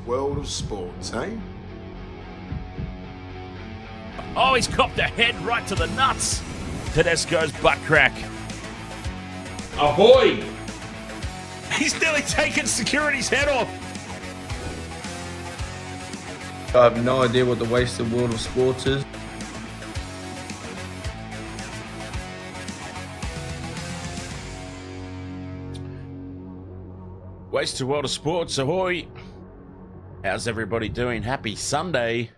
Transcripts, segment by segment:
World of sports, eh? Oh, he's copped a head right to the nuts. Tedesco's butt crack. Ahoy! He's nearly taken security's head off. I have no idea what the wasted world of sports is. Wasted World of Sports, ahoy. How's everybody doing? Happy Sunday.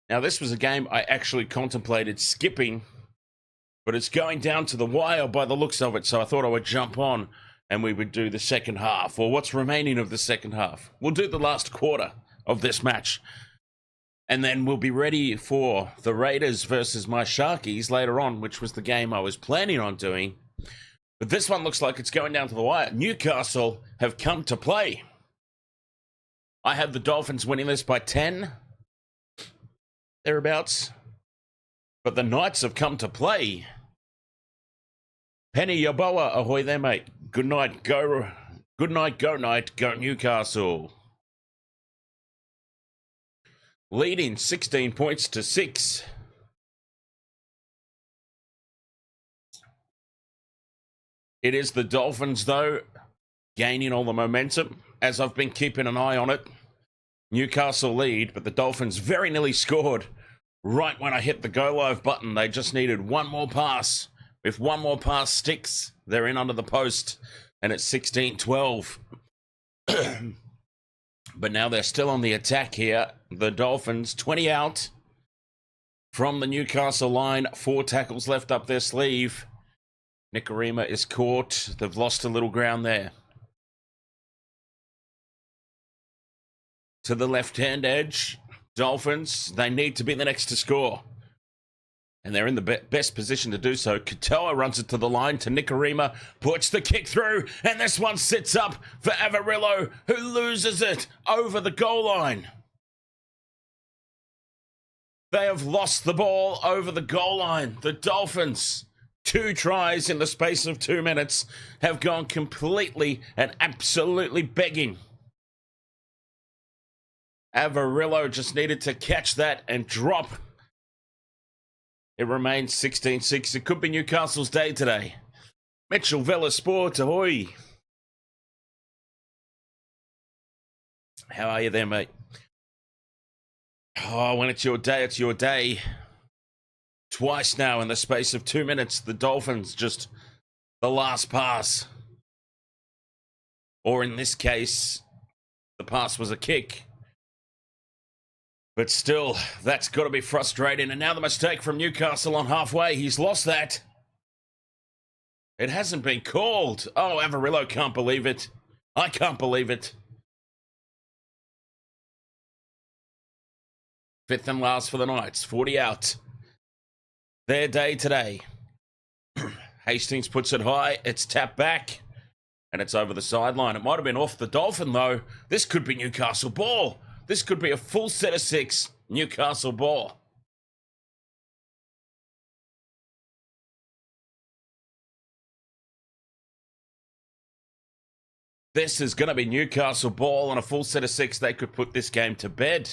Now, this was a game I actually contemplated skipping, but it's going down to the wire by the looks of it, so I thought I would jump on and we would do the second half, or what's remaining of the second half. We'll do the last quarter of this match, and then we'll be ready for the Raiders versus my Sharkies later on, which was the game I was planning on doing. But this one looks like it's going down to the wire. Newcastle have come to play. I had the Dolphins winning this by 10, thereabouts. But the Knights have come to play. Penny Yaboa, ahoy there, mate. Good night, go. Good night, go night, go Newcastle. Leading 16 points to 6. It is the Dolphins, though, gaining all the momentum, as I've been keeping an eye on it. Newcastle lead, but the Dolphins very nearly scored right when I hit the go live button. They just needed one more pass. If one more pass sticks, they're in under the post, and it's 16-12. But now they're still on the attack here. The Dolphins, 20 out from the Newcastle line. 4 tackles left up their sleeve. Nicarima is caught. They've lost a little ground there. To the left-hand edge, Dolphins, they need to be the next to score. And they're in the best position to do so. Katoa runs it to the line to Nicarima, puts the kick through, and this one sits up for Avarillo, who loses it over the goal line. They have lost the ball over the goal line. The Dolphins, 2 tries in the space of 2 minutes, have gone completely and absolutely begging. Avarillo just needed to catch that and drop. It remains 16-6. It could be Newcastle's day today. Mitchell Vela Sport, ahoy. How are you there, mate? Oh, when it's your day, it's your day. Twice now in the space of 2 minutes, the Dolphins just the last pass. Or in this case, the pass was a kick. But still, that's got to be frustrating. And now the mistake from Newcastle on halfway. He's lost that. It hasn't been called. Oh, Avarillo can't believe it. I can't believe it. 5th and last for the Knights. 40 out. Their day today. Hastings puts it high. It's tapped back. And it's over the sideline. It might have been off the Dolphin, though. This could be Newcastle ball. This could be a full set of 6 Newcastle ball. This is going to be Newcastle ball on a full set of 6. They could put this game to bed.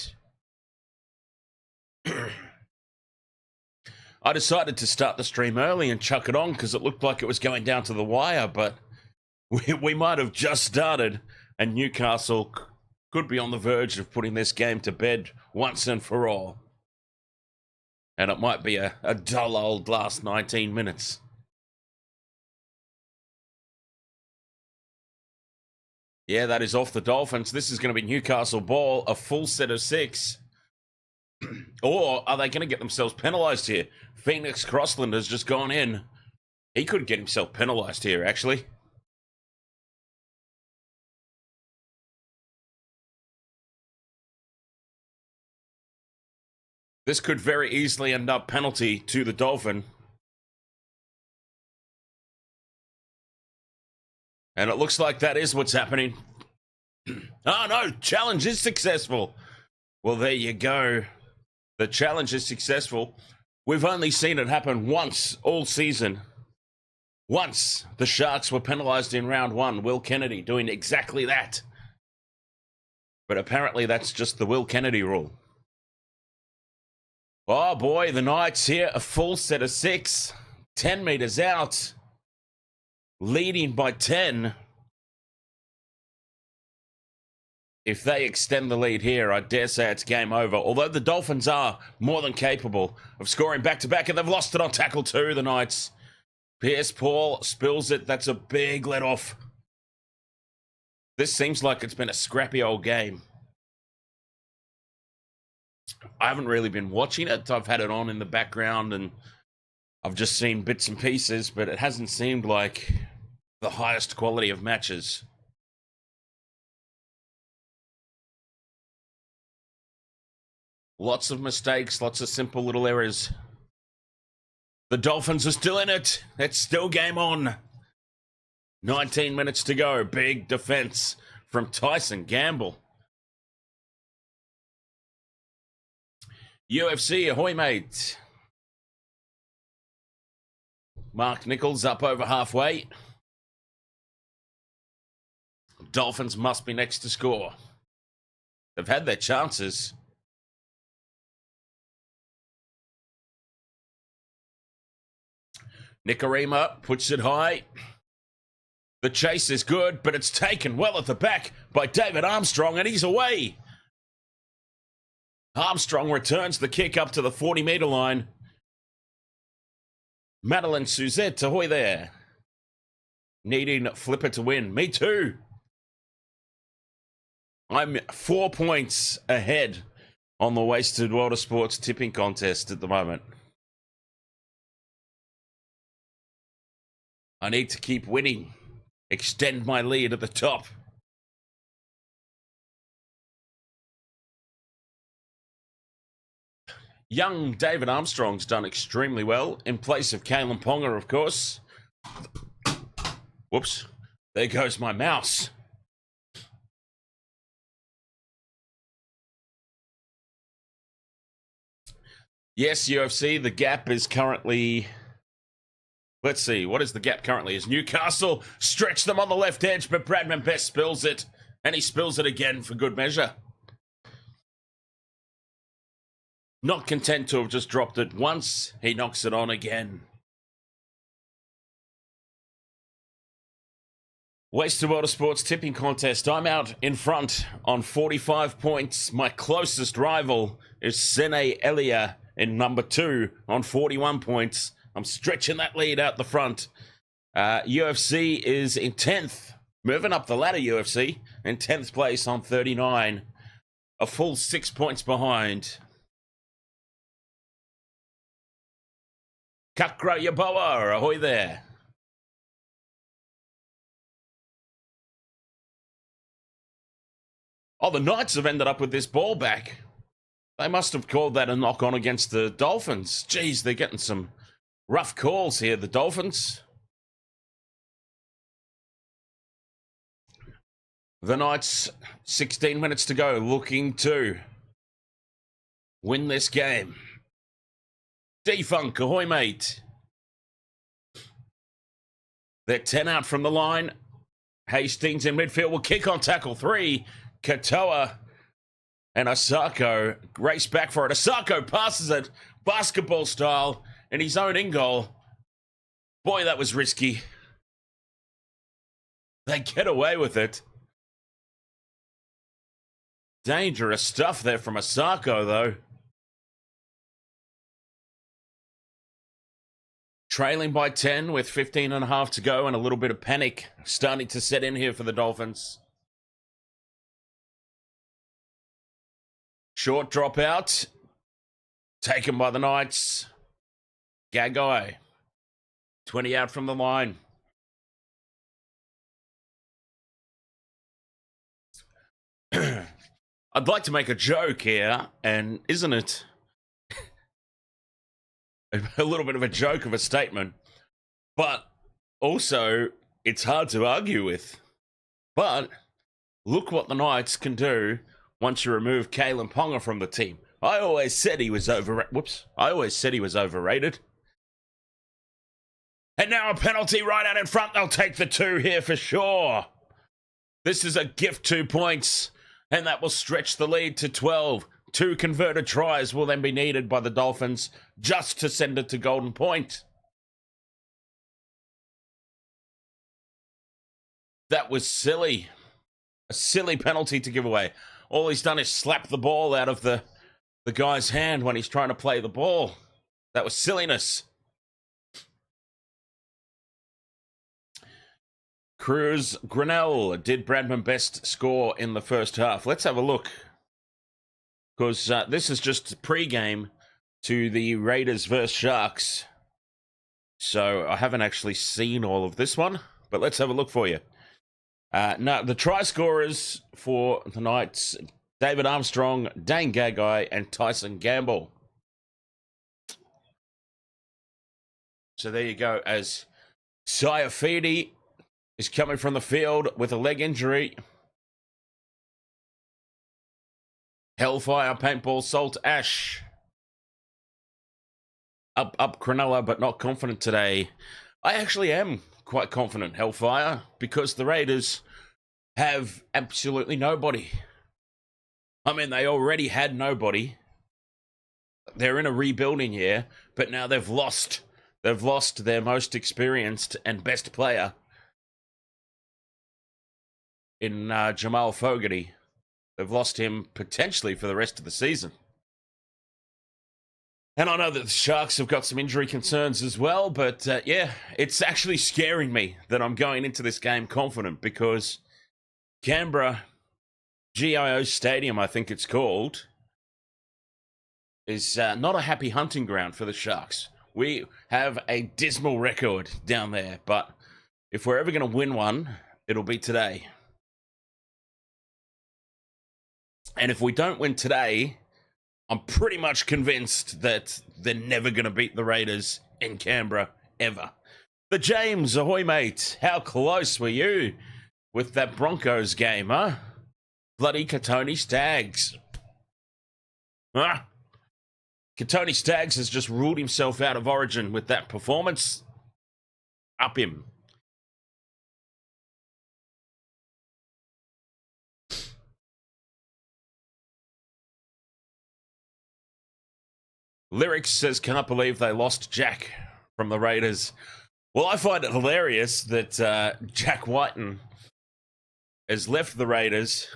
I decided to start the stream early and chuck it on because it looked like it was going down to the wire, but we might have just started and Newcastle could be on the verge of putting this game to bed once and for all. And it might be a dull old last 19 minutes. Yeah, that is off the Dolphins. This is going to be Newcastle ball, a full set of 6. Or are they going to get themselves penalised here? Phoenix Crossland has just gone in. He could get himself penalised here, actually. This could very easily end up penalty to the Dolphin. And it looks like that is what's happening. Oh no, challenge is successful. Well, there you go. The challenge is successful. We've only seen it happen once all season. Once the Sharks were penalised in round 1. Will Kennedy doing exactly that. But apparently that's just the Will Kennedy rule. Oh boy, the Knights here, a full set of 6. 10 metres out. Leading by 10. If they extend the lead here, I dare say it's game over. Although the Dolphins are more than capable of scoring back-to-back, and they've lost it on tackle 2, the Knights. Pierce Paul spills it. That's a big let-off. This seems like it's been a scrappy old game. I haven't really been watching it. I've had it on in the background, and I've just seen bits and pieces, but it hasn't seemed like the highest quality of matches. Lots of mistakes, lots of simple little errors. The Dolphins are still in it. It's still game on. 19 minutes to go. Big defense from Tyson Gamble. UFC, ahoy, mate. Mark Nichols up over halfway. Dolphins must be next to score. They've had their chances. Nicarima puts it high. The chase is good, but it's taken well at the back by David Armstrong, and he's away. Armstrong returns the kick up to the 40-metre line. Madeline Suzette, ahoy there. Needing Flipper to win. Me too. I'm 4 points ahead on the Wasted Water Sports tipping contest at the moment. I need to keep winning. Extend my lead at the top. Young David Armstrong's done extremely well in place of Kalen Ponga, of course. Whoops. There goes my mouse. Yes, UFC, the gap is currently... Let's see, what is the gap currently? Is Newcastle stretch them on the left edge, but Bradman Best spills it, and he spills it again for good measure. Not content to have just dropped it once, he knocks it on again. Wasted Water Sports tipping contest. I'm out in front on 45 points. My closest rival is Sene Elia in number 2 on 41 points. I'm stretching that lead out the front. UFC is in 10th. Moving up the ladder, UFC. In 10th place on 39. A full 6 points behind. Kakra Yaboa, ahoy there. Oh, the Knights have ended up with this ball back. They must have called that a knock-on against the Dolphins. Jeez, they're getting some rough calls here, the Dolphins. The Knights, 16 minutes to go, looking to win this game. D-Funk, ahoy, mate. They're 10 out from the line. Hastings in midfield will kick on tackle 3. Katoa and Asako race back for it. Asako passes it basketball style in his own in-goal. Boy, that was risky. They get away with it. Dangerous stuff there from Asako, though. Trailing by 10 with 15 and a half to go, and a little bit of panic starting to set in here for the Dolphins. Short dropout. Taken by the Knights. Gagai. 20 out from the line. I'd like to make a joke here, and isn't it a little bit of a joke of a statement? But also, it's hard to argue with. But look what the Knights can do once you remove Kalen Ponga from the team. I always said he was overrated. And now a penalty right out in front. They'll take the 2 here for sure. This is a gift 2 points. And that will stretch the lead to 12. 2 converted tries will then be needed by the Dolphins just to send it to Golden Point. That was silly. A silly penalty to give away. All he's done is slap the ball out of the guy's hand when he's trying to play the ball. That was silliness. Cruz Grinnell did Bradman best score in the first half. Let's have a look. Because this is just pre-game to the Raiders versus Sharks. So I haven't actually seen all of this one. But let's have a look for you. Now, the try scorers for the Knights, David Armstrong, Dane Gagai, and Tyson Gamble. So there you go, as Saifidi is coming from the field with a leg injury. Hellfire, Paintball, Salt, Ash. Up Cronulla, but not confident today. I actually am quite confident, Hellfire, because the Raiders have absolutely nobody. I mean, they already had nobody. They're in a rebuilding year, but now they've lost their most experienced and best player in Jamal Fogarty. They've lost him potentially for the rest of the season. And I know that the Sharks have got some injury concerns as well, but yeah, it's actually scaring me that I'm going into this game confident, because Canberra, GIO Stadium, I think it's called, is not a happy hunting ground for the Sharks. We have a dismal record down there, but if we're ever going to win one, it'll be today. And if we don't win today, I'm pretty much convinced that they're never going to beat the Raiders in Canberra, ever. The James, ahoy mate, how close were you with that Broncos game, huh? Bloody Katoni Staggs. Huh? Katoni Staggs has just ruled himself out of Origin with that performance. Up him. Lyrics says, cannot believe they lost Jack from the Raiders. Well, I find it hilarious that Jack Whiten has left the Raiders.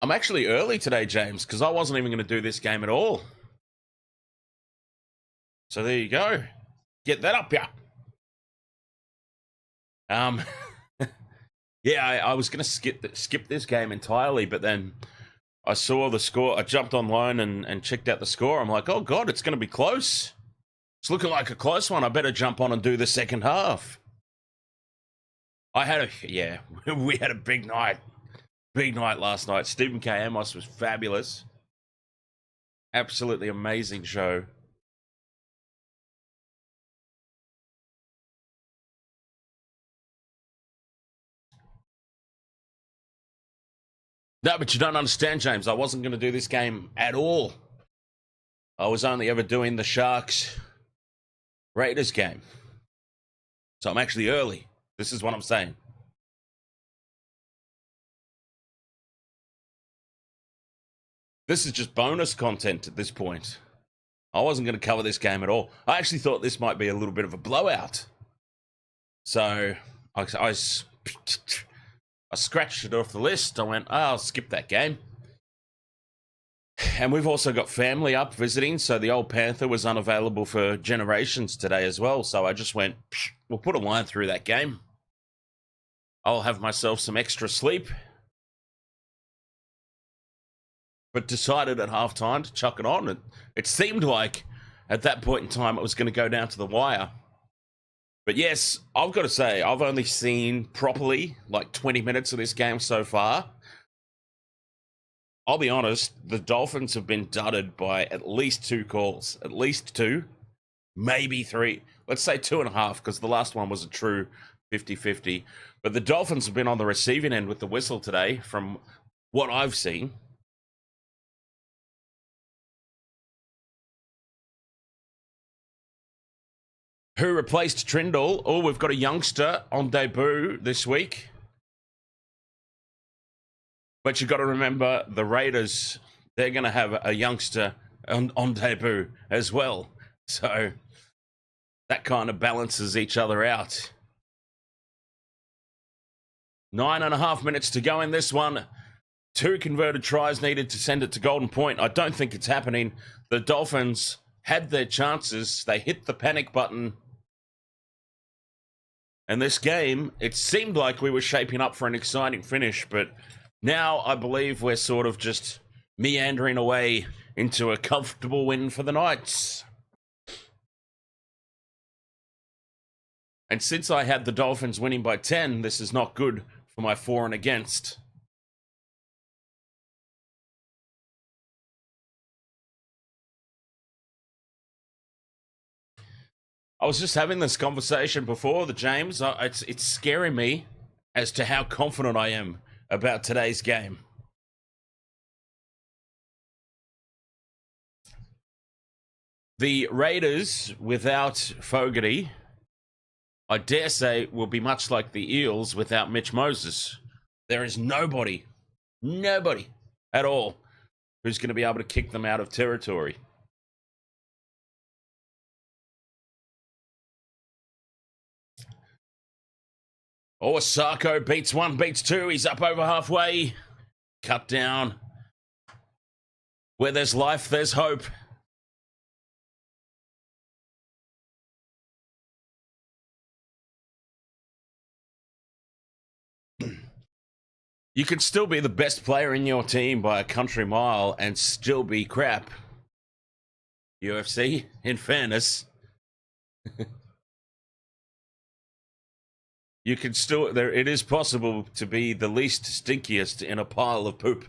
I'm actually early today, James, because I wasn't even going to do this game at all. So there you go. Get that up, yeah. Yeah, I was going to skip this game entirely, but then I saw the score. I jumped online and checked out the score. I'm like, oh, God, it's going to be close. It's looking like a close one. I better jump on and do the second half. We had a big night. Big night last night. Stephen K. Amos was fabulous. Absolutely amazing show. No, but you don't understand, James. I wasn't going to do this game at all. I was only ever doing the Sharks Raiders game. So I'm actually early. This is what I'm saying. This is just bonus content at this point. I wasn't going to cover this game at all. I actually thought this might be a little bit of a blowout. So I scratched it off the list. I went, oh, I'll skip that game. And we've also got family up visiting, so the old Panther was unavailable for generations today as well. So I just went, we'll put a line through that game. I'll have myself some extra sleep. But decided at halftime to chuck it on. It seemed like at that point in time it was going to go down to the wire. But yes, I've got to say, I've only seen properly like 20 minutes of this game so far. I'll be honest, the Dolphins have been dudded by at least 2 calls. At least 2, maybe 3. Let's say 2.5, because the last one was a true 50-50. But the Dolphins have been on the receiving end with the whistle today, from what I've seen. Who replaced Trindle? Oh, we've got a youngster on debut this week. But you got to remember the Raiders, they're going to have a youngster on debut as well. So that kind of balances each other out. 9.5 minutes to go in this one. 2 converted tries needed to send it to Golden Point. I don't think it's happening. The Dolphins had their chances. They hit the panic button. And this game, it seemed like we were shaping up for an exciting finish, but now I believe we're sort of just meandering away into a comfortable win for the Knights. And since I had the Dolphins winning by 10, this is not good for my for and against. I was just having this conversation before, James. It's scaring me as to how confident I am about today's game. The Raiders, without Fogarty, I dare say, will be much like the Eels without Mitch Moses. There is nobody at all who's going to be able to kick them out of territory. Oh, Sarko beats 1, beats 2. He's up over halfway. Cut down. Where there's life, there's hope. You can still be the best player in your team by a country mile and still be crap. UFC, in fairness. You can still, it is possible to be the least stinkiest in a pile of poop.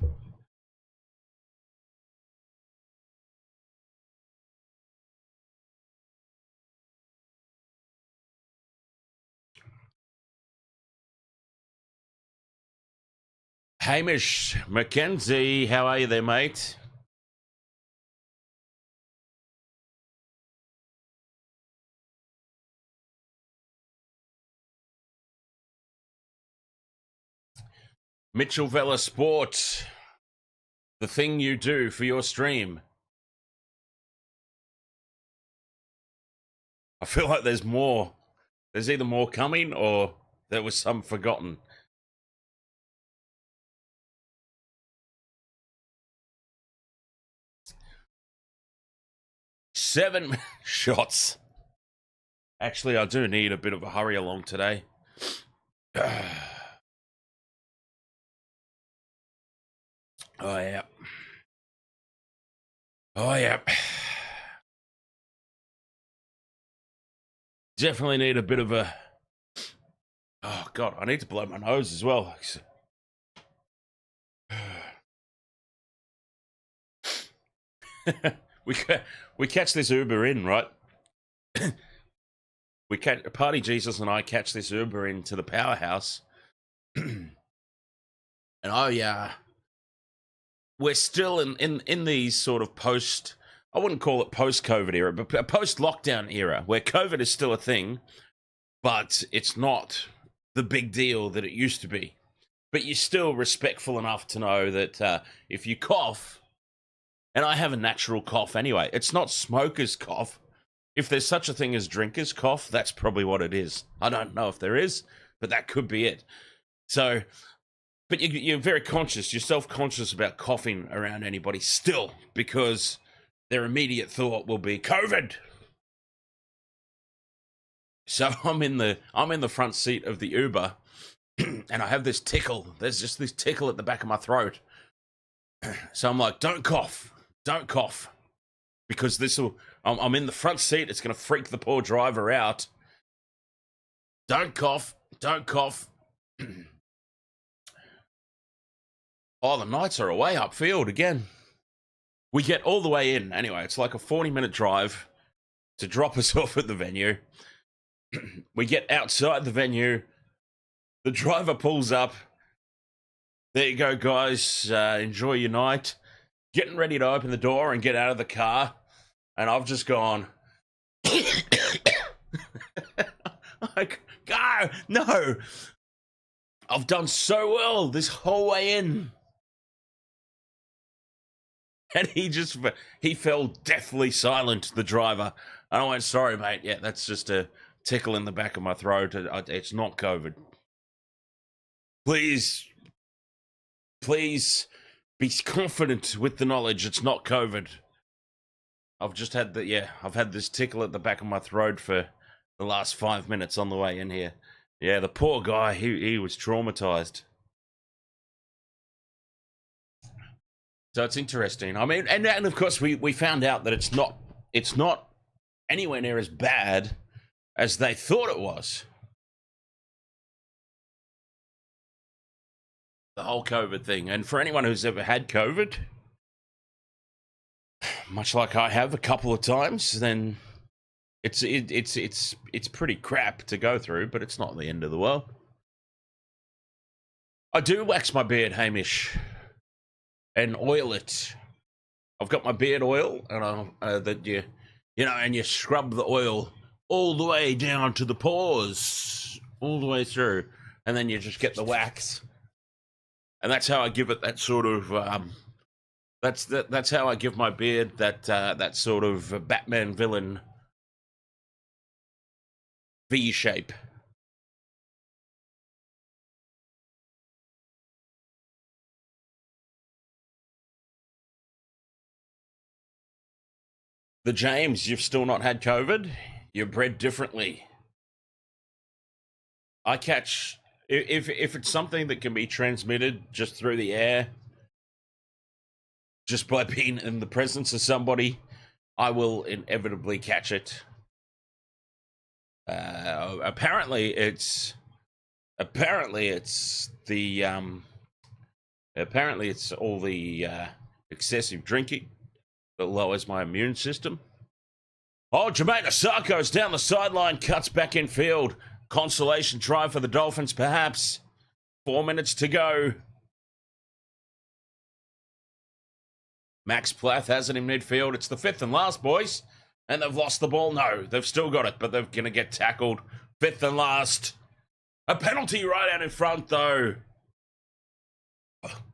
Hamish Mackenzie, how are you there, mate? Mitchell Vella Sport, the thing you do for your stream. I feel like there's more. There's either more coming or there was some forgotten. Seven shots. Actually, I do need a bit of a hurry along today. Oh, yeah. Oh, yeah. Definitely need a bit of a... Oh, God, I need to blow my nose as well. We catch this Uber in, right? Party Jesus and I catch this Uber into the powerhouse. And we're still in these sort of I wouldn't call it post-COVID era, but post-lockdown era, where COVID is still a thing, but it's not the big deal that it used to be. But you're still respectful enough to know that if you cough, and I have a natural cough anyway, it's not smoker's cough. If there's such a thing as drinker's cough, that's probably what it is. I don't know if there is, but that could be it. So... But you're very conscious, you're self-conscious about coughing around anybody still, because their immediate thought will be COVID. So I'm in the front seat of the Uber, and I have this tickle. There's just this tickle at the back of my throat. So I'm like, don't cough, because I'm in the front seat. It's going to freak the poor driver out. Don't cough. Oh, the Knights are away upfield again. We get all the way in. Anyway, it's like a 40-minute drive to drop us off at the venue. We get outside the venue. The driver pulls up. There you go, guys. Enjoy your night. Getting ready to open the door and get out of the car. And I've just gone... like, go! No! I've done so well this whole way in. And he fell deathly silent, the driver. And I went, sorry, mate. Yeah, that's just a tickle in the back of my throat. It's not COVID. Please be confident with the knowledge it's not COVID. I've had this tickle at the back of my throat for the last 5 minutes on the way in here. Yeah, the poor guy, he was traumatized. So it's interesting. I mean, and of course we found out that it's not anywhere near as bad as they thought it was. The whole COVID thing. And for anyone who's ever had COVID, much like I have a couple of times, then it's pretty crap to go through, but it's not the end of the world. I do wax my beard, Hamish, and oil it. I've got my beard oil, and that and you scrub the oil all the way down to the pores, all the way through, and then you just get the wax, and that's how I give it that sort of. That's how I give my beard that sort of Batman villain V shape. The James, you've still not had COVID? You're bred differently. I catch, if it's something that can be transmitted just through the air, just by being in the presence of somebody, I will inevitably catch it. Apparently it's all the excessive drinking that lowers my immune system. Oh, Jermaine Asarko's down the sideline, cuts back in field. Consolation try for the Dolphins, perhaps. 4 minutes to go. Max Plath has it in midfield. It's the fifth and last, boys. And they've lost the ball. No, they've still got it, but they're going to get tackled. Fifth and last. A penalty right out in front, though.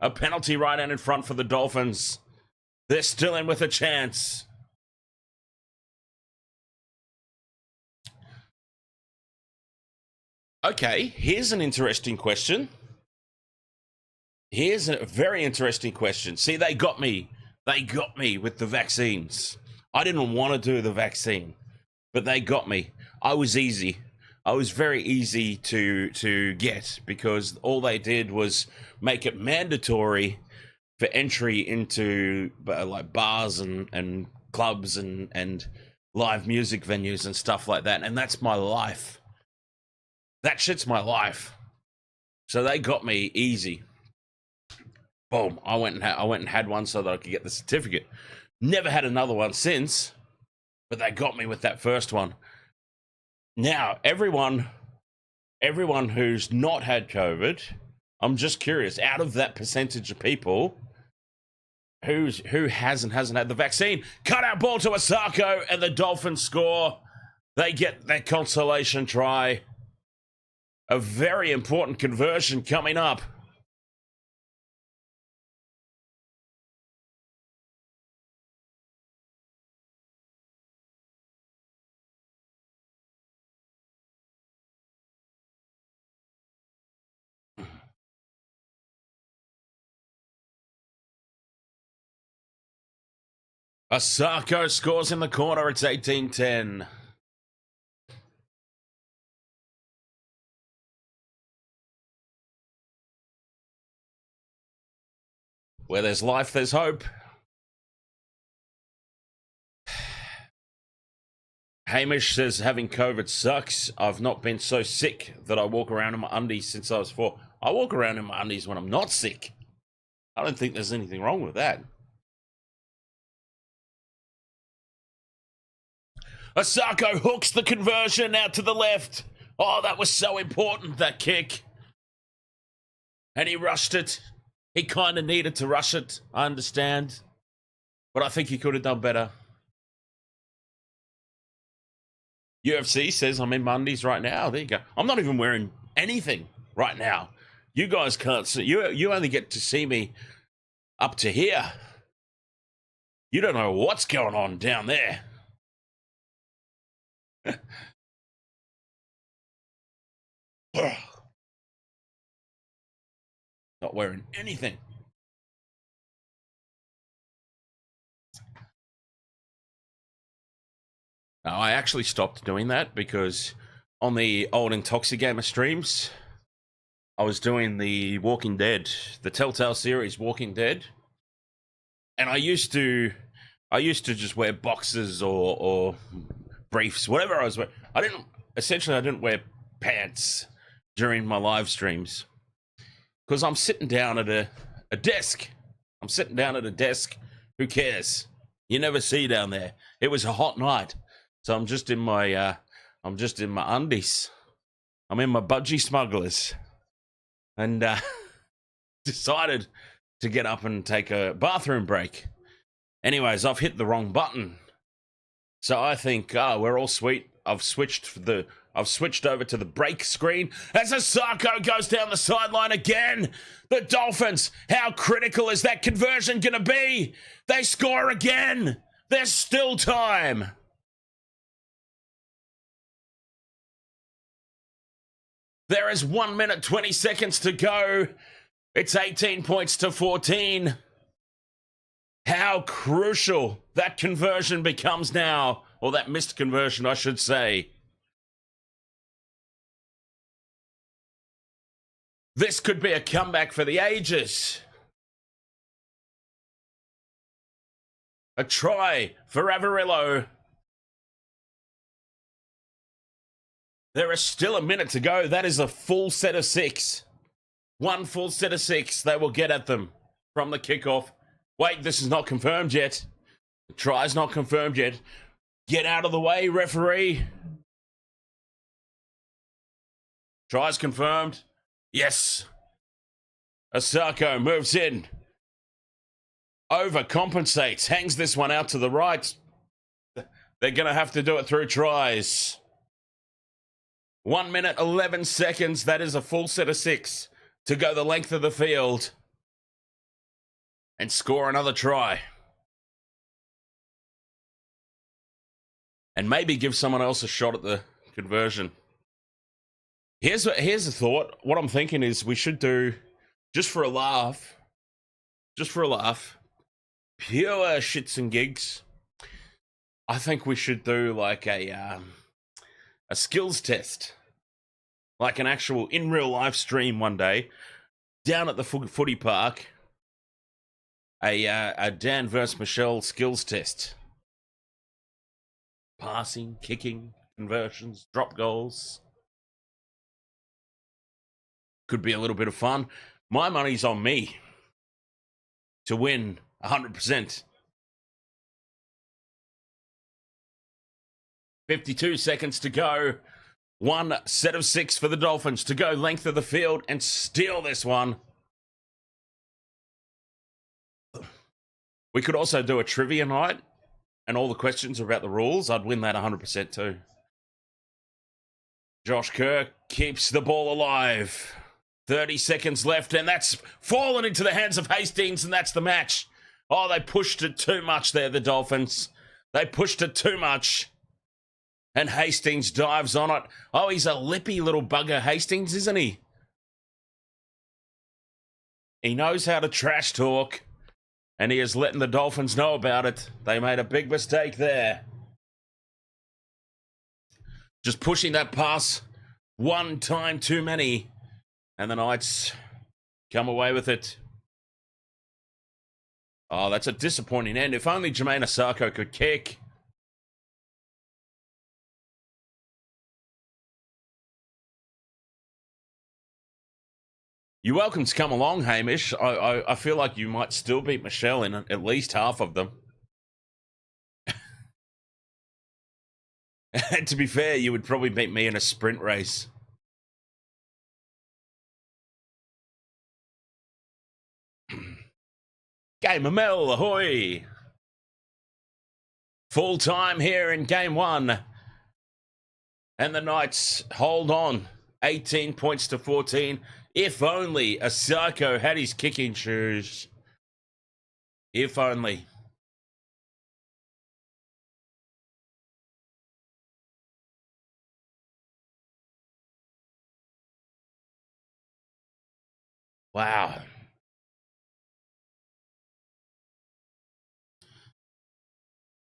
A penalty right out in front for the Dolphins. They're still in with a chance. Okay, here's an interesting question. Here's a very interesting question. See, they got me. They got me with the vaccines. I didn't want to do the vaccine, but they got me. I was easy. I was very easy to get because all they did was make it mandatory for entry into like bars and clubs and live music venues and stuff like that. And that's my life. That shit's my life. So they got me easy. Boom. I went and had one so that I could get the certificate. Never had another one since, but they got me with that first one. Now, everyone who's not had COVID, I'm just curious, out of that percentage of people, who hasn't had the vaccine? Cut out ball to Asako, and the Dolphins score. They get their consolation try. A very important conversion coming up. Asako scores in the corner. It's 18-10. Where there's life, there's hope. Hamish says having COVID sucks. I've not been so sick that I walk around in my undies since I was 4. I walk around in my undies when I'm not sick. I don't think there's anything wrong with that. Asako hooks the conversion out to the left. Oh, that was so important, that kick. And he rushed it. He kind of needed to rush it, I understand. But I think he could have done better. UFC says I'm in Mondays right now. There you go. I'm not even wearing anything right now. You guys can't see. You only get to see me up to here. You don't know what's going on down there. Not wearing anything. No, I actually stopped doing that because on the old Intoxigamer streams, I was doing the Walking Dead, the Telltale series Walking Dead. And I used to just wear boxers or briefs, whatever I was wearing. I didn't wear pants during my live streams because I'm sitting down at a desk. I'm sitting down at a desk. Who cares? You never see down there. It was a hot night, so I'm just in my undies. I'm in my budgie smugglers, and decided to get up and take a bathroom break. Anyways, I've hit the wrong button. So I think, we're all sweet. I've switched over to the break screen as Asako goes down the sideline again. The Dolphins, how critical is that conversion going to be? They score again. There's still time. There is 1 minute, 20 seconds to go. It's 18 points to 14. How crucial that conversion becomes now, or that missed conversion, I should say. This could be a comeback for the ages. A try for Avarillo. There is still a minute to go. That is a full set of 6. One full set of 6 they will get at them from the kickoff. Wait, this is not confirmed yet. The try's not confirmed yet. Get out of the way, referee. Try's confirmed. Yes. Asako moves in. Overcompensates. Hangs this one out to the right. They're going to have to do it through tries. 1 minute, 11 seconds. That is a full set of 6 to go the length of the field and score another try. And maybe give someone else a shot at the conversion. Here's a thought. What I'm thinking is we should do, just for a laugh, pure shits and gigs, I think we should do like a skills test. Like an actual in real life stream one day down at the footy park. A Dan versus Michelle skills test. Passing, kicking, conversions, drop goals. Could be a little bit of fun. My money's on me to win 100%. 52 seconds to go. One set of 6 for the Dolphins to go length of the field and steal this one. We could also do a trivia night and all the questions are about the rules. I'd win that 100% too. Josh Kerr keeps the ball alive. 30 seconds left and that's fallen into the hands of Hastings and that's the match. Oh, they pushed it too much there, the Dolphins. They pushed it too much. And Hastings dives on it. Oh, he's a lippy little bugger, Hastings, isn't he? He knows how to trash talk. And he is letting the Dolphins know about it. They made a big mistake there. Just pushing that pass one time too many. And the Knights come away with it. Oh, that's a disappointing end. If only Jermaine Asako could kick. You're welcome to come along, Hamish. I feel like you might still beat Michelle in at least half of them. And to be fair, you would probably beat me in a sprint race. Game of Mel, ahoy! Full time here in game 1. And the Knights hold on. 18 points to 14. If only Asako had his kicking shoes. If only. Wow.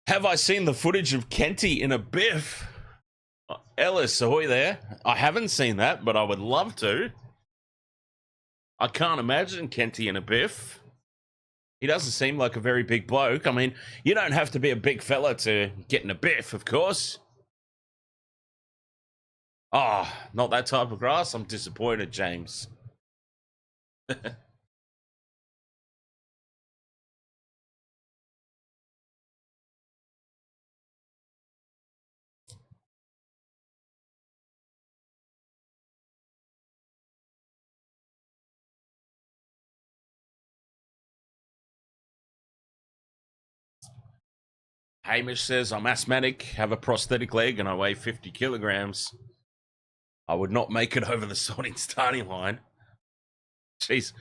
Have I seen the footage of Kenty in a biff? Ellis, ahoy there. I haven't seen that, but I would love to. I can't imagine Kenty in a biff. He doesn't seem like a very big bloke. I mean, you don't have to be a big fella to get in a biff, of course. Oh, not that type of grass. I'm disappointed, James. Hamish says, I'm asthmatic, have a prosthetic leg, and I weigh 50 kilograms. I would not make it over the starting line. Jeez.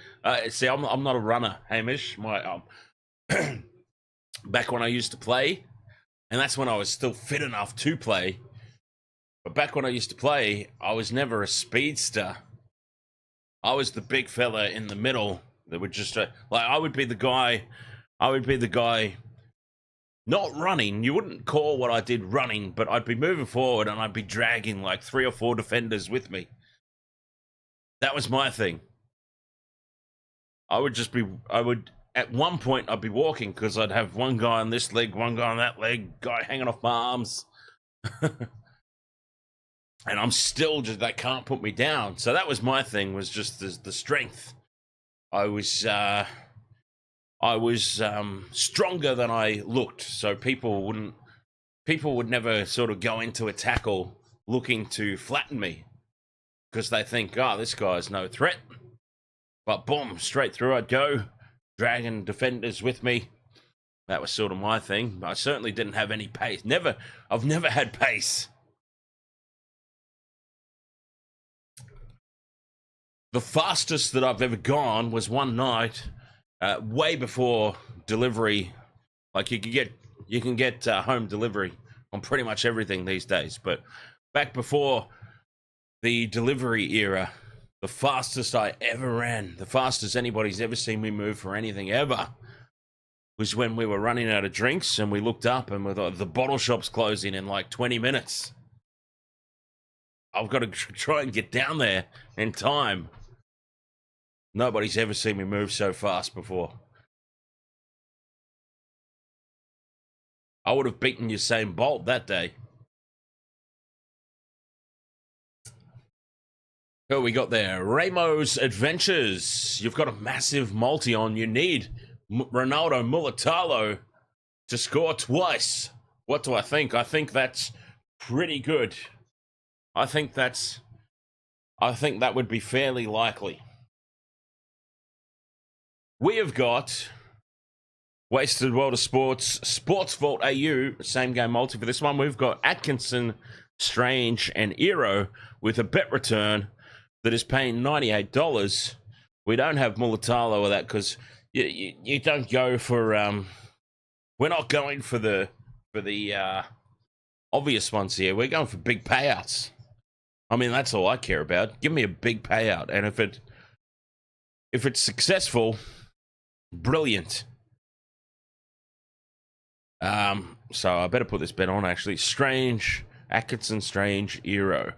See, I'm not a runner, Hamish. Back when I used to play, and that's when I was still fit enough to play. But back when I used to play, I was never a speedster. I was the big fella in the middle that would just I would be the guy not running. You wouldn't call what I did running, but I'd be moving forward and I'd be dragging like 3 or 4 defenders with me. That was my thing. At one point, I'd be walking because I'd have one guy on this leg, one guy on that leg, guy hanging off my arms. And I'm still just, they can't put me down. So that was my thing, was just the strength. I was stronger than I looked, so people would never sort of go into a tackle looking to flatten me because they think, oh, this guy's no threat. But boom, straight through I'd go, dragging defenders with me. That was sort of my thing. I certainly didn't have any pace. I've never had pace. The fastest that I've ever gone was one night, way before delivery. Like you can get home delivery on pretty much everything these days. But back before the delivery era, the fastest I ever ran, the fastest anybody's ever seen me move for anything ever, was when we were running out of drinks and we looked up and we thought the bottle shop's closing in like 20 minutes. I've got to try and get down there in time. Nobody's ever seen me move so fast before. I would have beaten Usain Bolt that day. Who we got there? Ramo's Adventures. You've got a massive multi on. You need Ronaldo Mulatalo to score twice. What do I think? I think that's pretty good. I think that would be fairly likely. We have got Wasted World of Sports, Sports Vault AU, same game multi for this one. We've got Atkinson, Strange, and Eero with a bet return that is paying $98. We don't have Mulatalo with that because you don't go for we're not going for the obvious ones here. We're going for big payouts. I mean, that's all I care about. Give me a big payout, and if it's successful, brilliant. So I better put this bet on, actually. Strange, Atkinson, Strange, Eero.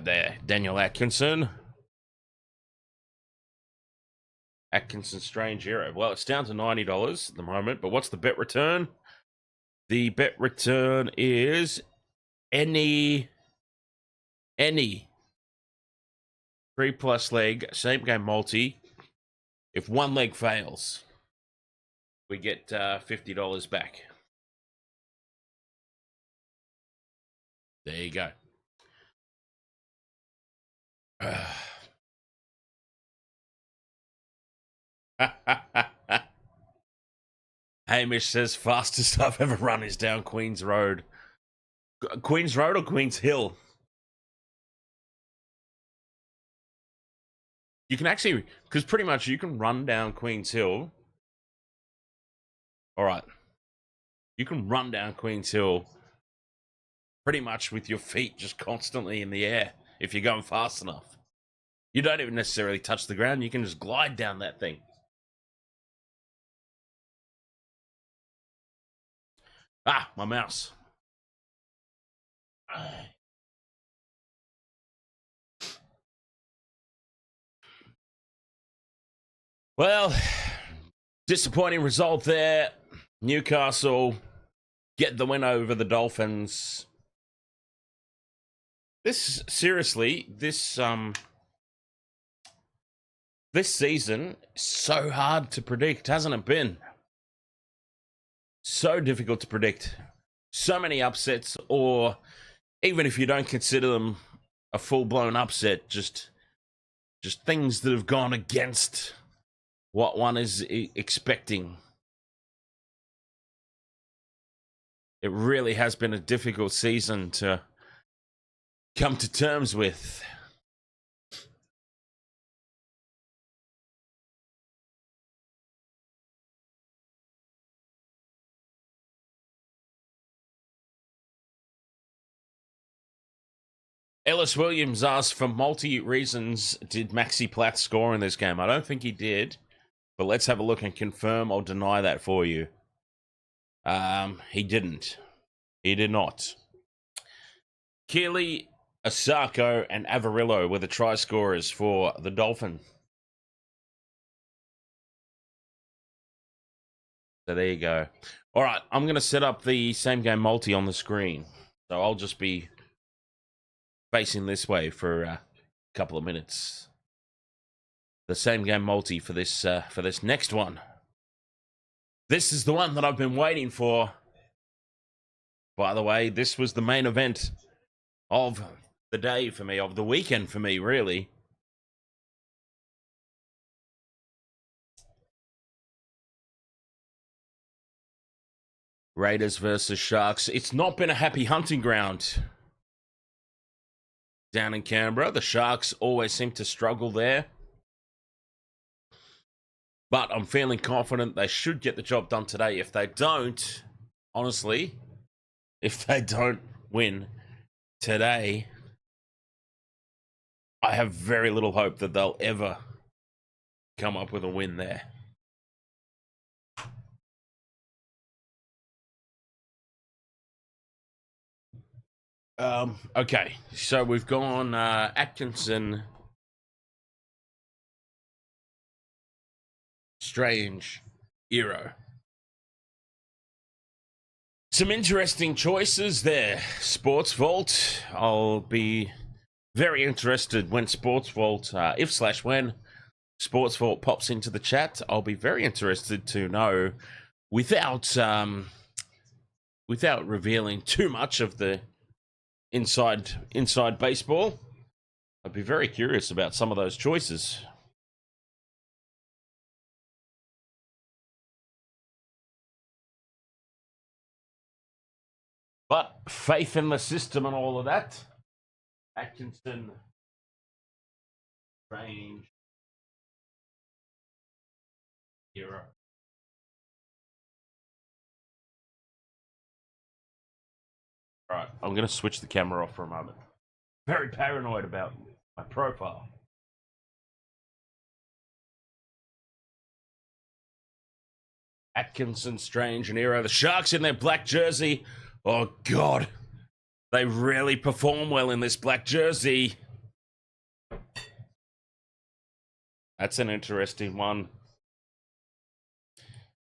There, Daniel Atkinson. Atkinson, Strange, Eero. Well, it's down to $90 at the moment, but what's the bet return? The bet return is any 3+ leg, same game multi. If one leg fails, we get $50 back. There you go. Hamish says, fastest I've ever run is down Queen's Road. Queen's Road or Queen's Hill? You can actually, because pretty much you can run down Queen's Hill. All right. You can run down Queen's Hill pretty much with your feet just constantly in the air if you're going fast enough. You don't even necessarily touch the ground. You can just glide down that thing. Ah, my mouse. Well, disappointing result there. Newcastle get the win over the Dolphins. This season is so hard to predict, hasn't it been? So difficult to predict. So many upsets, or even if you don't consider them a full-blown upset, just things that have gone against what one is expecting. It really has been a difficult season to come to terms with. Ellis Williams asked, for multi-reasons, did Maxi Platt score in this game? I don't think he did, but let's have a look and confirm or deny that for you. He didn't. He did not. Keeley, Asako, and Avarillo were the try scorers for the Dolphins. So there you go. All right, I'm going to set up the same game multi on the screen. So I'll just be facing this way for a couple of minutes. The same game multi for this next one. This is the one that I've been waiting for. By the way, this was the main event of the day for me, of the weekend for me, really. Raiders versus Sharks. It's not been a happy hunting ground down in Canberra. The Sharks always seem to struggle there. But I'm feeling confident they should get the job done today. If they don't, honestly, if they don't win today, I have very little hope that they'll ever come up with a win there. Okay, so we've gone Atkinson, Strange, Hero. Some interesting choices there. Sports Vault. I'll be very interested when Sports Vault, when Sports Vault pops into the chat. I'll be very interested to know, without revealing too much of the inside baseball, I'd be very curious about some of those choices. But faith in the system and all of that. Atkinson, Strange, Hero. All right, I'm going to switch the camera off for a moment. Very paranoid about my profile. Atkinson, Strange, and Hero. The Sharks in their black jersey. Oh, God. They really perform well in this black jersey. That's an interesting one.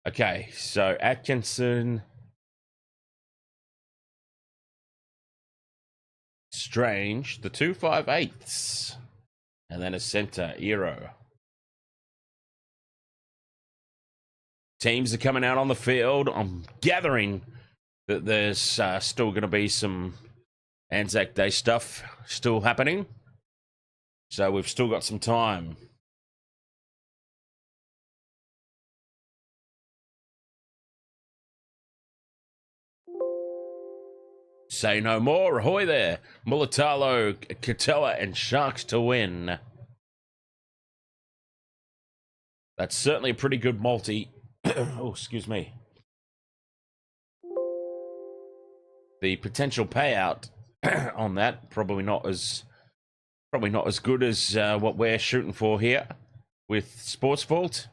Okay, so Atkinson, Strange, the 258s, and then a center, Hero. Teams are coming out on the field. I'm gathering that there's still going to be some Anzac Day stuff still happening. So we've still got some time. Say no more. Ahoy there. Mulatalo, Katoa, and Sharks to win. That's certainly a pretty good multi. Oh, excuse me. the potential payout on that probably not as good as what we're shooting for here with Sports Vault.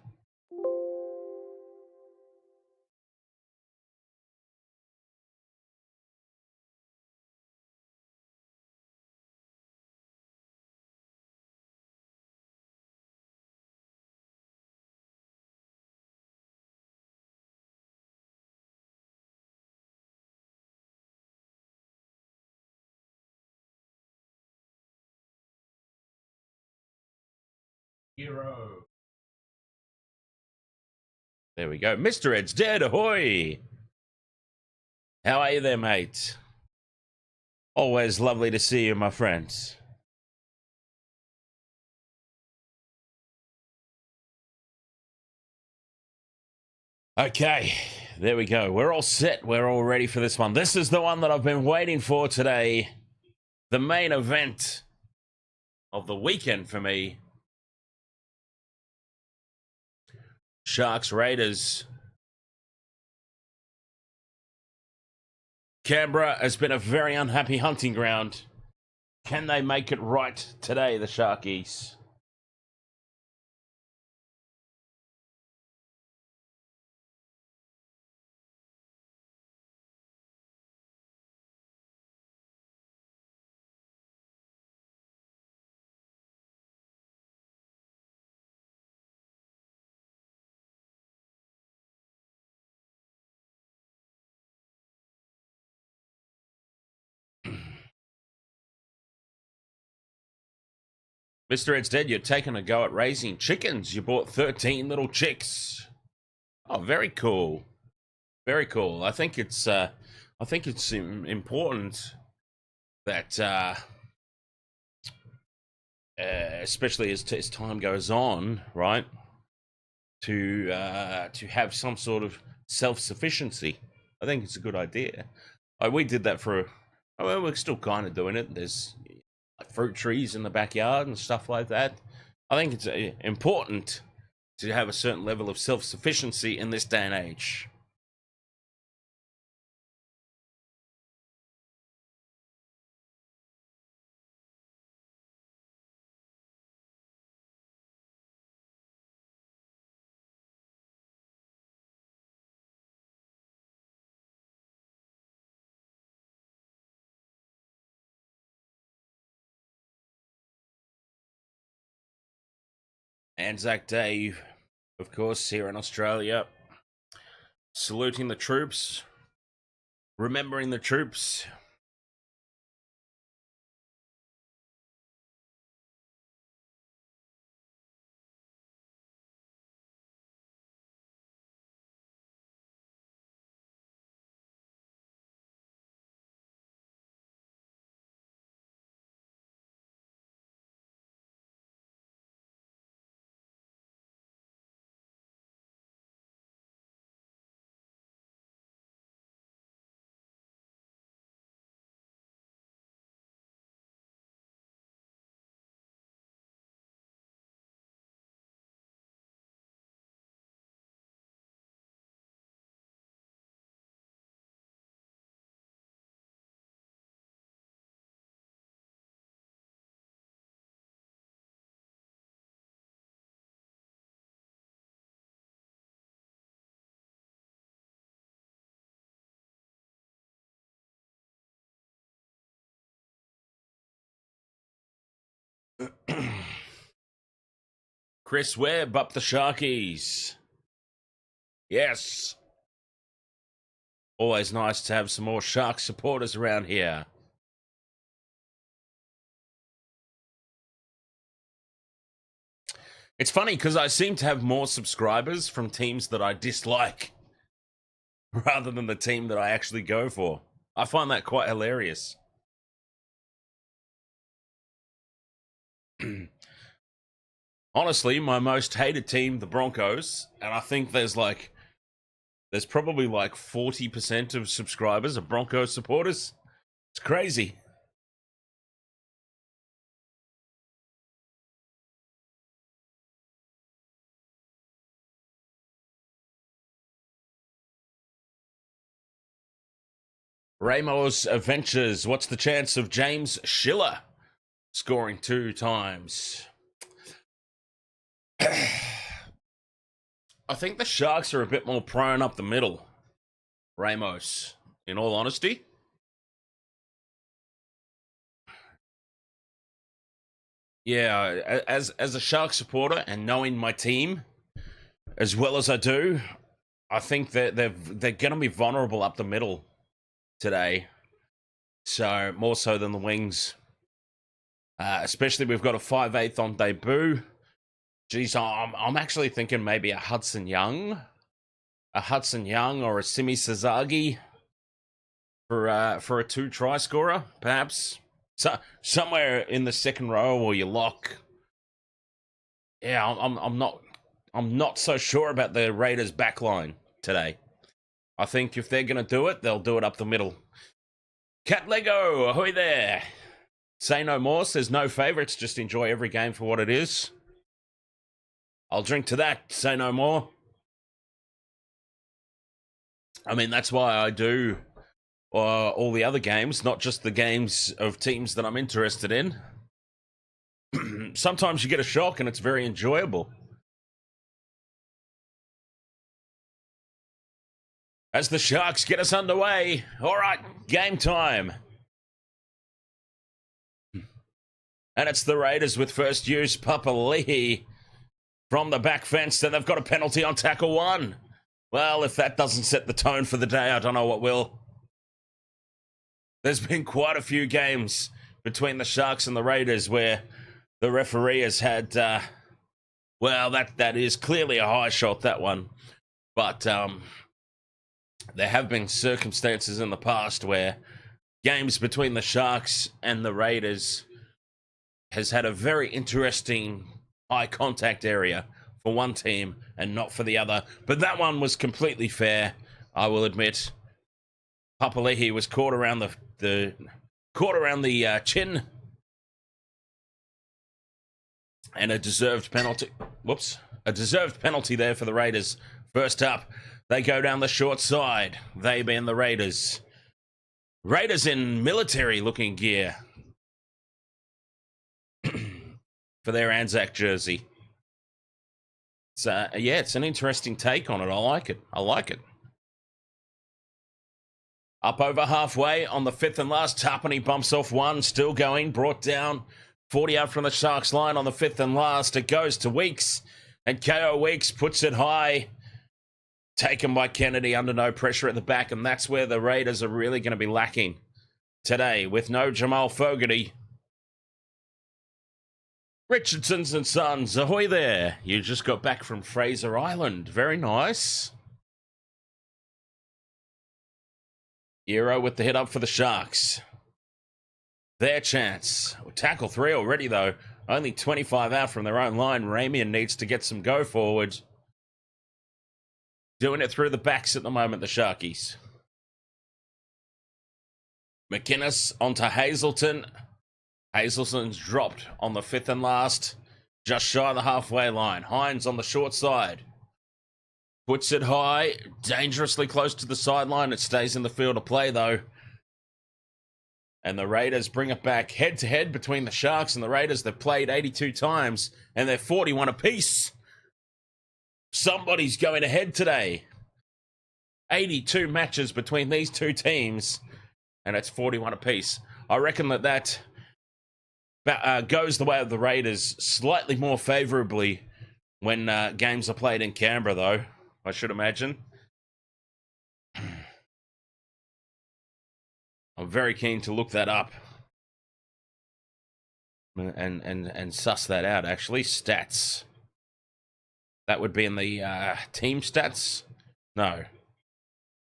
Hero. There we go. Mr. Ed's dead. Ahoy. How are you there, mate? Always lovely to see you, my friends. Okay, there we go. We're all set. We're all ready for this one. This is the one that I've been waiting for today. The main event of the weekend for me. Sharks Raiders. Canberra has been a very unhappy hunting ground. Can they make it right today, the Sharkies? Mr. Ed's dead. You're taking a go at raising chickens. You bought 13 little chicks. Oh, very cool. Very cool. I think it's important that especially as time goes on, right, to have some sort of self-sufficiency. I think it's a good idea. We did that we're still kind of doing it. There's fruit trees in the backyard and stuff like that. I think it's important to have a certain level of self-sufficiency in this day and age. Anzac Day, of course, here in Australia. Saluting the troops. Remembering the troops. Chris Webb up the Sharkies. Yes. Always nice to have some more Shark supporters around here. It's funny because I seem to have more subscribers from teams that I dislike rather than the team that I actually go for. I find that quite hilarious. Honestly, my most hated team, the Broncos, and I think there's probably like 40% of subscribers are Broncos supporters. It's crazy. Ramos Adventures. What's the chance of James Schiller scoring 2 times? I think the Sharks are a bit more prone up the middle. Ramos, in all honesty. Yeah, as a Shark supporter and knowing my team as well as I do, I think that they're going to be vulnerable up the middle today. So more so than the wings. Especially we've got a 5/8 on debut. Geez, I'm actually thinking maybe a Hudson Young or a Simi Sazagi for a 2-try scorer, perhaps. So somewhere in the second row or your lock. Yeah, I'm not so sure about the Raiders backline today. I think if they're gonna do it, they'll do it up the middle. Cat Lego, ahoy there. Say no more, says no favourites, just enjoy every game for what it is. I'll drink to that, say no more. I mean, that's why I do all the other games, not just the games of teams that I'm interested in. Sometimes you get a shock and it's very enjoyable. As the Sharks get us underway. All right, game time. And it's the Raiders with first use, Papali'i from the back fence, and they've got a penalty on tackle 1. Well, if that doesn't set the tone for the day, I don't know what will. There's been quite a few games between the Sharks and the Raiders where the referee has had, well, that is clearly a high shot, that one. But there have been circumstances in the past where games between the Sharks and the Raiders has had a very interesting high contact area for one team and not for the other. But that one was completely fair, I will admit. Papali'i was caught around the chin, and a deserved penalty. Whoops, a deserved penalty there for the Raiders. First up, they go down the short side. They being the Raiders. Raiders in military-looking gear for their Anzac jersey. So yeah, it's an interesting take on it. I like it. Up over halfway on the 5th and last. Tapani bumps off 1. Still going. Brought down. 40 out from the Sharks line on the 5th and last. It goes to Weeks. And KO Weeks puts it high. Taken by Kennedy under no pressure at the back. And that's where the Raiders are really going to be lacking today with no Jamal Fogarty. Richardson's and Sons, ahoy there. You just got back from Fraser Island. Very nice. Hero with the hit up for the Sharks. Their chance. Tackle 3 already, though. Only 25 out from their own line. Ramian needs to get some go forward. Doing it through the backs at the moment, the Sharkies. McInnes onto Hazelton. Hazelton's dropped on the 5th and last. Just shy of the halfway line. Hines on the short side. Puts it high, dangerously close to the sideline. It stays in the field of play, though. And the Raiders bring it back head-to-head between the Sharks and the Raiders. They've played 82 times, and they're 41 apiece. Somebody's going ahead today. 82 matches between these two teams, and it's 41 apiece. I reckon that goes the way of the Raiders slightly more favourably when games are played in Canberra, though. I should imagine. I'm very keen to look that up and suss that out, actually. Stats. That would be in the team stats? No.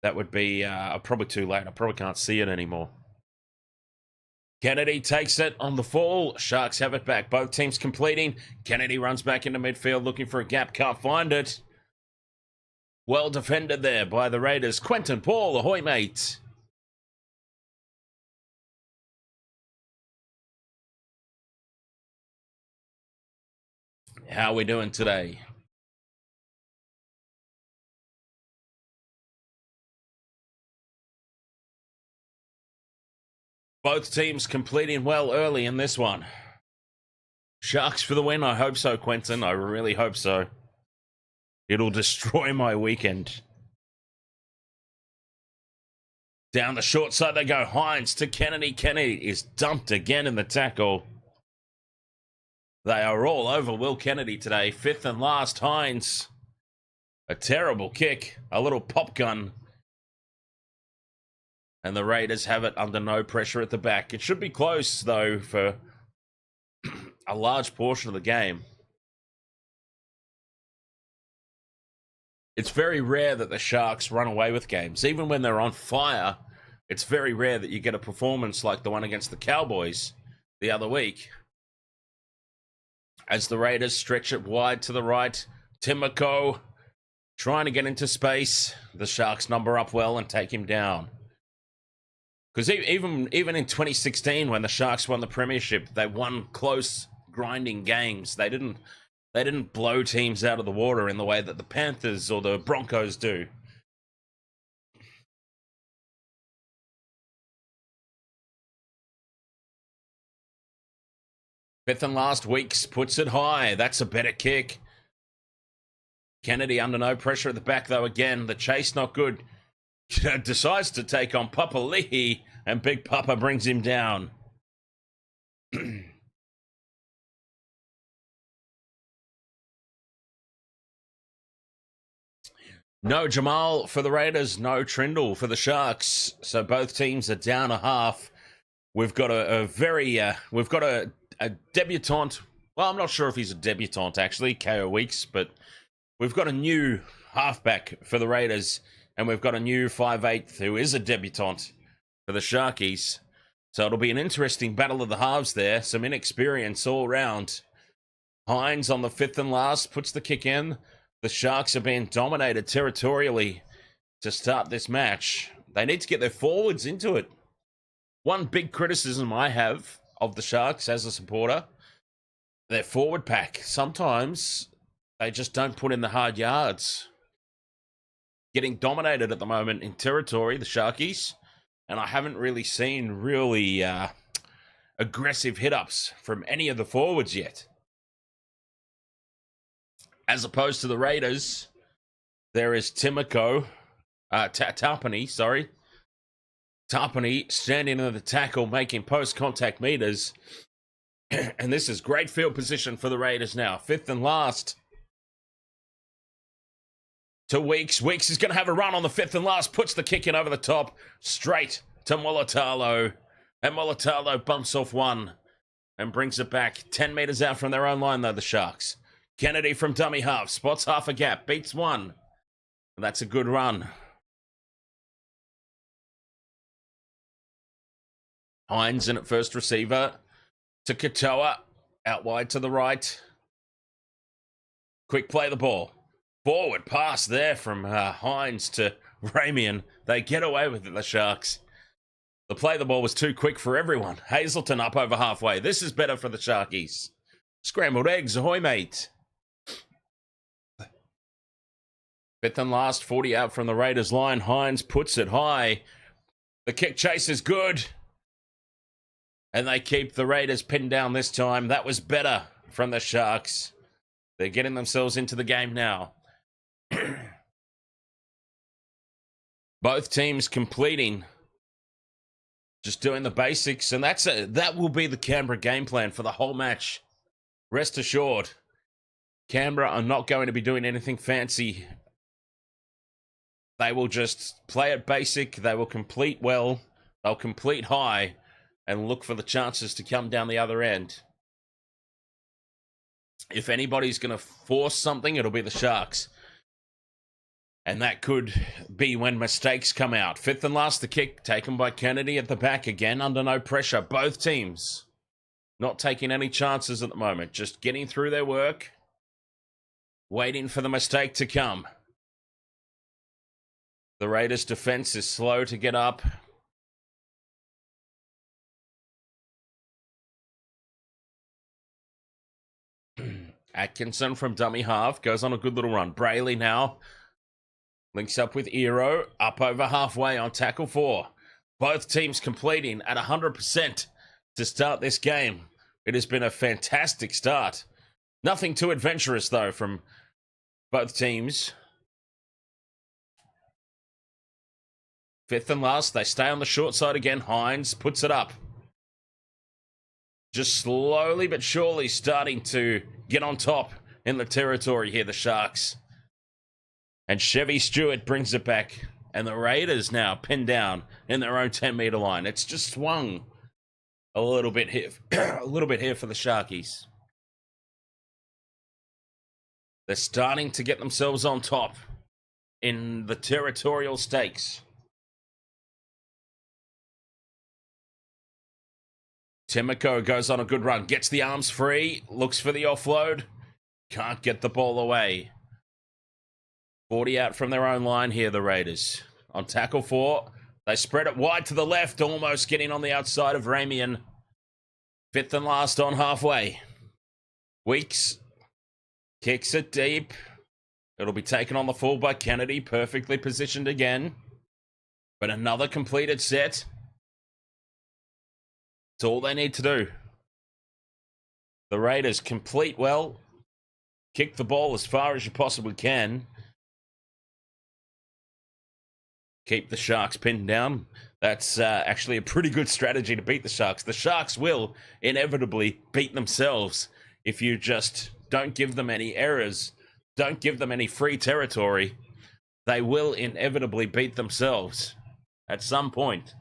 That would be probably too late. I probably can't see it anymore. Kennedy takes it on the fall. Sharks have it back. Both teams completing. Kennedy runs back into midfield looking for a gap. Can't find it. Well defended there by the Raiders. Quentin Paul, ahoy, mate. How are we doing today? Both teams completing well early in this one. Sharks for the win. I hope so, Quentin. I really hope so. It'll destroy my weekend. Down the short side they go. Hines to Kennedy. Kennedy is dumped again in the tackle. They are all over Will Kennedy today. Fifth and last, Hines. A terrible kick. A little pop gun. And the Raiders have it under no pressure at the back. It should be close, though, for a large portion of the game. It's very rare that the Sharks run away with games. Even when they're on fire, it's very rare that you get a performance like the one against the Cowboys the other week. As the Raiders stretch it wide to the right, Timoko trying to get into space. The Sharks number up well and take him down. Because even in 2016, when the Sharks won the premiership, they won close, grinding games. They didn't blow teams out of the water in the way that the Panthers or the Broncos do. Fifth and last, Weeks puts it high. That's a better kick. Kennedy under no pressure at the back, though, again. The chase not good. Decides to take on Papa Lee, and Big Papa brings him down. No Jamal for the Raiders, no Trindle for the Sharks. So both teams are down a half. We've got a debutant. Well, I'm not sure if he's a debutant, actually, KO Weeks, but we've got a new halfback for the Raiders, and we've got a new 5'8" who is a debutant for the Sharkies. So it'll be an interesting battle of the halves there. Some inexperience all round. Hines on the fifth and last puts the kick in. The Sharks are being dominated territorially to start this match. They need to get their forwards into it. One big criticism I have of the Sharks as a supporter, their forward pack. Sometimes they just don't put in the hard yards. Getting dominated at the moment in territory, the Sharkies, and I haven't really seen really aggressive hit-ups from any of the forwards yet. As opposed to the Raiders, there is Timoko, Tarpany standing in the tackle, making post-contact meters. And this is great field position for the Raiders now. Fifth and last. To Weeks. Weeks is going to have a run on the fifth and last. Puts the kick in over the top. Straight to Mulatalo. And Mulatalo bumps off one. And brings it back 10 meters out from their own line, though, the Sharks. Kennedy from dummy half. Spots half a gap. Beats one. And that's a good run. Hines in at first receiver. To Katoa. Out wide to the right. Quick play the ball. Forward pass there from Hines to Ramian. They get away with it, the Sharks. The play the ball was too quick for everyone. Hazelton up over halfway. This is better for the Sharkies. Scrambled eggs, ahoy, mate. Fifth and last, 40 out from the Raiders line. Hines puts it high. The kick chase is good. And they keep the Raiders pinned down this time. That was better from the Sharks. They're getting themselves into the game now. Both teams completing. Just doing the basics. And that will be the Canberra game plan for the whole match. Rest assured. Canberra are not going to be doing anything fancy. They will just play it basic. They will complete well. They'll complete high. And look for the chances to come down the other end. If anybody's going to force something, it'll be the Sharks. And that could be when mistakes come out. Fifth and last, the kick taken by Kennedy at the back. Again, under no pressure. Both teams not taking any chances at the moment. Just getting through their work. Waiting for the mistake to come. The Raiders' defense is slow to get up. Atkinson from dummy half goes on a good little run. Brayley now links up with Eero, up over halfway on tackle 4. Both teams completing at 100% to start this game. It has been a fantastic start. Nothing too adventurous, though, from both teams. Fifth and last, they stay on the short side again. Hines puts it up. Just slowly but surely starting to get on top in the territory here, the Sharks. And Chevy Stewart brings it back. And the Raiders now pinned down in their own 10-meter line. It's just swung a little bit here, a little bit here for the Sharkies. They're starting to get themselves on top in the territorial stakes. Timoko goes on a good run, gets the arms free, looks for the offload, can't get the ball away. 40 out from their own line here, the Raiders. On tackle 4, they spread it wide to the left, almost getting on the outside of Ramian. Fifth and last on halfway. Weeks kicks it deep. It'll be taken on the full by Kennedy, perfectly positioned again. But another completed set. It's all they need to do. The Raiders complete well. Kick the ball as far as you possibly can. Keep the Sharks pinned down. That's actually a pretty good strategy to beat the Sharks. The Sharks will inevitably beat themselves if you just don't give them any errors, don't give them any free territory. They will inevitably beat themselves at some point.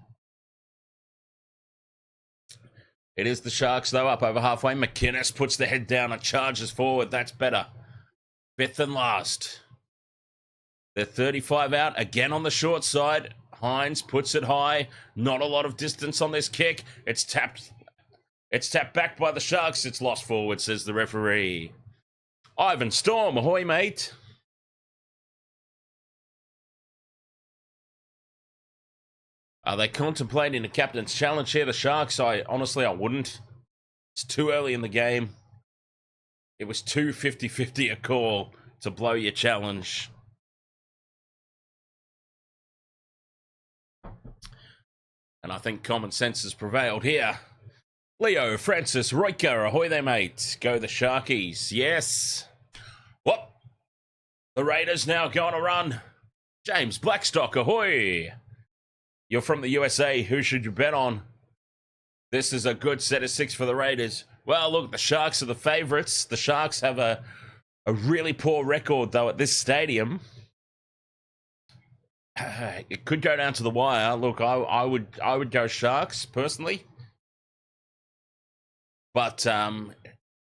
It is the Sharks, though, up over halfway. McInnes puts the head down and charges forward. That's better. Fifth and last. They're 35 out, again on the short side. Hines puts it high. Not a lot of distance on this kick. It's tapped back by the Sharks. It's lost forward, says the referee. Ivan Storm, ahoy, mate. Are they contemplating a captain's challenge here, the Sharks? I wouldn't. It's too early in the game. It was too 50-50 a call to blow your challenge. And I think common sense has prevailed here. Leo, Francis, Royker, ahoy there, mate. Go the Sharkies. Yes. Whoop. The Raiders now go on a run. James Blackstock, ahoy. You're from the USA. Who should you bet on? This is a good set of 6 for the Raiders. Well, look, the Sharks are the favourites. The Sharks have a really poor record, though, at this stadium. It could go down to the wire. Look, I would go Sharks, personally. But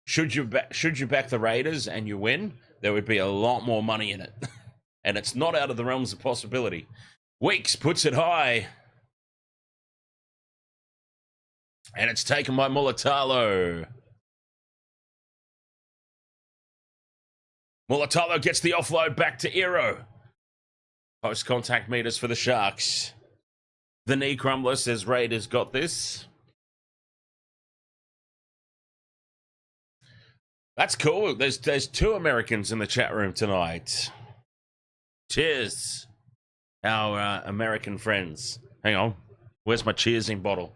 should you back the Raiders and you win, there would be a lot more money in it. And it's not out of the realms of possibility. Weeks puts it high. And it's taken by Mulatalo. Mulatalo gets the offload back to Iro. Post-contact meters for the Sharks. The knee crumbler says Raiders got this. That's cool. There's 2 Americans in the chat room tonight. Cheers. Our American friends. Hang on. Where's my cheersing bottle?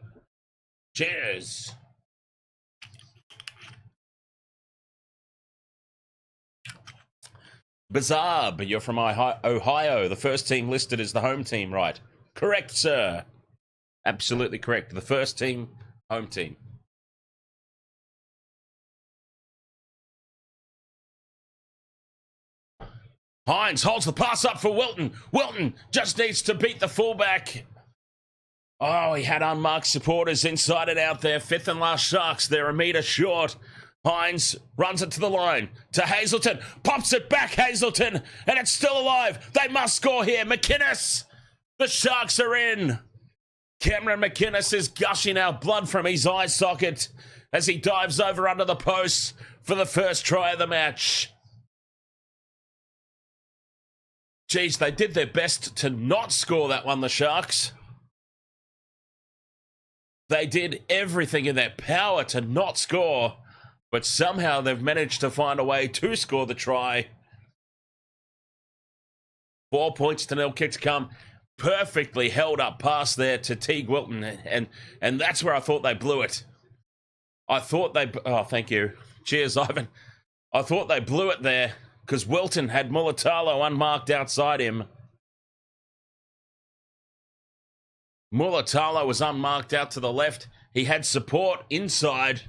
Cheers. Bizarre, but you're from Ohio. The first team listed is the home team, right? Correct, sir. Absolutely correct. The first team, home team. Hines holds the pass up for Wilton. Wilton just needs to beat the fullback. Oh, he had unmarked supporters inside and out there. Fifth and last Sharks. They're a metre short. Hines runs it to the line. To Hazelton. Pops it back, Hazelton. And it's still alive. They must score here. McInnes. The Sharks are in. Cameron McInnes is gushing out blood from his eye socket as he dives over under the post for the first try of the match. Geez, they did their best to not score that one, the Sharks. They did everything in their power to not score, but somehow they've managed to find a way to score the try. 4 points to nil, kick to come. perfectly held up pass there to Teague Wilton, and that's where I thought they blew it. I thought they... Oh, thank you. Cheers, Ivan. I thought they blew it there because Wilton had Mulatalo unmarked outside him. Mulatalo was unmarked out to the left. He had support inside.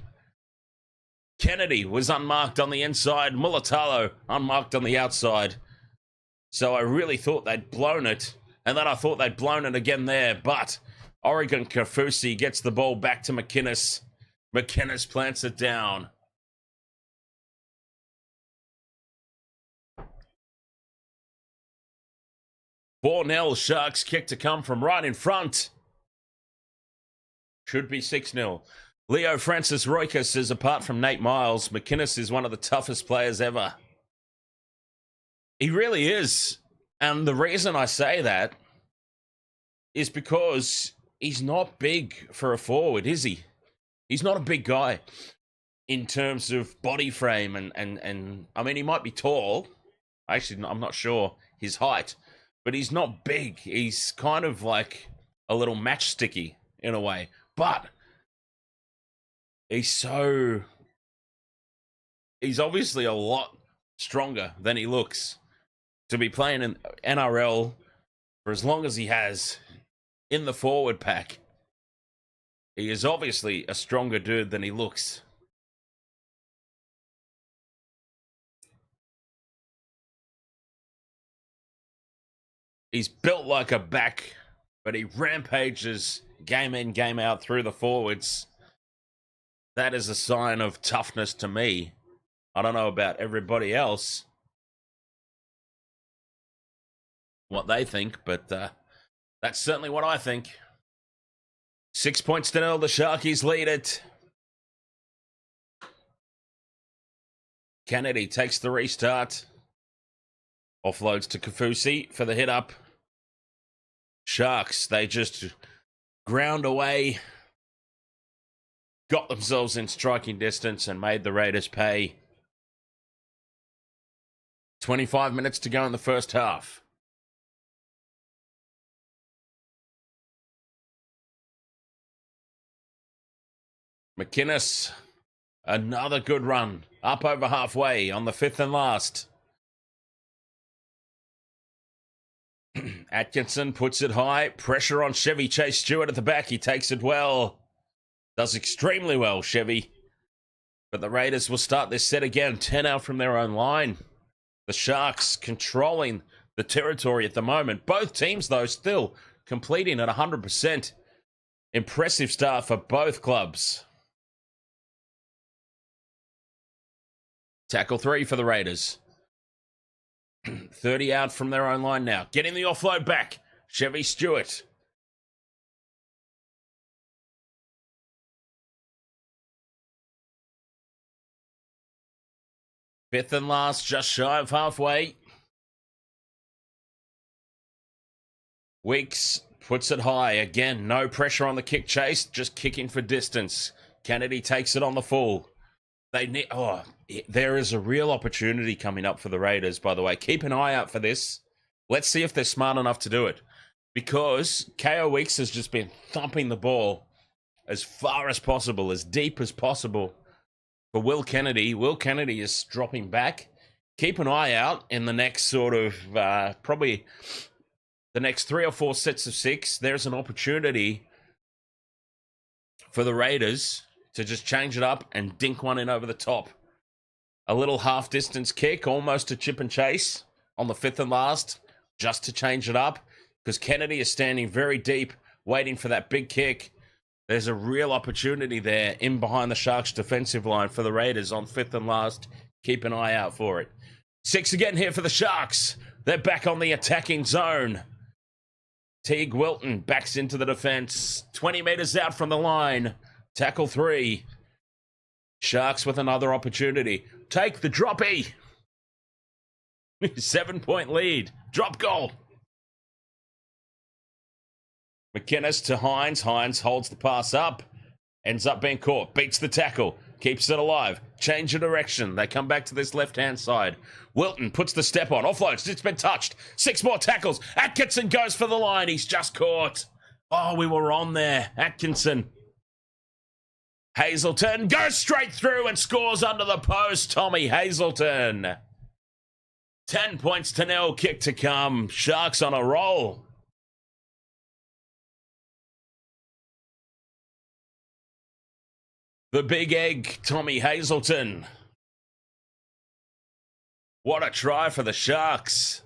Kennedy was unmarked on the inside. Mulatalo unmarked on the outside. So I really thought they'd blown it. And then I thought they'd blown it again there. But Oregon Kafusi gets the ball back to McInnes. McInnes plants it down. $4-0 Sharks kick to come from right in front. Should be 6-0. Leo Francis Royka says, apart from Nate Miles, McInnes is one of the toughest players ever. He really is. And the reason I say that is because he's not big for a forward, is he? He's not a big guy in terms of body frame. And I mean, he might be tall. Actually, I'm not sure his height. But he's not big. He's kind of like a little matchsticky in a way. But he's obviously a lot stronger than he looks. To be playing in NRL for as long as he has in the forward pack, he is obviously a stronger dude than he looks. He's built like a back, but he rampages game in, game out through the forwards. That is a sign of toughness to me. I don't know about everybody else, what they think, but that's certainly what I think. 6 points to 0, the Sharkies lead it. Kennedy takes the restart. Offloads to Kafusi for the hit up. Sharks, they just ground away, got themselves in striking distance and made the Raiders pay. 25 minutes to go in the first half. McInnes, another good run, up over halfway on the 5th and last. Atkinson puts it high. Pressure on Chevy Chase Stewart at the back. He takes it well. Does extremely well, Chevy. But the Raiders will start this set again. 10 out from their own line. The Sharks controlling the territory at the moment. Both teams, though, still completing at 100%. Impressive start for both clubs. Tackle 3 for the Raiders. 30 out from their own line now. Getting the offload back. Chevy Stewart. Fifth and last, just shy of halfway. Weeks puts it high. Again, no pressure on the kick chase. Just kicking for distance. Kennedy takes it on the full. They need... Oh, there is a real opportunity coming up for the Raiders, by the way. Keep an eye out for this. Let's see if they're smart enough to do it. Because KO Weeks has just been thumping the ball as far as possible, as deep as possible for Will Kennedy. Will Kennedy is dropping back. Keep an eye out in the next sort of, probably the next 3 or 4 sets of 6. There's an opportunity for the Raiders to just change it up and dink one in over the top. A little half-distance kick, almost a chip and chase on the 5th and last, just to change it up, because Kennedy is standing very deep, waiting for that big kick. There's a real opportunity there in behind the Sharks' defensive line for the Raiders on 5th and last. Keep an eye out for it. 6 again here for the Sharks. They're back on the attacking zone. Teague Wilton backs into the defense. 20 meters out from the line. Tackle 3. Sharks with another opportunity. Take the droppy. 7-point lead. Drop goal. McInnes to Hines. Hines holds the pass up. Ends up being caught. Beats the tackle. keeps it alive. Change of direction. They come back to this left-hand side. Wilton puts the step on. Offloads. It's been touched. 6 more tackles. Atkinson goes for the line. He's just caught. Oh, we were on there. Atkinson. Hazelton goes straight through and scores under the post. Tommy Hazelton. 10 points to 0. Kick to come. Sharks on a roll. The big egg, Tommy Hazelton. What a try for the Sharks.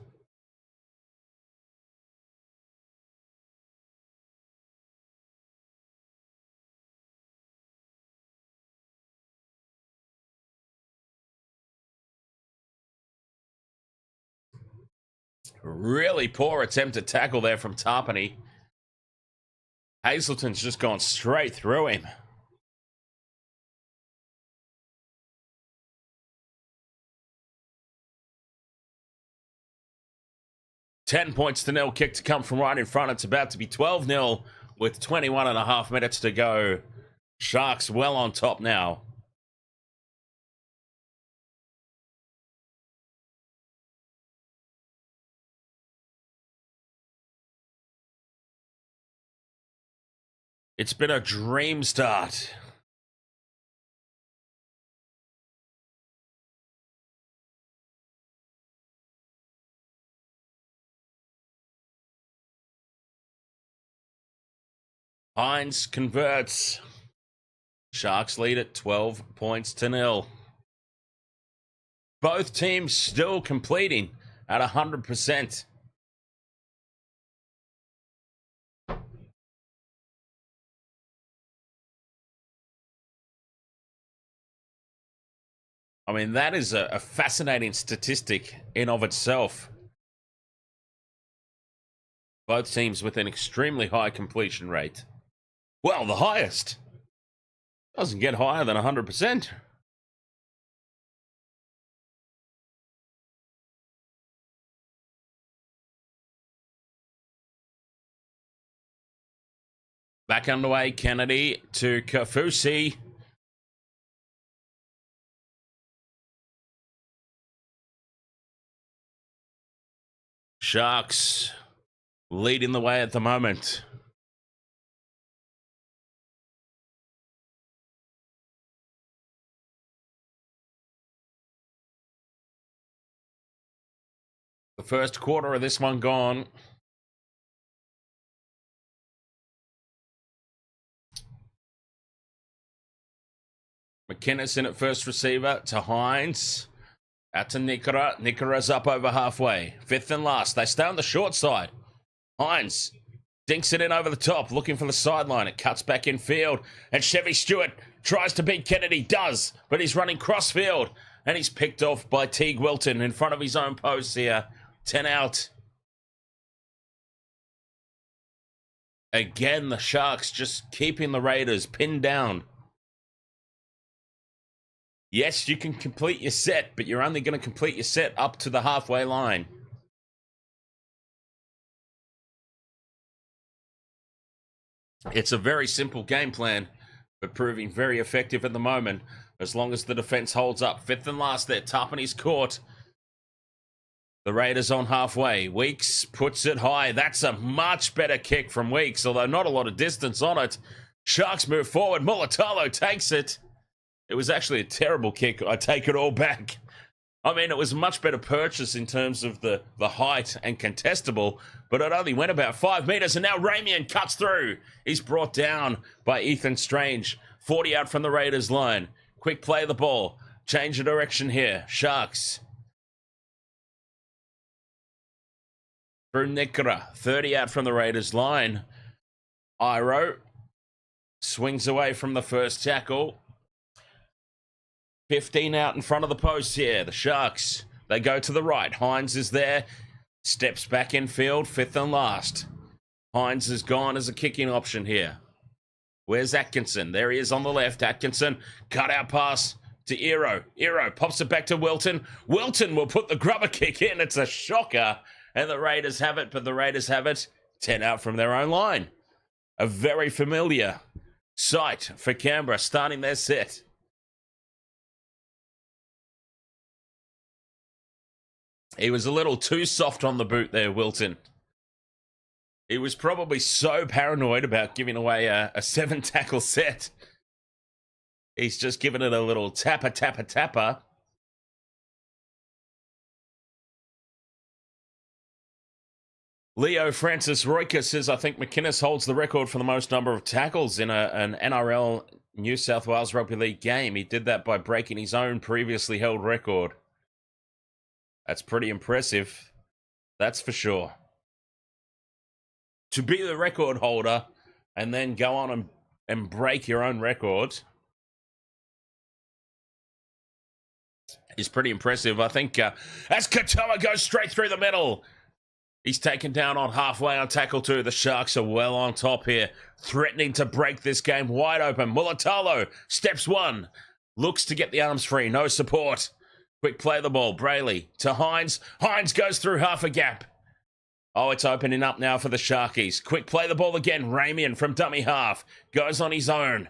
Really poor attempt to tackle there from Tarpany. Hazelton's just gone straight through him. $10 points to 0. Kick to come from right in front. It's about to be 12-0 with 21.5 minutes to go. Sharks well on top now. It's been a dream start. Hines converts. Sharks lead at 12 points to 0. Both teams still completing at 100%. I mean, that is a fascinating statistic in of itself. Both teams with an extremely high completion rate. Well, the highest. Doesn't get higher than 100%. Back underway, Kennedy to Kafusi. Sharks leading the way at the moment. The first quarter of this one gone. McInnes in at first receiver to Hines. Out to Nikora. Nikora's up over halfway. Fifth and last. They stay on the short side. Hines dinks it in over the top, looking for the sideline. It cuts back in field. And Chevy Stewart tries to beat Kennedy. Does, but he's running cross field. And he's picked off by Teague Wilton in front of his own post here. 10 out. Again, the Sharks just keeping the Raiders pinned down. Yes, you can complete your set, but you're only going to complete your set up to the halfway line. It's a very simple game plan, but proving very effective at the moment, as long as the defense holds up. Fifth and last there, Tarpany's caught. The Raiders on halfway. Weeks puts it high. That's a much better kick from Weeks, although not a lot of distance on it. Sharks move forward. Mulatalo takes it. It was actually a terrible kick. I take it all back. I mean, it was a much better purchase in terms of the height and contestable, but it only went about 5 meters, and now Ramian cuts through. He's brought down by Ethan Strange. 40 out from the Raiders line. Quick play of the ball. Change of direction here. Sharks. Through Nikora. 30 out from the Raiders line. Iro swings away from the first tackle. 15 out in front of the post here. The Sharks, they go to the right. Hines is there. Steps back in field. Fifth and last. Hines is gone as a kicking option here. Where's Atkinson? There he is on the left. Atkinson, cut out pass to Iro. Iro pops it back to Wilton. Wilton will put the grubber kick in. It's a shocker. And the Raiders have it, but the Raiders have it 10 out from their own line. A very familiar sight for Canberra starting their set. He was a little too soft on the boot there, Wilton. He was probably so paranoid about giving away a 7-tackle set. He's just given it a little tapper, tapper, tapper. Leo Francis Royker says, I think McInnes holds the record for the most number of tackles in an NRL New South Wales Rugby League game. He did that by breaking his own previously held record. That's pretty impressive. That's for sure. To be the record holder and then go on and break your own record is pretty impressive. I think as Katoa goes straight through the middle, he's taken down on halfway on tackle 2. The Sharks are well on top here, threatening to break this game wide open. Mulatalo steps 1, looks to get the arms free, no support. Quick play the ball, Brayley to Hines. Hines goes through half a gap. Oh, it's opening up now for the Sharkies. Quick play the ball again. Ramian from dummy half goes on his own.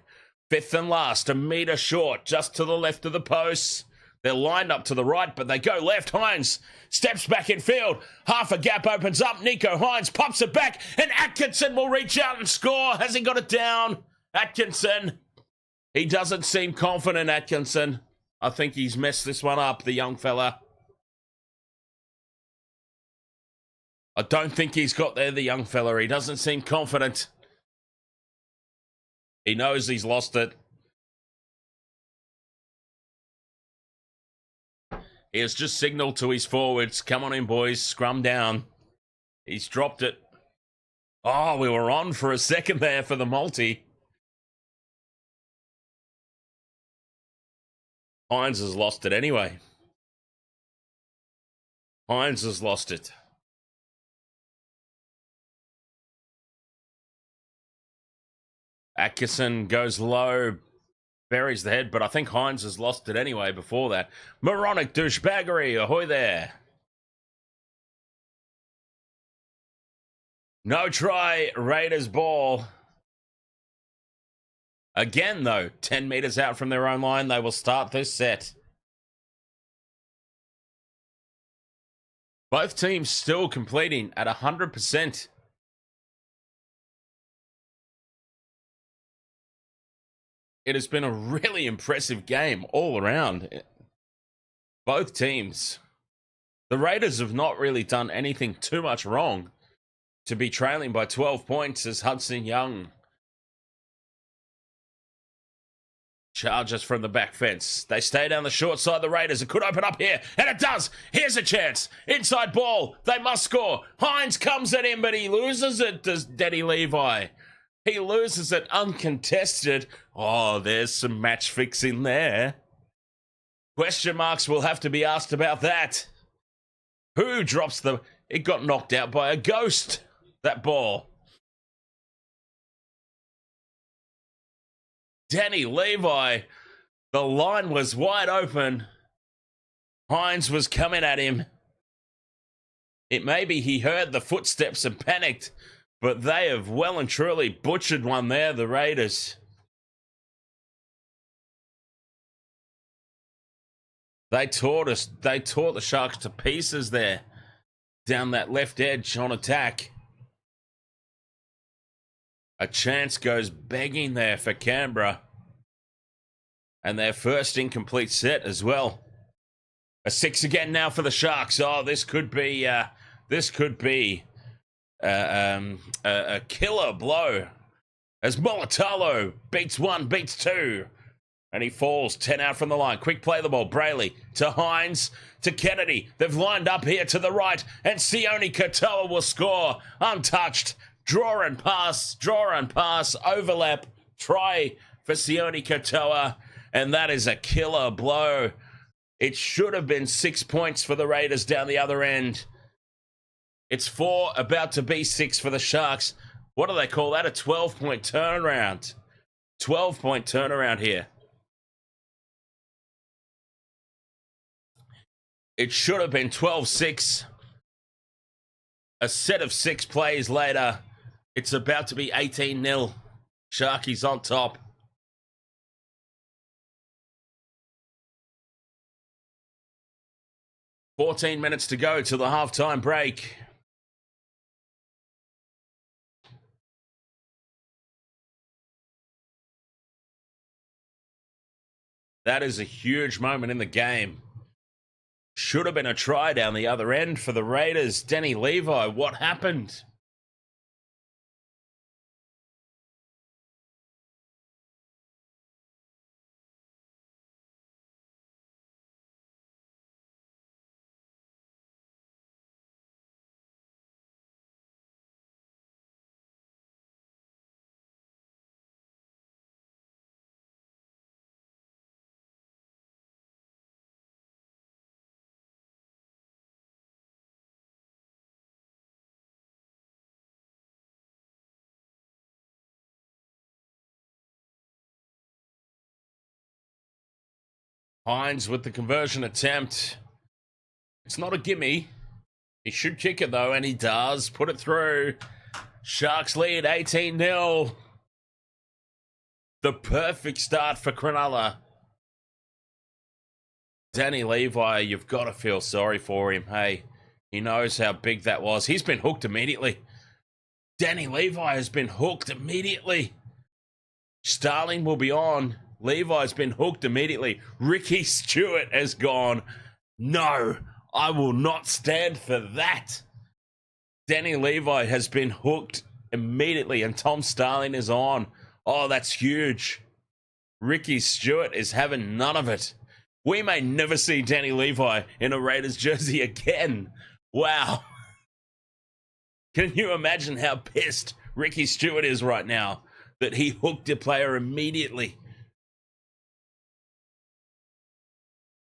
5th and last, a metre short, just to the left of the posts. They're lined up to the right, but they go left. Hines steps back in field. Half a gap opens up. Nico Hines pops it back, and Atkinson will reach out and score. Has he got it down? Atkinson. He doesn't seem confident, Atkinson. I think he's messed this one up, the young fella. I don't think he's got there, the young fella. He doesn't seem confident. He knows he's lost it. He has just signalled to his forwards, come on in, boys, scrum down. He's dropped it. Oh, we were on for a second there for the multi. Hines has lost it anyway. Hines has lost it. Atkinson goes low, buries the head, but I think Hines has lost it anyway before that. Moronic douchebaggery, ahoy there. No try, Raiders ball. Again, though, 10 metres out from their own line, they will start this set. Both teams still completing at 100%. It has been a really impressive game all around. Both teams. The Raiders have not really done anything too much wrong to be trailing by 12 points as Hudson Young charges from the back fence. They stay down the short side, the Raiders. It could open up here, and it does. Here's a chance. Inside ball. They must score. Hines comes at him, but he loses it, does Denny Levi. He loses it uncontested. Oh, there's some match fixing there. Question marks will have to be asked about that. Who drops the... It got knocked out by a ghost, that ball. Danny Levi, the line was wide open. Hines was coming at him. It may be he heard the footsteps and panicked, but they have well and truly butchered one there, the Raiders. They tore the Sharks to pieces there, down that left edge on attack. A chance goes begging there for Canberra. And their first incomplete set as well. A 6 again now for the Sharks. Oh, this could be a killer blow. As Mulatalo beats 1, beats 2. And he falls 10 out from the line. Quick play the ball. Brayley to Hines to Kennedy. They've lined up here to the right. And Sione Katoa will score. Untouched. Draw and pass, overlap, try for Sione Katoa, and that is a killer blow. It should have been 6 points for the Raiders down the other end. It's 4, about to be 6 for the Sharks. What do they call that? A 12-point turnaround. 12-point turnaround here. It should have been 12-6. A set of 6 plays later. It's about to be 18-0. Sharkies on top. 14 minutes to go till the halftime break. That is a huge moment in the game. Should have been a try down the other end for the Raiders. Danny Levi, what happened? Hines with the conversion attempt. It's not a gimme. He should kick it though, and he does. Put it through. Sharks lead 18-0. The perfect start for Cronulla. Danny Levi, you've got to feel sorry for him. Hey, he knows how big that was. He's been hooked immediately. Danny Levi has been hooked immediately. Starling will be on. Levi's been hooked immediately. Ricky Stewart has gone. No, I will not stand for that. Danny Levi has been hooked immediately, and Tom Starling is on. Oh, that's huge. Ricky Stewart is having none of it. We may never see Danny Levi in a Raiders jersey again. Wow. Can you imagine how pissed Ricky Stewart is right now that he hooked a player immediately?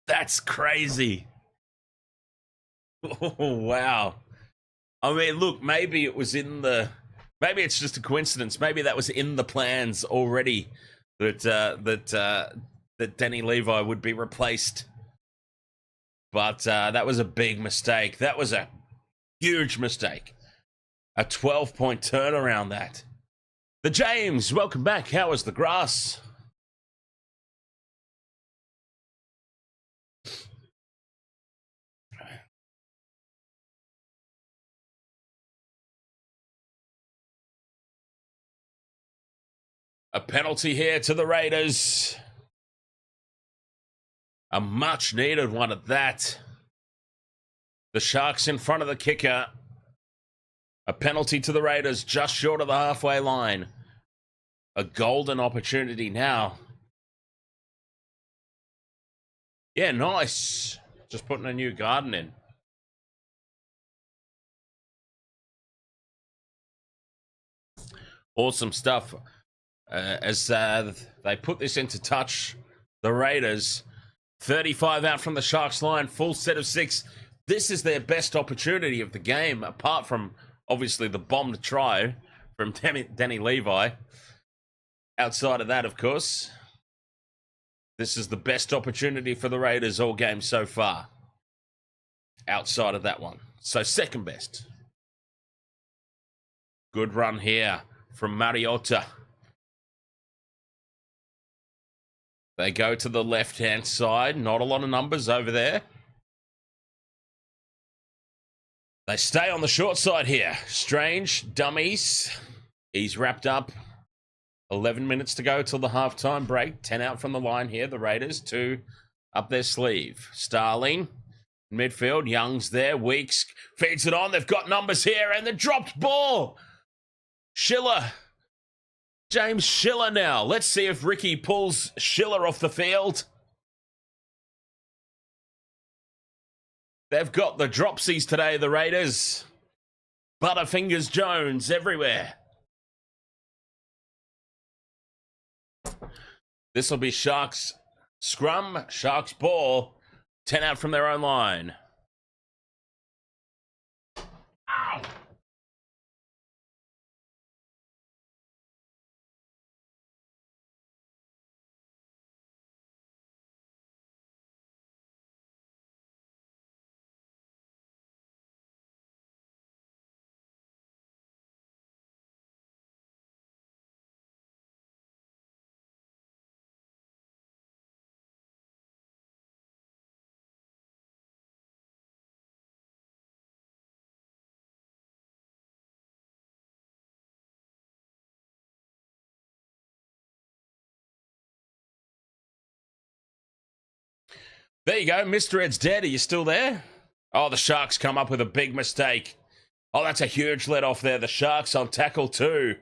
That's crazy. Oh, wow. I mean, look, maybe it was in the... Maybe it's just a coincidence. Maybe that was in the plans already that Danny Levi would be replaced. But that was a big mistake. That was a huge mistake. A 12-point turnaround, that. The James, welcome back. How was the grass? A penalty here to the Raiders. A much-needed one at that. The Sharks in front of the kicker. A penalty to the Raiders just short of the halfway line. A golden opportunity now. Yeah, nice. Just putting a new garden in. Awesome stuff. As they put this into touch, the Raiders, 35 out from the Sharks line, full set of 6. This is their best opportunity of the game, apart from, obviously, the bombed try from Danny Levi. Outside of that, of course, this is the best opportunity for the Raiders all game so far. Outside of that one. So second best. Good run here from Mariota. They go to the left-hand side. Not a lot of numbers over there. They stay on the short side here. Strange, dummies. He's wrapped up. 11 minutes to go till the halftime break. 10 out from the line here. The Raiders, 2 up their sleeve. Starling, midfield. Young's there. Weeks feeds it on. They've got numbers here. And the dropped ball. Schiller. James Schiller now. Let's see if Ricky pulls Schiller off the field. They've got the dropsies today, the Raiders. Butterfingers Jones everywhere. This will be Sharks scrum, Sharks ball. 10 out from their own line. Ow! There you go. Mr. Ed's dead. Are you still there? Oh, the Sharks come up with a big mistake. Oh, that's a huge let off there. The Sharks on tackle 2.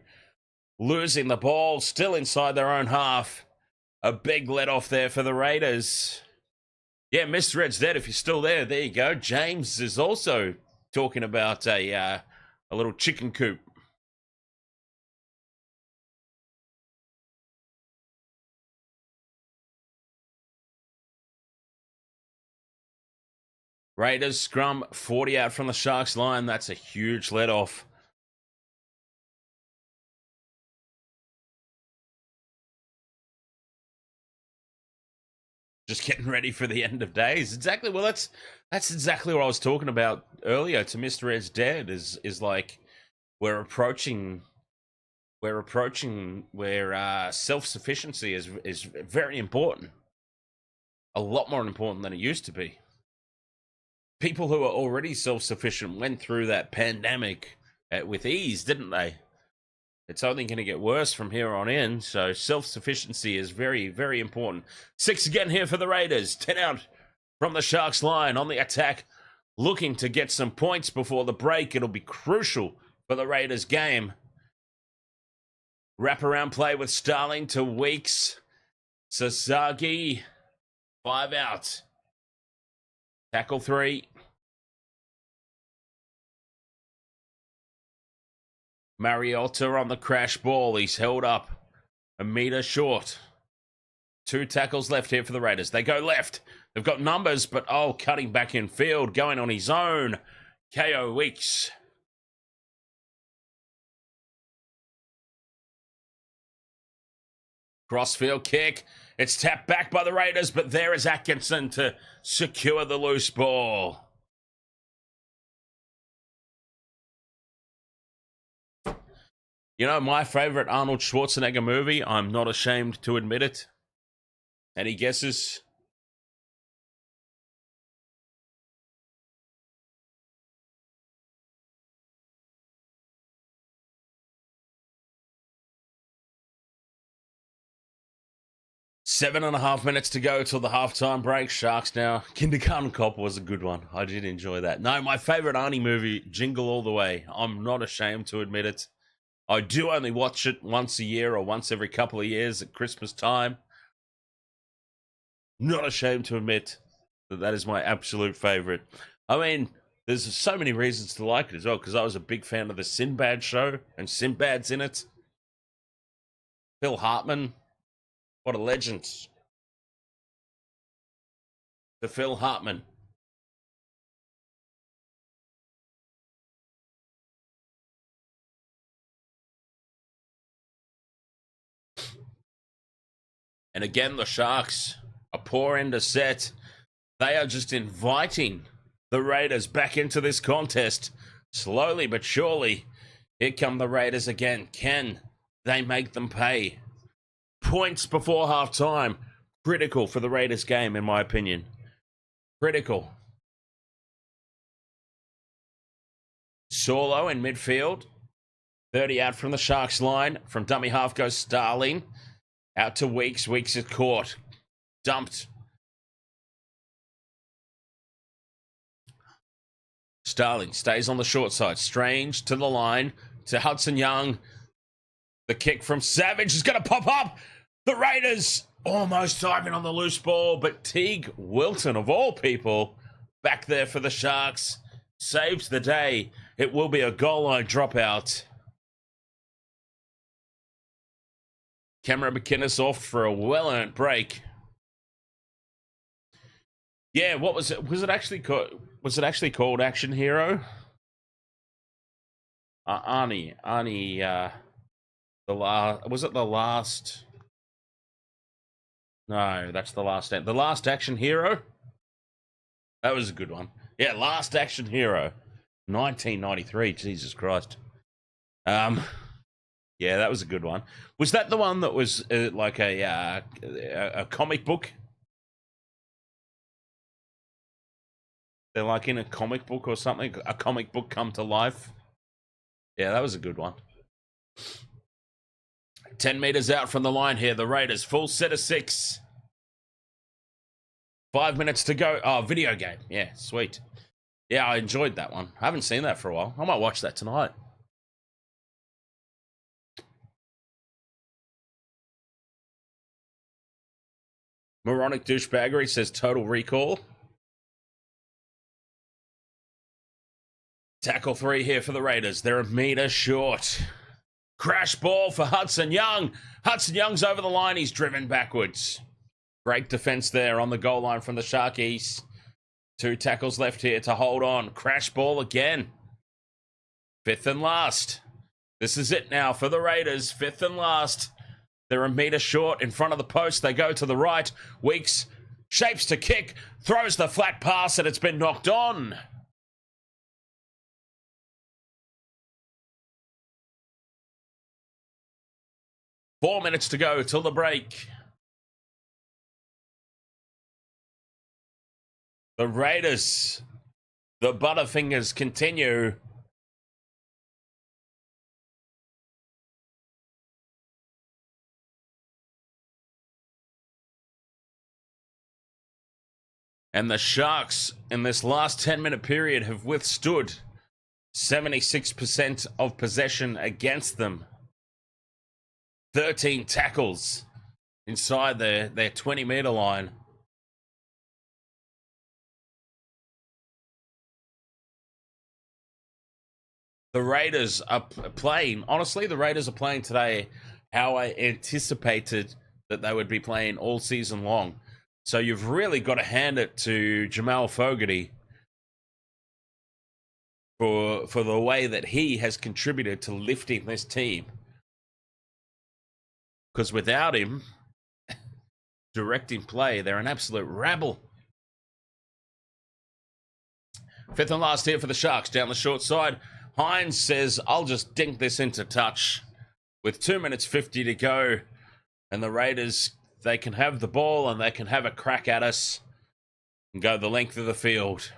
Losing the ball, still inside their own half. A big let off there for the Raiders. Yeah, Mr. Ed's dead. If you're still there, there you go. James is also talking about a little chicken coop. Raiders scrum 40 out from the Sharks line. That's a huge let off. Just getting ready for the end of days. Exactly. Well, that's exactly what I was talking about earlier to Mr. Ed's dead is like we're approaching where self-sufficiency is very important. A lot more important than it used to be. People who are already self-sufficient went through that pandemic with ease, didn't they? It's only going to get worse from here on in, so self-sufficiency is very, very important. 6 again here for the Raiders. 10 out from the Sharks line on the attack, looking to get some points before the break. It'll be crucial for the Raiders game. Wraparound play with Starling to Weeks. Sasagi, 5 out. Tackle 3. Mariota on the crash ball. He's held up a metre short. 2 tackles left here for the Raiders. They go left. They've got numbers, but cutting back in field, going on his own. KO Weeks. Crossfield kick. It's tapped back by the Raiders, but there is Atkinson to secure the loose ball. You know, my favorite Arnold Schwarzenegger movie, I'm not ashamed to admit it. Any guesses? Seven and a half minutes to go till the halftime break. Sharks now. Kindergarten Cop was a good one. I did enjoy that. No, my favorite Arnie movie, Jingle All the Way. I'm not ashamed to admit it. I do only watch it once a year or once every couple of years at Christmas time. Not ashamed to admit that is my absolute favorite. I mean, there's so many reasons to like it as well, because I was a big fan of the Sinbad show, and Sinbad's in it. Phil Hartman. What a legend. The Phil Hartman. And again, the Sharks, a poor end of set. They are just inviting the Raiders back into this contest. Slowly but surely, here come the Raiders again. Can they make them pay? Points before halftime. Critical for the Raiders game, in my opinion. Critical. Solo in midfield. 30 out from the Sharks line. From dummy half goes Starling. Out to Weeks. Weeks is caught. Dumped. Starling stays on the short side. Strange to the line. To Hudson Young. The kick from Savage is going to pop up. The Raiders almost diving on the loose ball, but Teague Wilton, of all people, back there for the Sharks, saves the day. It will be a goal line dropout. Cameron McInnes off for a well-earned break. Yeah, what was it? Was it actually called Action Hero? Arnie, was it the last? No, that's the last. The Last Action Hero. That was a good one. Yeah, Last Action Hero, 1993. Jesus Christ. Yeah, that was a good one. Was that the one that was like a comic book? They're like in a comic book or something. A comic book come to life. Yeah, that was a good one. 10 meters out from the line here. The Raiders, full set of 6. 5 minutes to go. Oh, video game. Yeah, sweet. Yeah, I enjoyed that one. I haven't seen that for a while. I might watch that tonight. Moronic douchebaggery says Total Recall. Tackle 3 here for the Raiders. They're a metre short. Crash ball for Hudson Young. Hudson Young's over the line. He's driven backwards. Great defense there on the goal line from the Sharkies. 2 tackles left here to hold on. Crash ball again. 5th and last. This is it now for the Raiders. 5th and last. They're a metre short in front of the post. They go to the right. Weeks shapes to kick. Throws the flat pass and it's been knocked on. Four minutes to go till the break. The Raiders, the Butterfingers continue. And the Sharks in this last 10-minute period have withstood 76% of possession against them. 13 tackles inside their 20-meter line. The Raiders are playing, honestly, the Raiders are playing today how I anticipated that they would be playing all season long. So you've really got to hand it to Jamal Fogarty for the way that he has contributed to lifting this team. Because without him directing play, they're an absolute rabble. 5th and last here for the Sharks down the short side. Hines says, I'll just dink this into touch with 2 minutes 50 to go. And the Raiders, they can have the ball and they can have a crack at us and go the length of the field.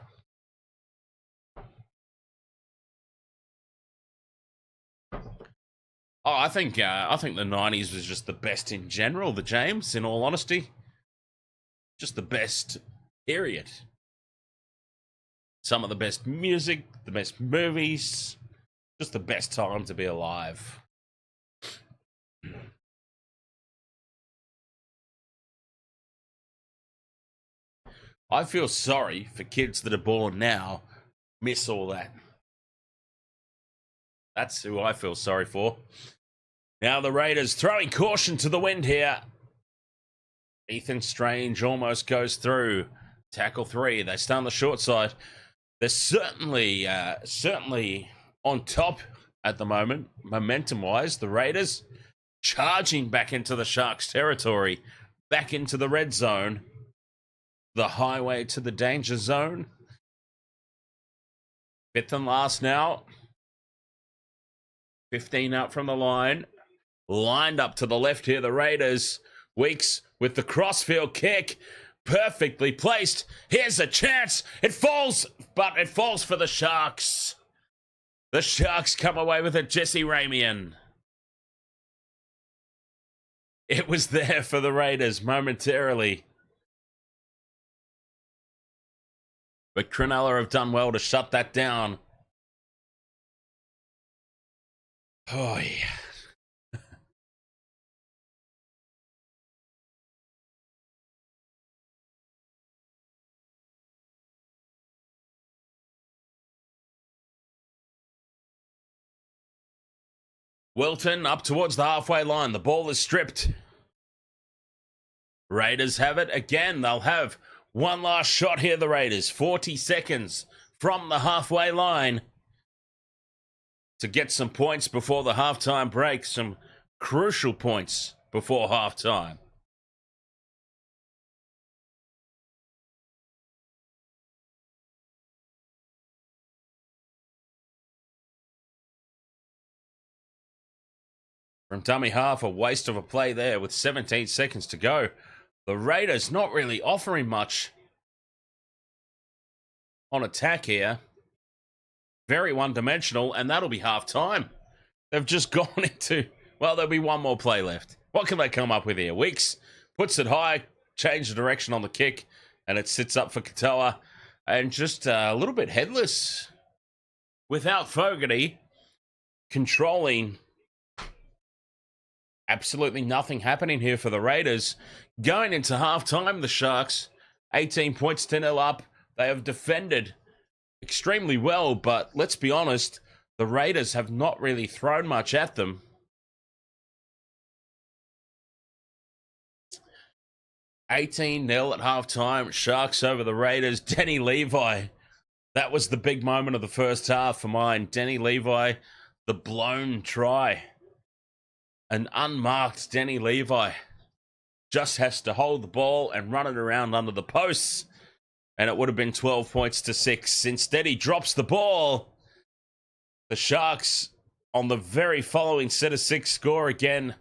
Oh, I think the 90s was just the best in general, the James, in all honesty. Just the best, period. Some of the best music, the best movies, just the best time to be alive. I feel sorry for kids that are born now, miss all that. That's who I feel sorry for. Now the Raiders throwing caution to the wind here. Ethan Strange almost goes through. Tackle 3. They stay on the short side. They're certainly on top at the moment, momentum-wise. The Raiders charging back into the Sharks' territory, back into the red zone. The highway to the danger zone. 5th and last now. 15 out from the line. Lined up to the left here, the Raiders. Weeks with the crossfield kick. Perfectly placed. Here's a chance. It falls, but it falls for the Sharks. The Sharks come away with it. Jesse Ramian. It was there for the Raiders momentarily. But Cronulla have done well to shut that down. Oh, yeah. Wilton up towards the halfway line. The ball is stripped. Raiders have it again. They'll have one last shot here, the Raiders. 40 seconds from the halfway line to get some points before the halftime break. Some crucial points before halftime. From dummy half, a waste of a play there with 17 seconds to go. The Raiders not really offering much on attack here. Very one-dimensional, and that'll be half-time. They've just gone into... Well, there'll be one more play left. What can they come up with here? Weeks puts it high, change the direction on the kick, and it sits up for Katoa, and just a little bit headless without Fogarty controlling. Absolutely nothing happening here for the Raiders. Going into halftime, the Sharks 18 points, 10-0 up. They have defended extremely well, but let's be honest, the Raiders have not really thrown much at them. $18-0 at halftime. Sharks over the Raiders. Denny Levi. That was the big moment of the first half for mine. Denny Levi, the blown try. An unmarked Denny Levi just has to hold the ball and run it around under the posts, and it would have been 12 points to 6. Instead, he drops the ball. The Sharks, on the very following set of 6, score again,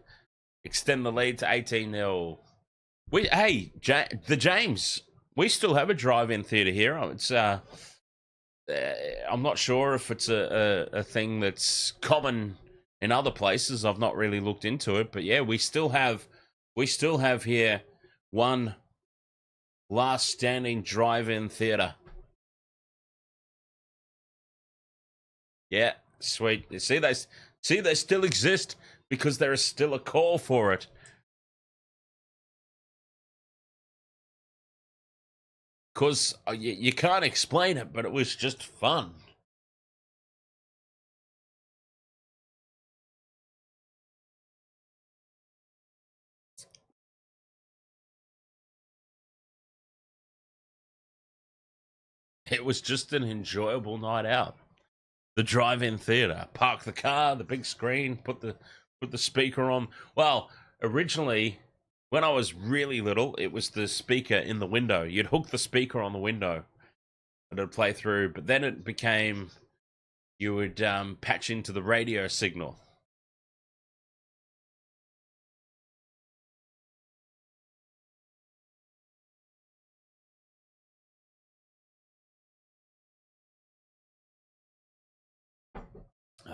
extend the lead to 18-0. The James, we still have a drive-in theatre here. It's I'm not sure if it's a thing that's common in other places. I've not really looked into it, but yeah, we still have here one last standing drive-in theatre. Yeah, sweet. See, they still exist because there is still a call for it. Because you can't explain it, but it was just fun. It was just an enjoyable night out. The drive-in theatre. Park the car, the big screen, put the speaker on. Well, originally, when I was really little, it was the speaker in the window. You'd hook the speaker on the window and it'd play through. But then it became, you would patch into the radio signal.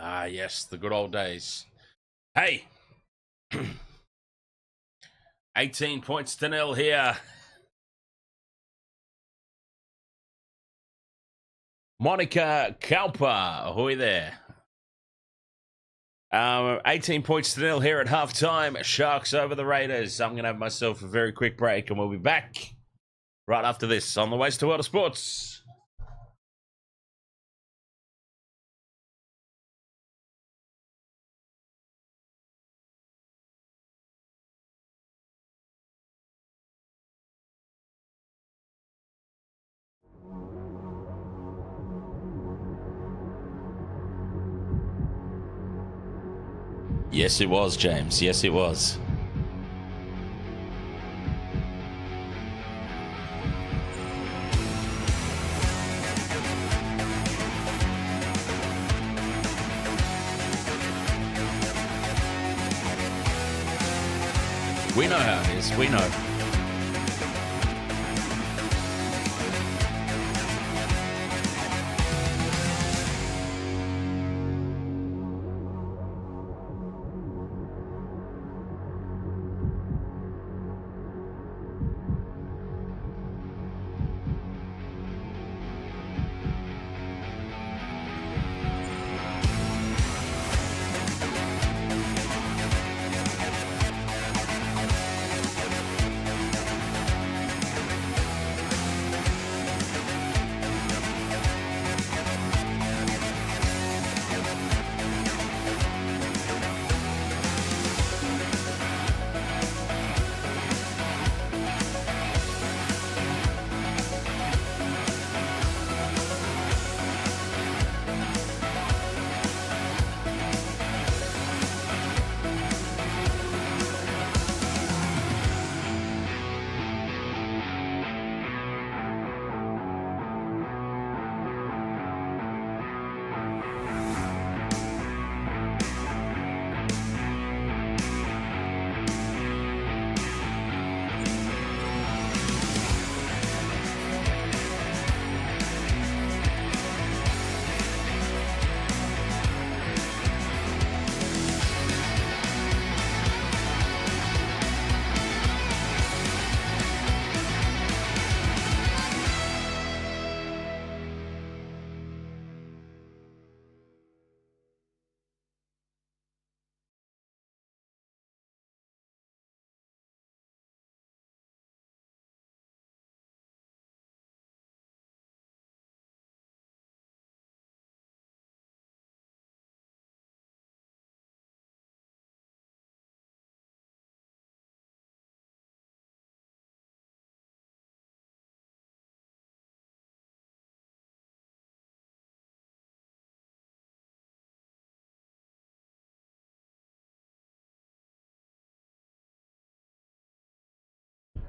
Ah, yes, the good old days. Hey! 18 points to 0 here. Monica Kalpa, ahoy there. 18 points to 0 here at halftime. Sharks over the Raiders. I'm going to have myself a very quick break, and we'll be back right after this on the Waste to World of Sports. Yes, it was, James. Yes, it was. We know how it is. We know.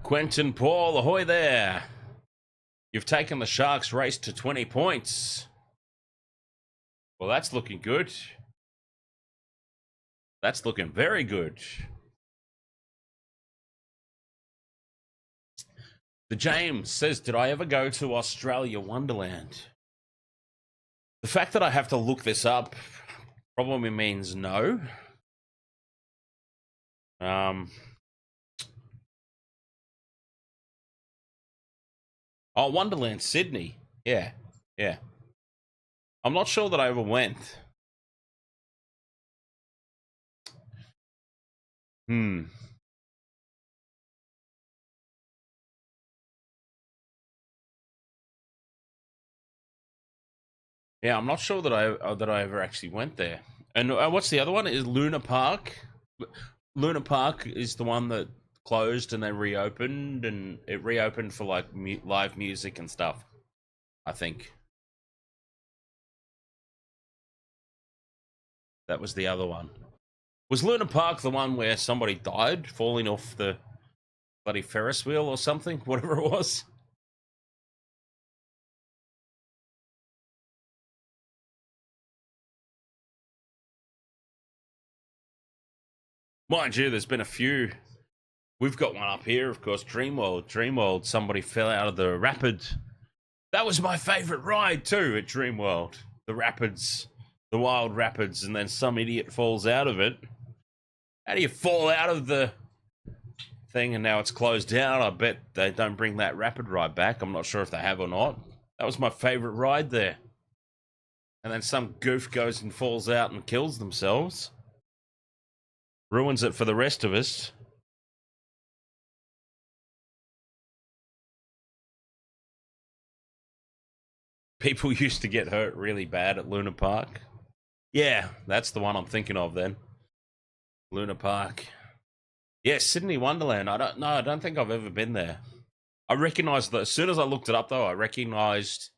Quentin Paul, ahoy there. You've taken the Sharks race to 20 points. Well, that's looking good. That's looking very good. The James says, did I ever go to Australia Wonderland? The fact that I have to look this up probably means no. Oh, Wonderland, Sydney. Yeah. I'm not sure that I ever went. Yeah, I'm not sure that I ever actually went there. And what's the other one? Is Luna Park? Luna Park is the one that closed and then reopened, and it reopened for like live music and stuff, I think. That was the other one. Was Luna Park the one where somebody died falling off the bloody Ferris wheel or something? Whatever it was. Mind you, there's been a few. We've got one up here, of course, Dreamworld. Somebody fell out of the rapid. That was my favourite ride too at Dreamworld. The rapids, the wild rapids, and then some idiot falls out of it. How do you fall out of the thing and now it's closed down? I bet they don't bring that rapid ride back. I'm not sure if they have or not. That was my favourite ride there. And then some goof goes and falls out and kills themselves. Ruins it for the rest of us. People used to get hurt really bad at Luna Park. Yeah, that's the one I'm thinking of then. Luna Park. Yeah, Sydney Wonderland. I don't think I've ever been there. I recognised that as soon as I looked it up though, I recognised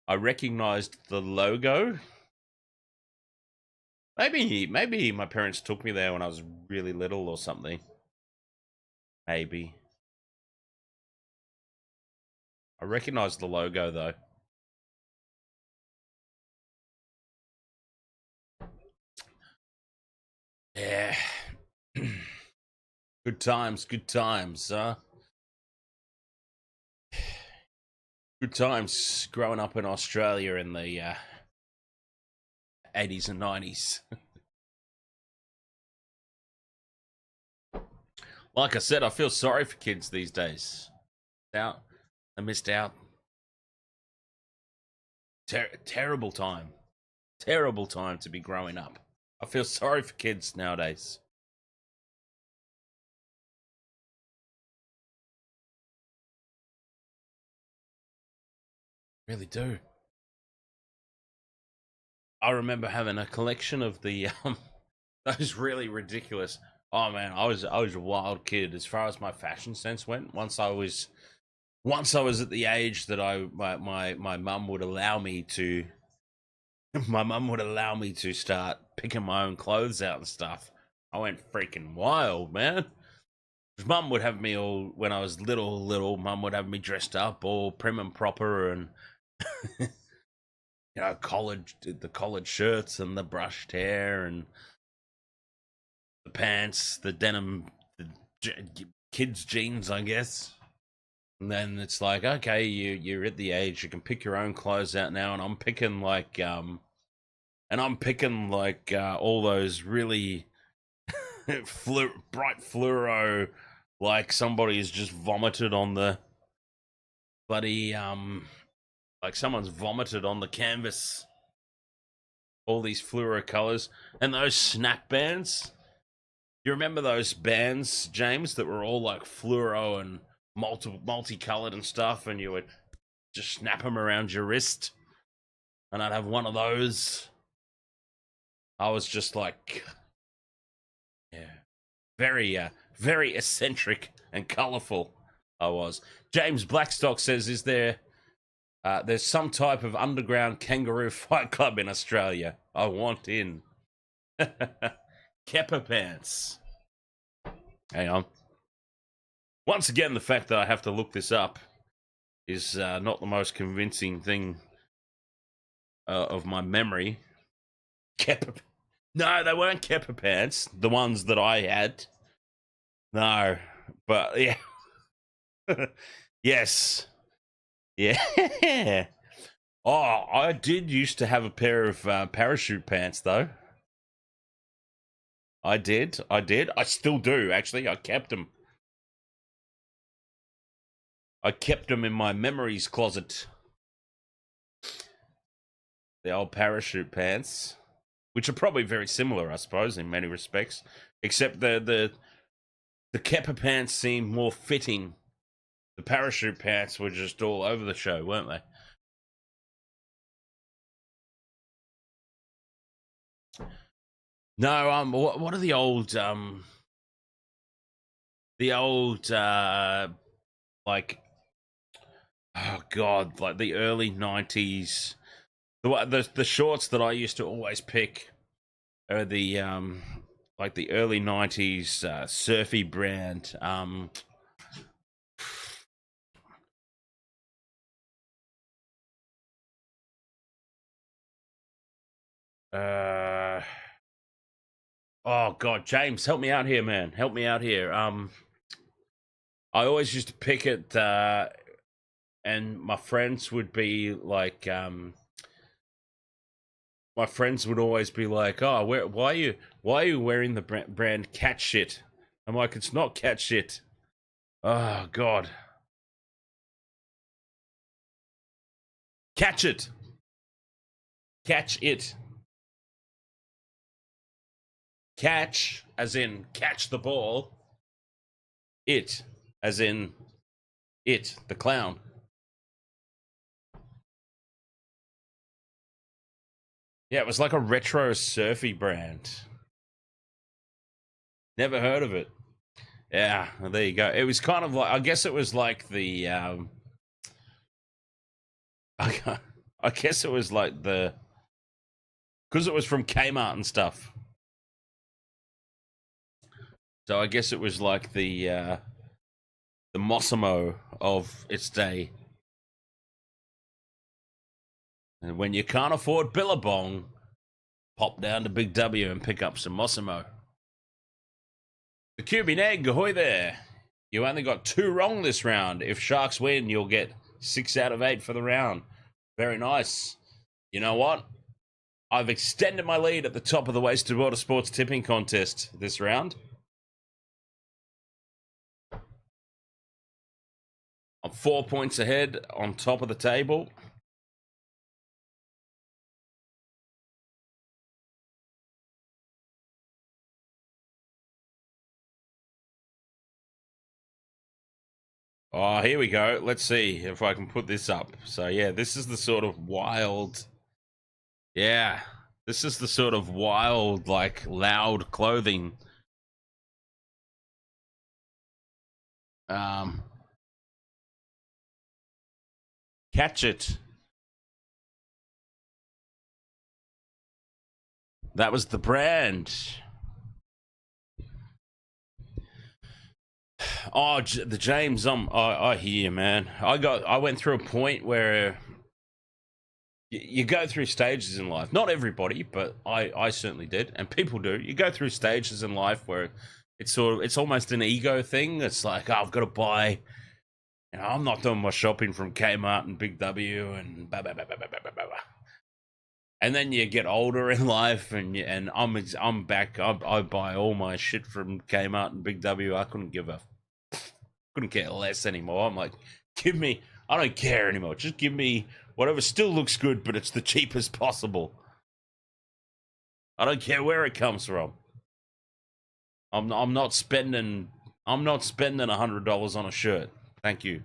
the logo. Maybe my parents took me there when I was really little or something. Maybe. I recognize the logo though. Yeah. Good times. Good times growing up in Australia in the 80s and 90s. Like I said, I feel sorry for kids these days. I missed out. Terrible time. Terrible time to be growing up. I feel sorry for kids nowadays. Really do. I remember having a collection of the those really ridiculous. Oh man, I was a wild kid as far as my fashion sense went. Once I was at the age that my mum would allow me to start picking my own clothes out and stuff. I went freaking wild, man. Mum would have me all, when I was little, Mum would have me dressed up all prim and proper and you know, the collared shirts and the brushed hair and the pants, the denim, the kids' jeans, I guess. And then it's like, okay, you're at the age you can pick your own clothes out now, and I'm picking like all those really bright fluoro, like somebody's just vomited on the bloody like someone's vomited on the canvas. All these fluoro colors and those snap bands. You remember those bands, James, that were all like fluoro and multicolored and stuff, and you would just snap them around your wrist, and I'd have one of those. I was just like, yeah, very eccentric and colorful. I was. James Blackstock says, is there's some type of underground kangaroo fight club in Australia? I want in. Kepper pants. Hang on. Once again, the fact that I have to look this up is not the most convincing thing of my memory. No, they weren't Kepper pants, the ones that I had. No, but yeah. Yes. Yeah. Oh, I did used to have a pair of parachute pants, though. I did. I still do, actually. I kept them. In my memories closet. The old parachute pants, which are probably very similar, I suppose, in many respects, except the Kepper pants seemed more fitting. The parachute pants were just all over the show, weren't they? No, what are the old like, oh god, like the early 90s, the shorts that I used to always pick are the like the early 90s surfy brand. Oh god, James, help me out here, man. Help me out here. I always used to pick it, and my friends would be like, my friends would always be like, "Oh, why are you wearing the brand cat shit?" I'm like, "It's not cat shit." Oh god, catch it, catch it, catch as in catch the ball. It as in it, the clown. Yeah, it was like a retro surfy brand. Never heard of it. Yeah, well, there you go. It was kind of like, I guess it was like the, I guess it was like the, because it was from Kmart and stuff. So I guess it was like the Mossimo of its day. And when you can't afford Billabong, pop down to Big W and pick up some Mossimo. The Cuban egg, ahoy there. You only got 2 wrong this round. If Sharks win, you'll get 6 out of 8 for the round. Very nice. You know what? I've extended my lead at the top of the Wasted Water Sports tipping contest this round. I'm 4 points ahead on top of the table. Oh, here we go. Let's see if I can put this up. So, yeah, this is the sort of wild... Yeah, this is the sort of wild, like, loud clothing. Catch it. That was the brand. Oh, the James, I hear you, man. I went through a point where you go through stages in life. Not everybody, but I certainly did, and people do. You go through stages in life where it's almost an ego thing. It's like, oh, I've got to buy. You know, I'm not doing my shopping from Kmart and Big W and blah, blah, blah, blah, blah, blah, blah. And then you get older in life, and I'm back. I buy all my shit from Kmart and Big W. I couldn't care less anymore. I'm like, I don't care anymore. Just give me whatever still looks good, but it's the cheapest possible. I don't care where it comes from. I'm not spending $100 on a shirt. Thank you.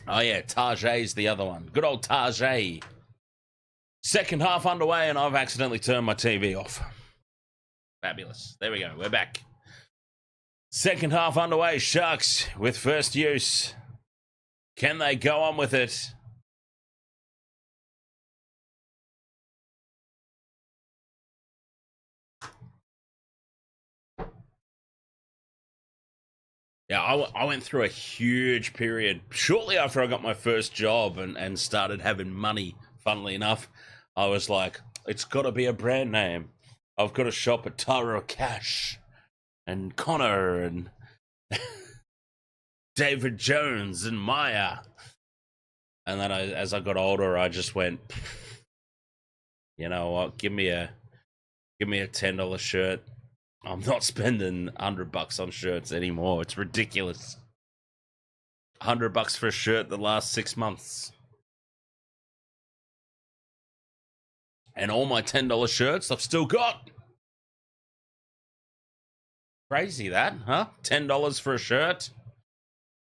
Oh yeah, Tarjay's the other one. Good old Tarjay. Second half underway, and I've accidentally turned my TV off. Fabulous. There we go. We're back. Second half underway. Sharks with first use. Can they go on with it? Yeah, I went through a huge period shortly after I got my first job and started having money, funnily enough. I was like, it's got to be a brand name. I've got to shop at Tara Cash and Connor and David Jones and Maya. And then as I got older, I just went, you know what, give me a $10 shirt. I'm not spending $100 on shirts anymore. It's ridiculous. $100 for a shirt the last 6 months. And all my $10 shirts I've still got. Crazy that, huh? $10 for a shirt.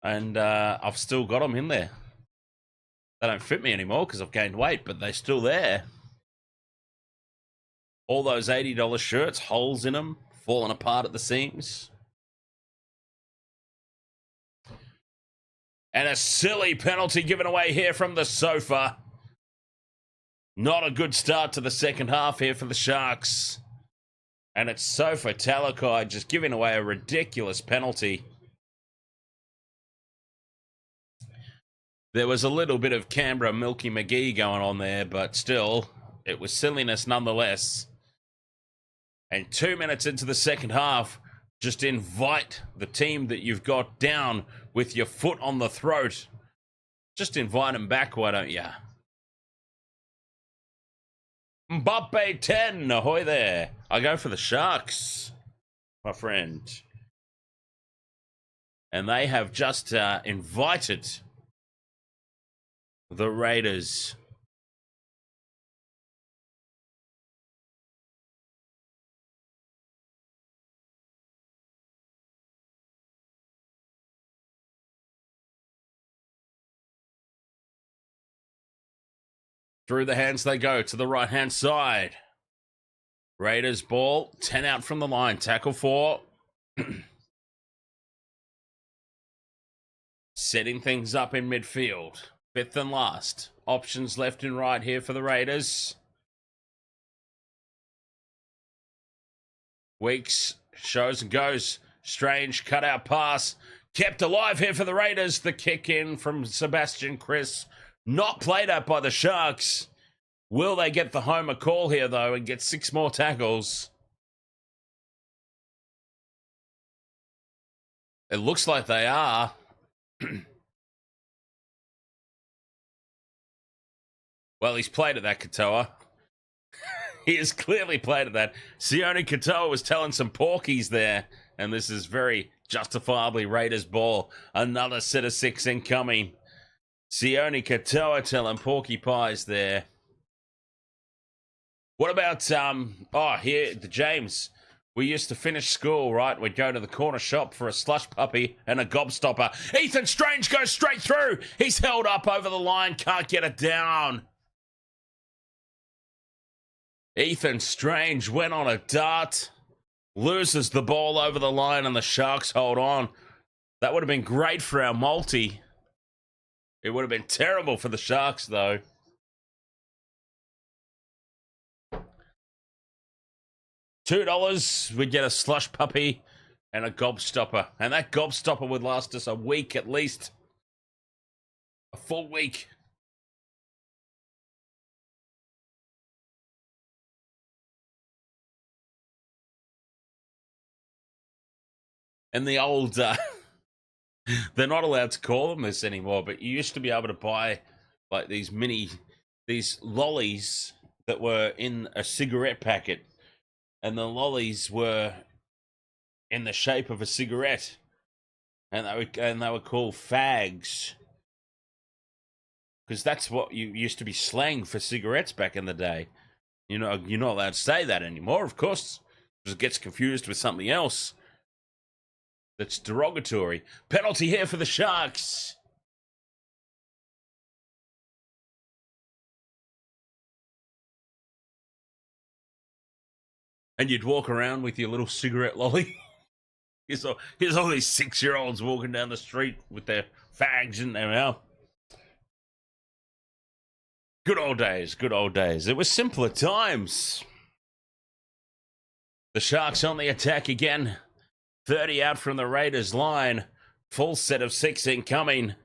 And I've still got them in there. They don't fit me anymore because I've gained weight, but they're still there. All those $80 shirts, holes in them, falling apart at the seams. And a silly penalty given away here from the sofa. Not a good start to the second half here for the Sharks. And it's Sofa Talakai just giving away a ridiculous penalty. There was a little bit of Canberra Milky McGee going on there, but still, it was silliness nonetheless. And 2 minutes into the second half, just invite the team that you've got down with your foot on the throat. Just invite them back, why don't you? Mbappe 10, ahoy there. I go for the Sharks, my friend. And they have just invited the Raiders. Through the hands they go to the right-hand side. Raiders ball, 10 out from the line. Tackle 4. Setting things up in midfield. 5th and last. Options left and right here for the Raiders. Weeks shows and goes. Strange cutout pass. Kept alive here for the Raiders. The kick in from Sebastian Chris. Not played at by the Sharks. Will they get the homer call here, though, and get 6 more tackles? It looks like they are. Well, he's played at that, Katoa. He has clearly played at that. Sione Katoa was telling some porkies there, and this is very justifiably Raiders ball. Another set of 6 incoming. Sione Katoa telling porky pies there. What about, here, the James. We used to finish school, right? We'd go to the corner shop for a slush puppy and a gobstopper. Ethan Strange goes straight through. He's held up over the line, can't get it down. Ethan Strange went on a dart, loses the ball over the line, and the Sharks hold on. That would have been great for our multi. It would have been terrible for the Sharks, though. $2, we'd get a slush puppy and a gobstopper. And that gobstopper would last us a week at least. A full week. And the old... they're not allowed to call them this anymore, but you used to be able to buy like these lollies that were in a cigarette packet. And the lollies were in the shape of a cigarette. And they were called fags. Because that's what you used to be slang for cigarettes back in the day. You know, you're not allowed to say that anymore, of course. Because it gets confused with something else that's derogatory. Penalty here for the Sharks. And you'd walk around with your little cigarette lolly. Here's all these 6-year-olds walking down the street with their fags in their mouth. Good old days, good old days. It was simpler times. The Sharks on the attack again. 30 out from the Raiders line. Full set of 6 incoming.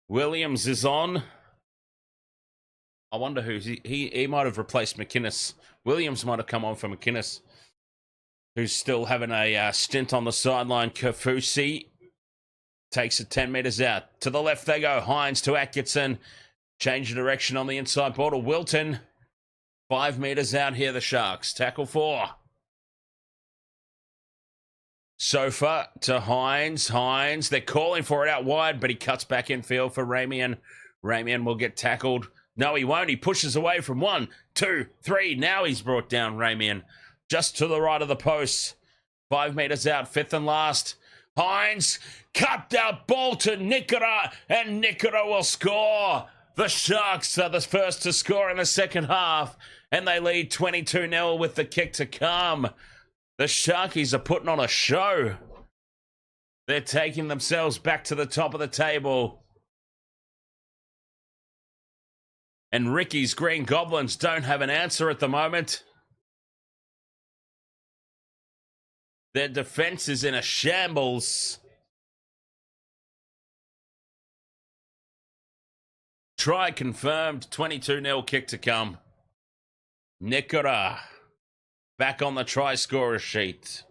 Williams is on. I wonder who's he might have replaced McInnes. Williams might have come on for McInnes, who's still having a stint on the sideline. Kafusi takes it 10 metres out. To the left they go. Hines to Atkinson. Change of direction on the inside border. Wilton. 5 metres out here, the Sharks. Tackle 4. Sofa to Hines. Hines, they're calling for it out wide, but he cuts back in field for Ramian. Ramian will get tackled. No, he won't. He pushes away from 1, 2, 3. Now he's brought down Ramian. Just to the right of the post. 5 metres out, 5th and last. Hines, cut out ball to Nikora, and Nikora will score. The Sharks are the first to score in the second half, and they lead 22-0 with the kick to come. The Sharkies are putting on a show. They're taking themselves back to the top of the table. And Ricky's Green Goblins don't have an answer at the moment. Their defense is in a shambles. Try confirmed, 22-0 kick to come. Nikora back on the try scorer sheet.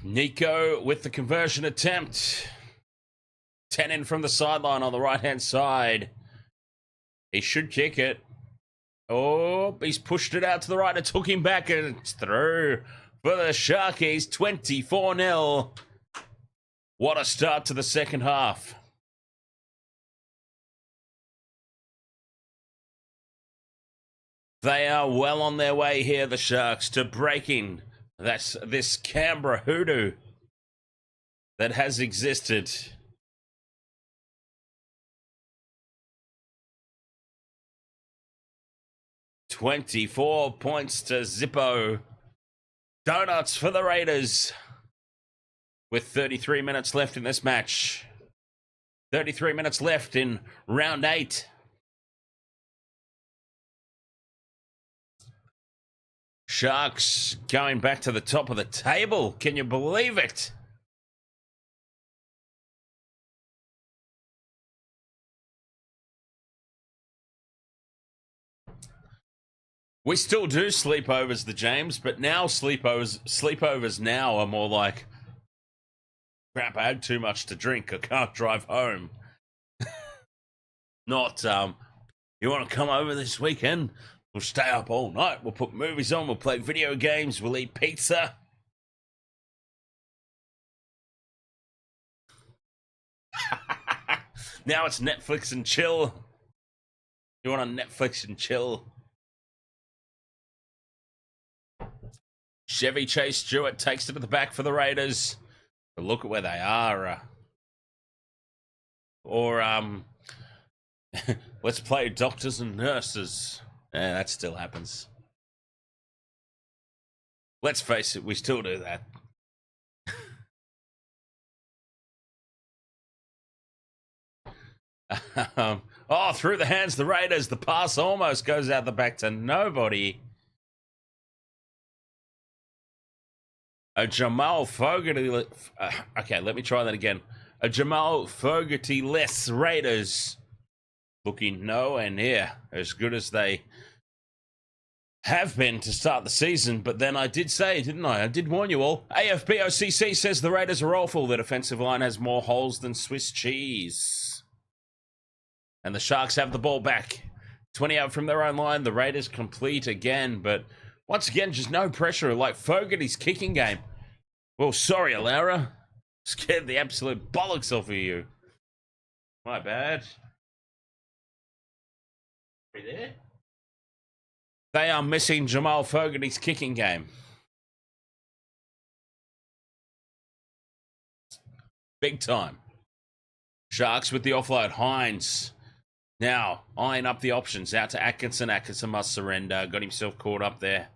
Nico with the conversion attempt. 10 in from the sideline on the right-hand side. He should kick it. Oh, he's pushed it out to the right. It took him back and it's through for the Sharkies. 24-0. What a start to the second half. They are well on their way here, the Sharks, to breaking this Canberra hoodoo that has existed. $24 points to Zippo. Donuts for the Raiders. With 33 minutes left in this match. 33 minutes left in round 8. Sharks going back to the top of the table. Can you believe it? We still do sleepovers, the James, but now sleepovers now are more like, crap, I had too much to drink, I can't drive home. Not, you want to come over this weekend? We'll stay up all night, we'll put movies on, we'll play video games, we'll eat pizza. Now it's Netflix and chill. You want to Netflix and chill? Chevy Chase Stewart takes it to the back for the Raiders. But look at where they are. Let's play doctors and nurses. Yeah, that still happens. Let's face it, we still do that. Through the hands of the Raiders. The pass almost goes out the back to nobody. A Jamal Fogarty. Okay, let me try that again. A Jamal Fogarty-less Raiders. Looking nowhere near as good as they have been to start the season. But then I did say, didn't I? I did warn you all. AFBOCC says the Raiders are awful. The defensive line has more holes than Swiss cheese. And the Sharks have the ball back. 20 out from their own line. The Raiders complete again, but once again, just no pressure. Like Fogarty's kicking game. Well, sorry, Alara. Scared the absolute bollocks off of you. My bad. Are you there? They are missing Jamal Fogarty's kicking game. Big time. Sharks with the offload. Hines. Now, eyeing up the options. Out to Atkinson. Atkinson must surrender. Got himself caught up there.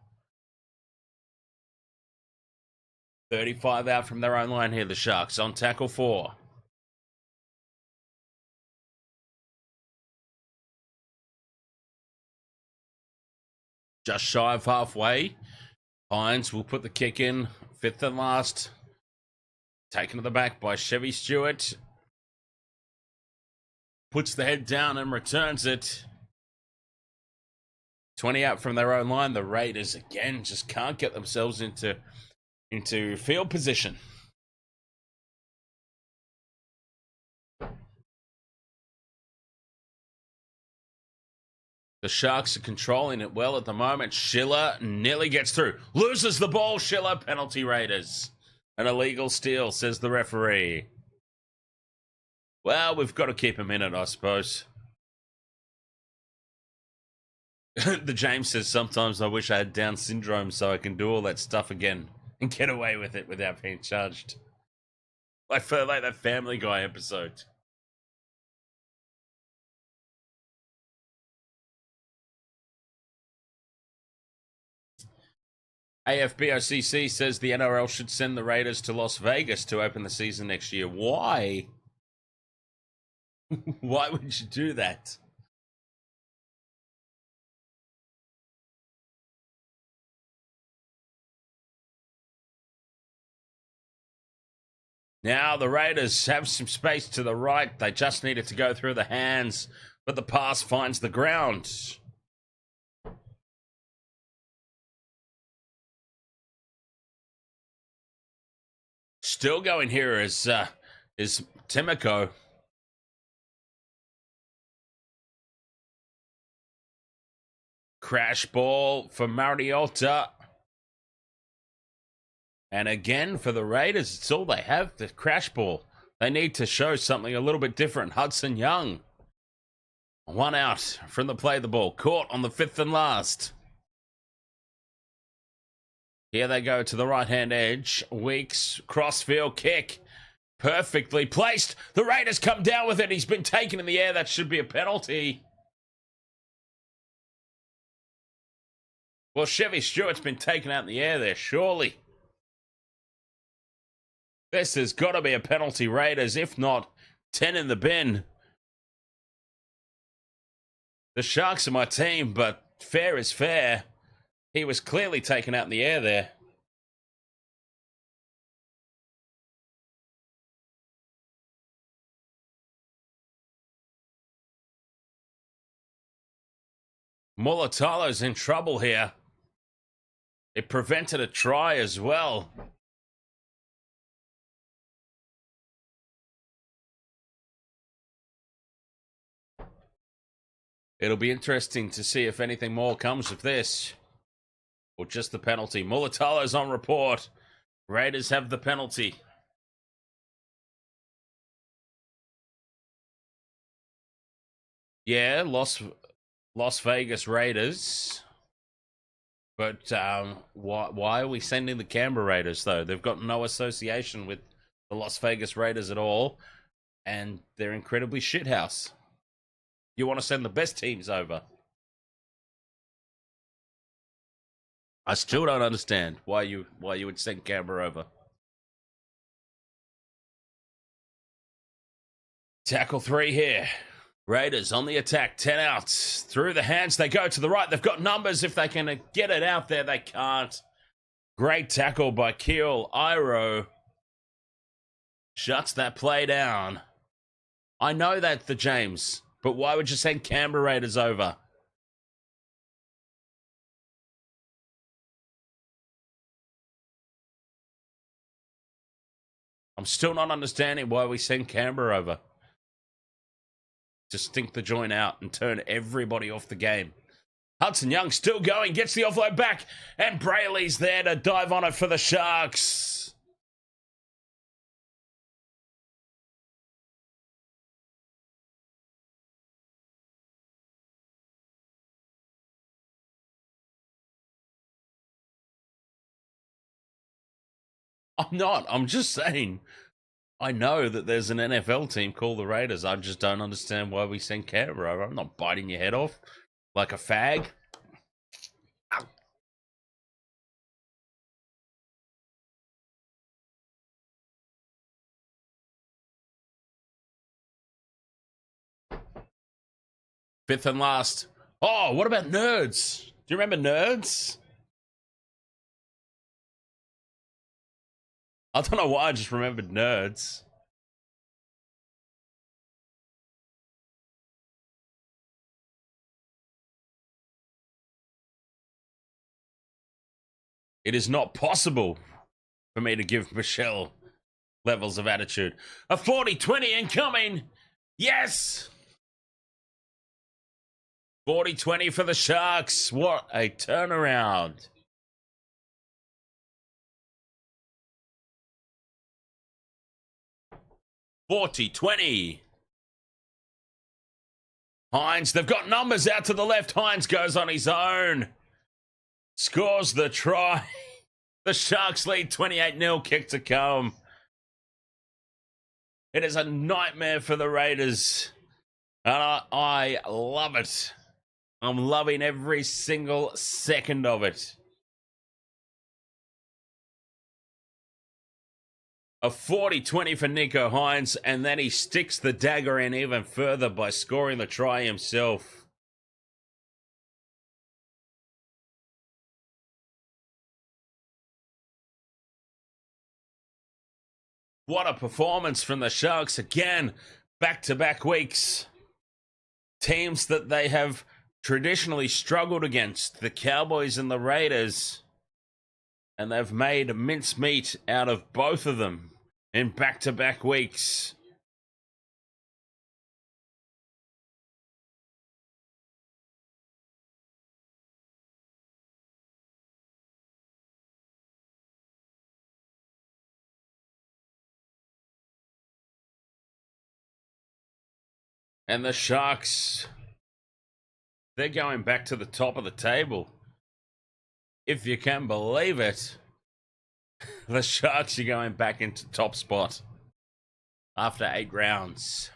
35 out from their own line here, the Sharks. On tackle 4. Just shy of halfway. Hines will put the kick in. 5th and last. Taken to the back by Chevy Stewart. Puts the head down and returns it. 20 out from their own line. The Raiders, again, just can't get themselves into field position. The Sharks are controlling it well at the moment. Schiller nearly gets through. Loses the ball. Schiller, penalty Raiders. An illegal steal, says the referee. Well, we've got to keep him in it, I suppose. The James says, sometimes I wish I had Down syndrome so I can do all that stuff again and get away with it without being charged. Like that Family Guy episode. AFBOCC says the NRL should send the Raiders to Las Vegas to open the season next year. Why? Why would you do that? Now the Raiders have some space to the right. They just needed to go through the hands, but the pass finds the ground. Still going here is Timoko. Crash ball for Mariota. And again, for the Raiders, it's all they have, the crash ball. They need to show something a little bit different. Hudson Young. 1 out from the play the ball. Caught on the 5th and last. Here they go to the right-hand edge. Weeks, crossfield kick. Perfectly placed. The Raiders come down with it. He's been taken in the air. That should be a penalty. Well, Chevy Stewart's been taken out in the air there, surely. This has got to be a penalty, Raiders. If not, 10 in the bin. The Sharks are my team, but fair is fair. He was clearly taken out in the air there. Mulatalo's in trouble here. It prevented a try as well. It'll be interesting to see if anything more comes of this. Or just the penalty. Mulatalo's on report. Raiders have the penalty. Yeah, Las Vegas Raiders. But why are we sending the Canberra Raiders, though? They've got no association with the Las Vegas Raiders at all. And they're incredibly shithouse. You want to send the best teams over. I still don't understand why you would send Canberra over. Tackle 3 here. Raiders on the attack. 10 outs. Through the hands they go to the right. They've got numbers. If they can get it out there, they can't. Great tackle by Keel Iro. Shuts that play down. I know that, the James. But why would you send Canberra Raiders over? I'm still not understanding why we send Canberra over. to stink the joint out and turn everybody off the game. Hudson Young still going, gets the offload back, and Brayley's there to dive on it for the Sharks. I'm not. I'm just saying. I know that there's an NFL team called the Raiders. I just don't understand why we send Canberra over. I'm not biting your head off like a fag. Fifth and last. Oh, what about Nerds? Do you remember Nerds? I don't know why I just remembered Nerds. It is not possible for me to give Michelle levels of attitude. A 40-20 incoming. Yes. 40-20 for the Sharks. What a turnaround. (40-20). Hines, they've got numbers out to the left. Hines goes on his own. Scores the try. The Sharks lead 28-0. Kick to come. It is a nightmare for the Raiders. And I love it. I'm loving every single second of it. A 40-20 for Nico Hines, and then he sticks the dagger in even further by scoring the try himself. What a performance from the Sharks again. Back-to-back weeks. Teams that they have traditionally struggled against, the Cowboys and the Raiders. And they've made mincemeat out of both of them in back-to-back weeks. And the Sharks, they're going back to the top of the table. If you can believe it, the Sharks are going back into top spot after 8 rounds.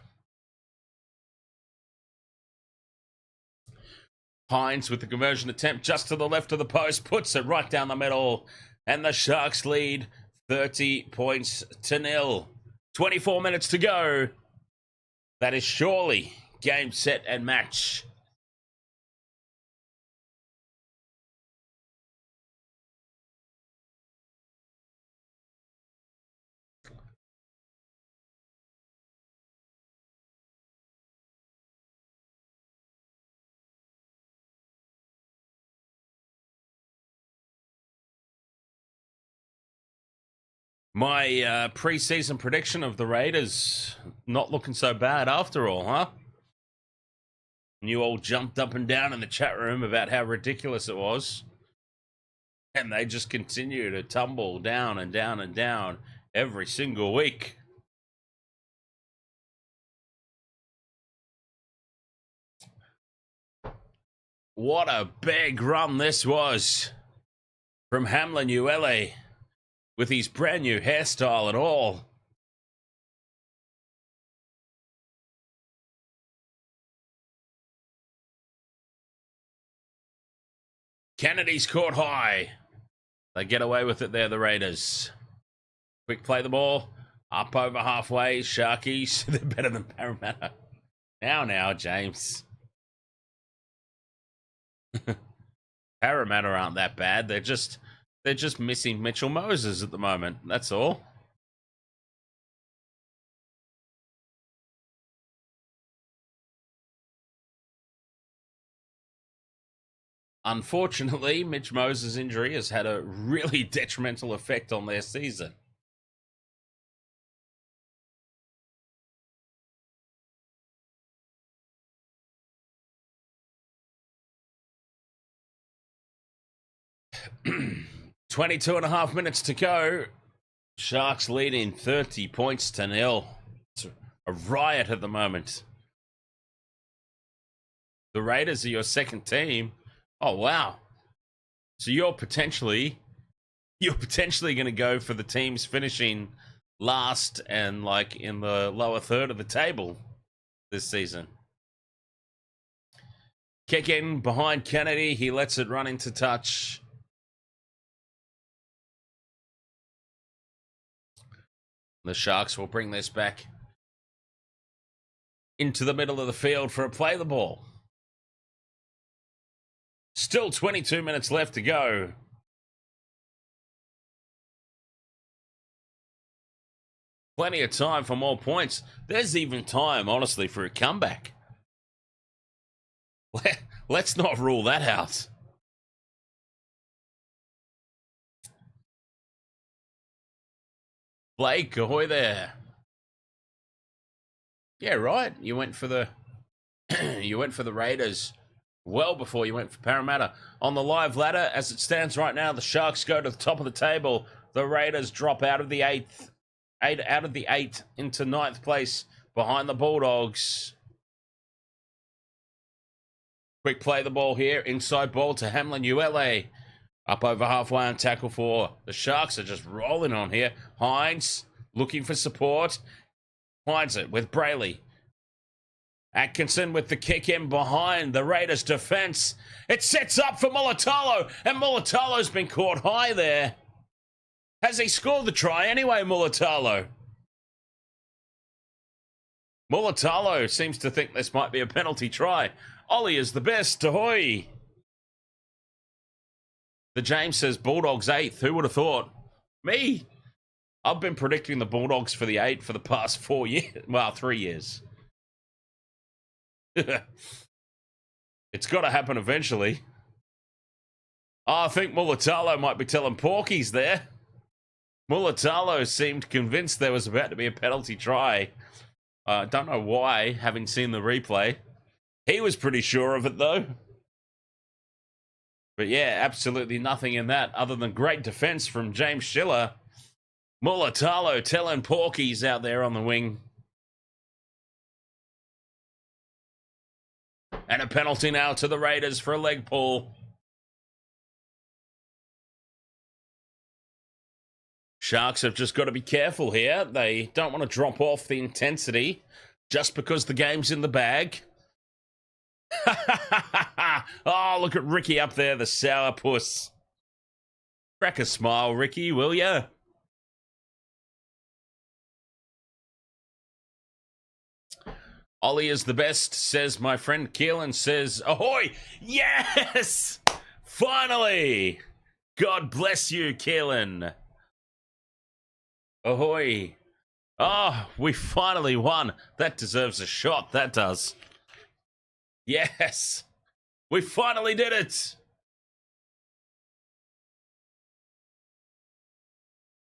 Hines with the conversion attempt just to the left of the post, puts it right down the middle, and the Sharks lead 30 points to 0. 24 minutes to go. That is surely game, set, and match. My pre-season prediction of the Raiders not looking so bad after all, huh? And you all jumped up and down in the chat room about how ridiculous it was. And they just continue to tumble down and down and down every single week. What a big run this was from Hamlin Uele with his brand new hairstyle and all. Kennedy's caught high. They get away with it there, the Raiders. Quick play the ball. Up over halfway. Sharkies. They're better than Parramatta. Now, James. Parramatta aren't that bad. They're just missing Mitchell Moses at the moment. That's all. Unfortunately, Mitch Moses' injury has had a really detrimental effect on their season. 22 and a half minutes to go. Sharks leading 30 points to 0. It's a riot at the moment. The Raiders are your second team. Oh, wow. So you're potentially going to go for the teams finishing last and like in the lower third of the table this season. Kick in behind Kennedy. He lets it run into touch. The Sharks will bring this back into the middle of the field for a play the ball. Still 22 minutes left to go. Plenty of time for more points. There's even time, honestly, for a comeback. Let's not rule that out. Blake, ahoy there. Yeah, right. You went for the Raiders well before you went for Parramatta. On the live ladder, as it stands right now, the Sharks go to the top of the table. The Raiders drop out of the eight into ninth place behind the Bulldogs. Quick play the ball here. Inside ball to Hamlin Uele. Up over halfway on tackle 4. The Sharks are just rolling on here. Hines looking for support. Finds it with Brayley. Atkinson with the kick in behind the Raiders' defense. It sets up for Mulatalo, and Mulatalo's been caught high there. Has he scored the try anyway, Mulatalo? Mulatalo seems to think this might be a penalty try. Ollie is the best. Ahoy! The James says Bulldogs 8th. Who would have thought? Me. I've been predicting the Bulldogs for the 8 for the past 4 years. Well, 3 years. It's got to happen eventually. Oh, I think Mulatalo might be telling Porkies there. Mulatalo seemed convinced there was about to be a penalty try. Don't know why, having seen the replay. He was pretty sure of it, though. But yeah, absolutely nothing in that other than great defense from James Schiller. Mulatalo telling Porkies out there on the wing. And a penalty now to the Raiders for a leg pull. Sharks have just got to be careful here. They don't want to drop off the intensity just because the game's in the bag. Oh, look at Ricky up there, the sourpuss. Crack a smile, Ricky, will ya? Ollie is the best, says my friend Keelan, says, ahoy! Yes! Finally! God bless you, Keelan. Ahoy. Oh, we finally won. That deserves a shot, that does. Yes! We finally did it!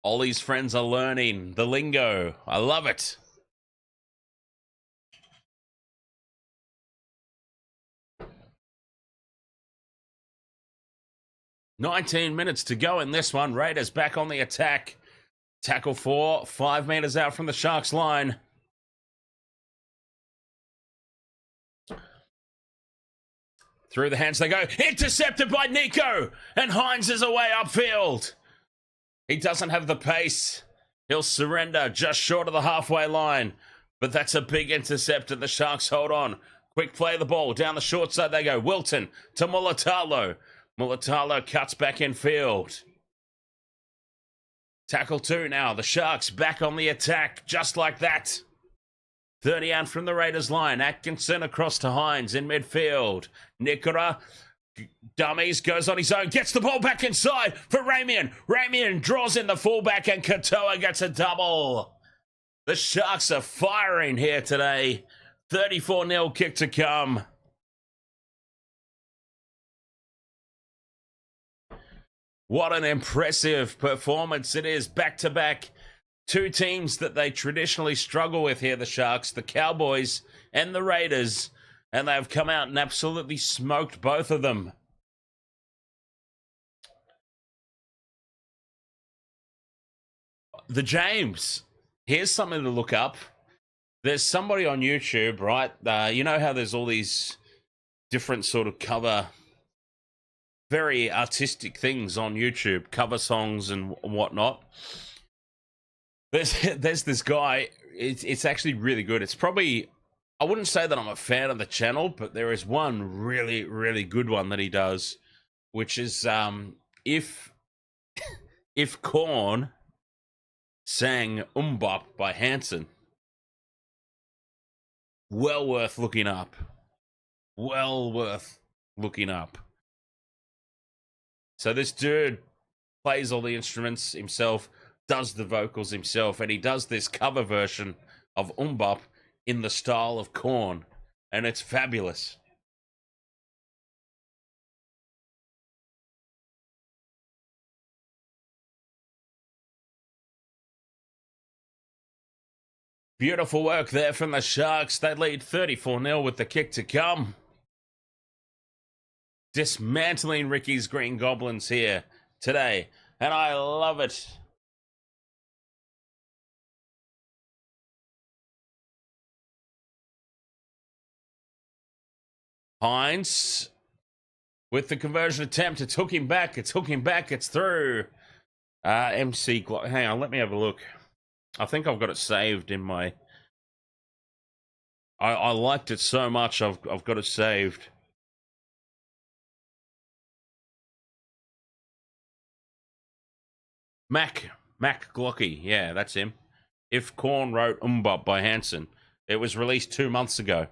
Ollie's friends are learning the lingo. I love it. $19 minutes to go in this one. Raiders back on the attack. Tackle 4, 5 meters out from the Sharks line. Through the hands they go. Intercepted by Nico. And Hines is away upfield. He doesn't have the pace. He'll surrender just short of the halfway line. But that's a big intercept and the Sharks hold on. Quick play the ball. Down the short side they go. Wilton to Mulatalo. Mulatalo cuts back in field. Tackle 2 now. The Sharks back on the attack just like that. 30 out from the Raiders line. Atkinson across to Hines in midfield. Nikora dummies, goes on his own, gets the ball back inside for Ramian. Ramian draws in the fullback and Katoa gets a double. The Sharks are firing here today. 34-0 kick to come. What an impressive performance it is. Back-to-back. Two teams that they traditionally struggle with here, the Sharks, the Cowboys and the Raiders. And they've come out and absolutely smoked both of them. the James. Here's something to look up. There's somebody on YouTube, right? You know how there's all these different sort of cover, very artistic things on YouTube, cover songs and whatnot. There's this guy. It's actually really good. It's probably, I wouldn't say that I'm a fan of the channel, but there is one really, really good one that he does, which is if Korn sang Bop by Hanson. Well worth looking up. Well worth looking up. So this dude plays all the instruments himself, does the vocals himself, and he does this cover version of Bop in the style of Korn, and it's fabulous. Beautiful work there from the Sharks. They lead 34-0 with the kick to come. Dismantling Ricky's Green Goblins here today, and I love it. Hines with the conversion attempt. It's hooking back. It's hooking back. It's through. MC, hang on, let me have a look. I think I've got it saved in my... I liked it so much, I've got it saved. Mac Glocky, yeah, that's him. If Korn wrote Bop by Hanson. It was released 2 months ago.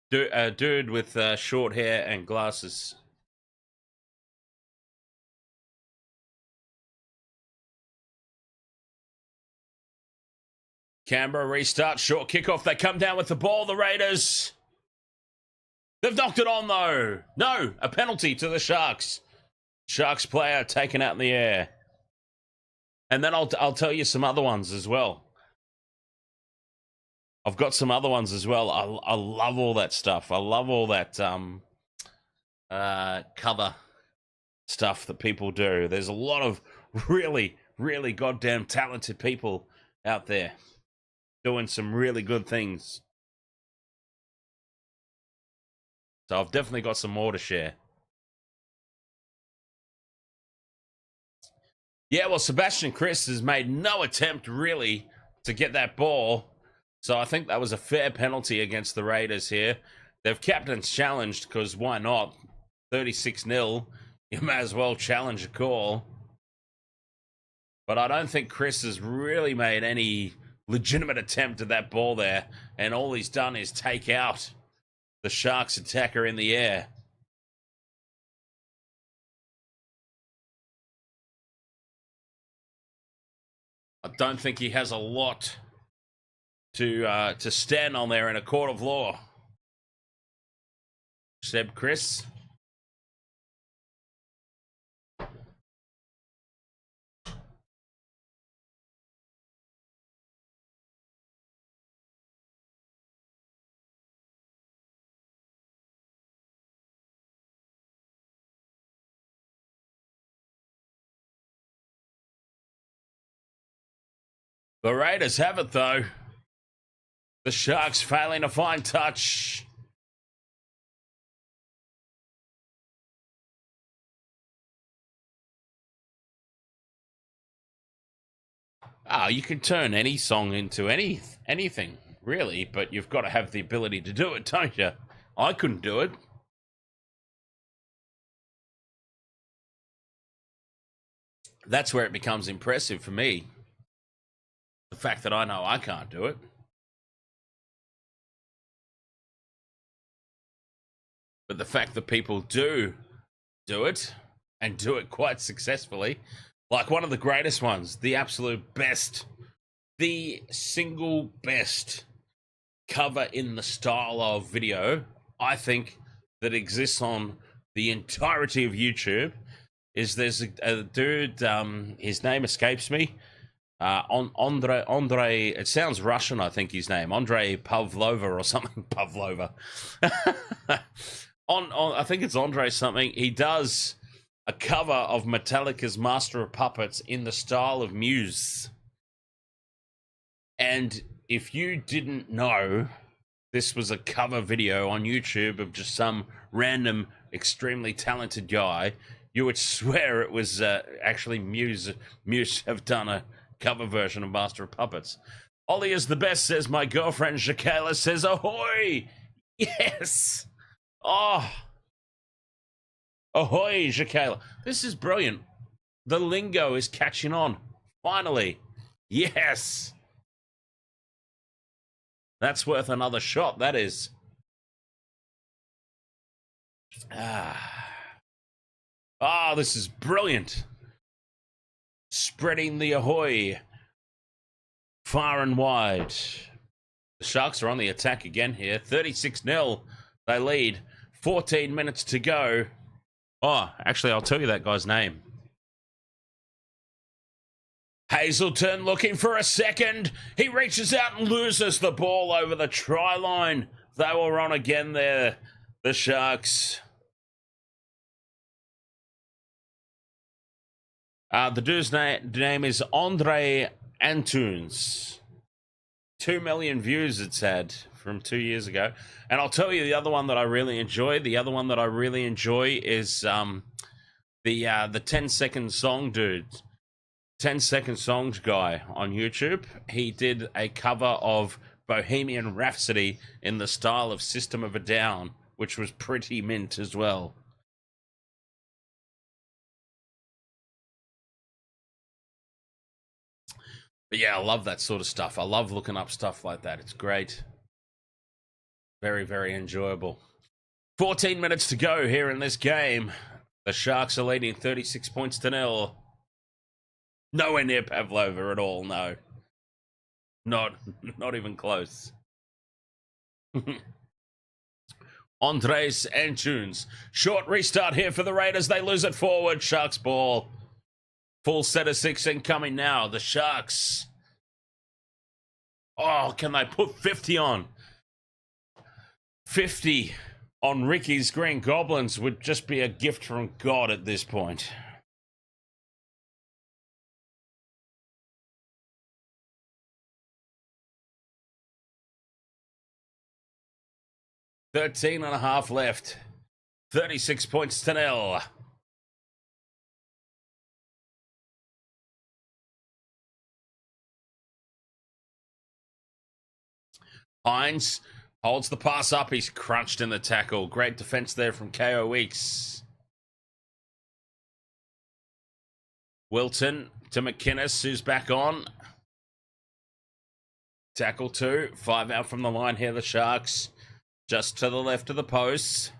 Dude with short hair and glasses. Canberra restart, short kickoff. They come down with the ball, the Raiders. They've knocked it on, though. No, a penalty to the Sharks. Sharks player taken out in the air. And then I'll tell you some other ones as well. I've got some other ones as well. I love all that stuff. I love all that cover stuff that people do. There's a lot of really, really goddamn talented people out there doing some really good things. So I've definitely got some more to share. Yeah, well, Sebastian Chris has made no attempt really to get that ball. So I think that was a fair penalty against the Raiders here. They've captain's challenged because why not? 36-0. You may as well challenge a call. But I don't think Chris has really made any legitimate attempt at that ball there. And all he's done is take out the Sharks attacker in the air. I don't think he has a lot to stand on there in a court of law. Seb Chris. The Raiders have it, though. The Sharks failing to find touch. You can turn any song into anything, really, but you've got to have the ability to do it, don't you? I couldn't do it. That's where it becomes impressive for me. The fact that I know I can't do it. But the fact that people do it, and do it quite successfully, like one of the greatest ones, the absolute best, the single best cover in the style of video, I think, that exists on the entirety of YouTube, is there's a dude, his name escapes me, Andre, it sounds Russian, I think his name, Andre Pavlova or something, Pavlova. I think it's Andre something. He does a cover of Metallica's Master of Puppets in the style of Muse. And if you didn't know this was a cover video on YouTube of just some random, extremely talented guy, you would swear it was actually Muse. Muse have done a cover version of Master of Puppets. Ollie is the best, says my girlfriend. Jacqueline says, ahoy! Yes! Oh! Ahoy, Jacqueline. This is brilliant. The lingo is catching on. Finally. Yes! That's worth another shot, that is. This is brilliant. Spreading the ahoy far and wide. The Sharks are on the attack again here. 36-0. They lead. 14 minutes to go. Oh, actually, I'll tell you that guy's name. Hazelton looking for a second. He reaches out and loses the ball over the try line. They were on again there, the Sharks. The dude's name is Andre Antunes. 2 million views it's had from 2 years ago. And I'll tell you the other one that I really enjoy. The other one that I really enjoy is the 10-second song dude. 10-second songs guy on YouTube. He did a cover of Bohemian Rhapsody in the style of System of a Down, which was pretty mint as well. But yeah, I love that sort of stuff. I love looking up stuff like that. It's great. Very, very enjoyable. 14 minutes to go here in this game. The Sharks are leading 36 points to 0. Nowhere near Pavlova at all, no. Not even close. Andres Antunes. Short restart here for the Raiders. They lose it forward. Sharks ball. Full set of 6 incoming now. The Sharks. Oh, can they put 50 on? 50 on Ricky's Green Goblins would just be a gift from God at this point. Thirteen and a half left. 36 points to 0. Hines holds the pass up. He's crunched in the tackle. Great defense there from KO Weeks. Wilton to McInnes, who's back on. Tackle 2. 5 out from the line here, the Sharks. Just to the left of the posts.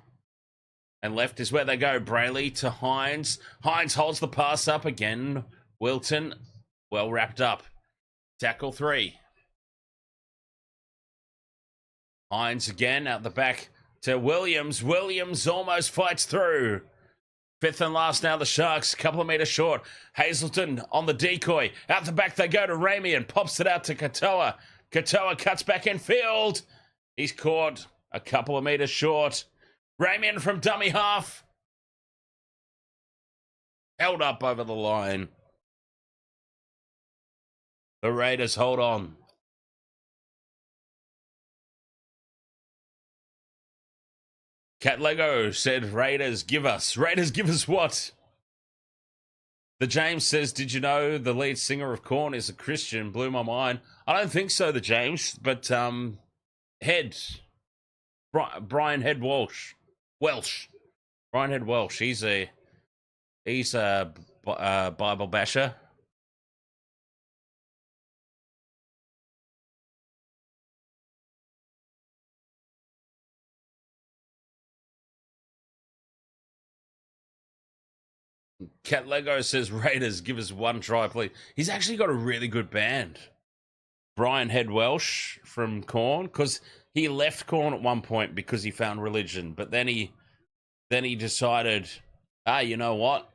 And left is where they go. Brayley to Hines. Hines holds the pass up again. Wilton, well wrapped up. Tackle 3. Hines again out the back to Williams. Williams almost fights through. 5th and last now, the Sharks, a couple of meters short. Hazelton on the decoy. Out the back they go to Ramey and pops it out to Katoa. Katoa cuts back in field. He's caught a couple of meters short. Ramian from dummy half. Held up over the line. The Raiders hold on. Cat Lego said, Raiders give us. Raiders give us what? The James says, did you know the lead singer of Korn is a Christian? Blew my mind. I don't think so, the James, but Brian Head Welsh. Brian Head Welsh. He's a Bible basher. Cat Lego says, Raiders, give us one try, please. He's actually got a really good band. Brian Head Welsh from Korn, because he left Korn at one point because he found religion, but then he decided, you know what?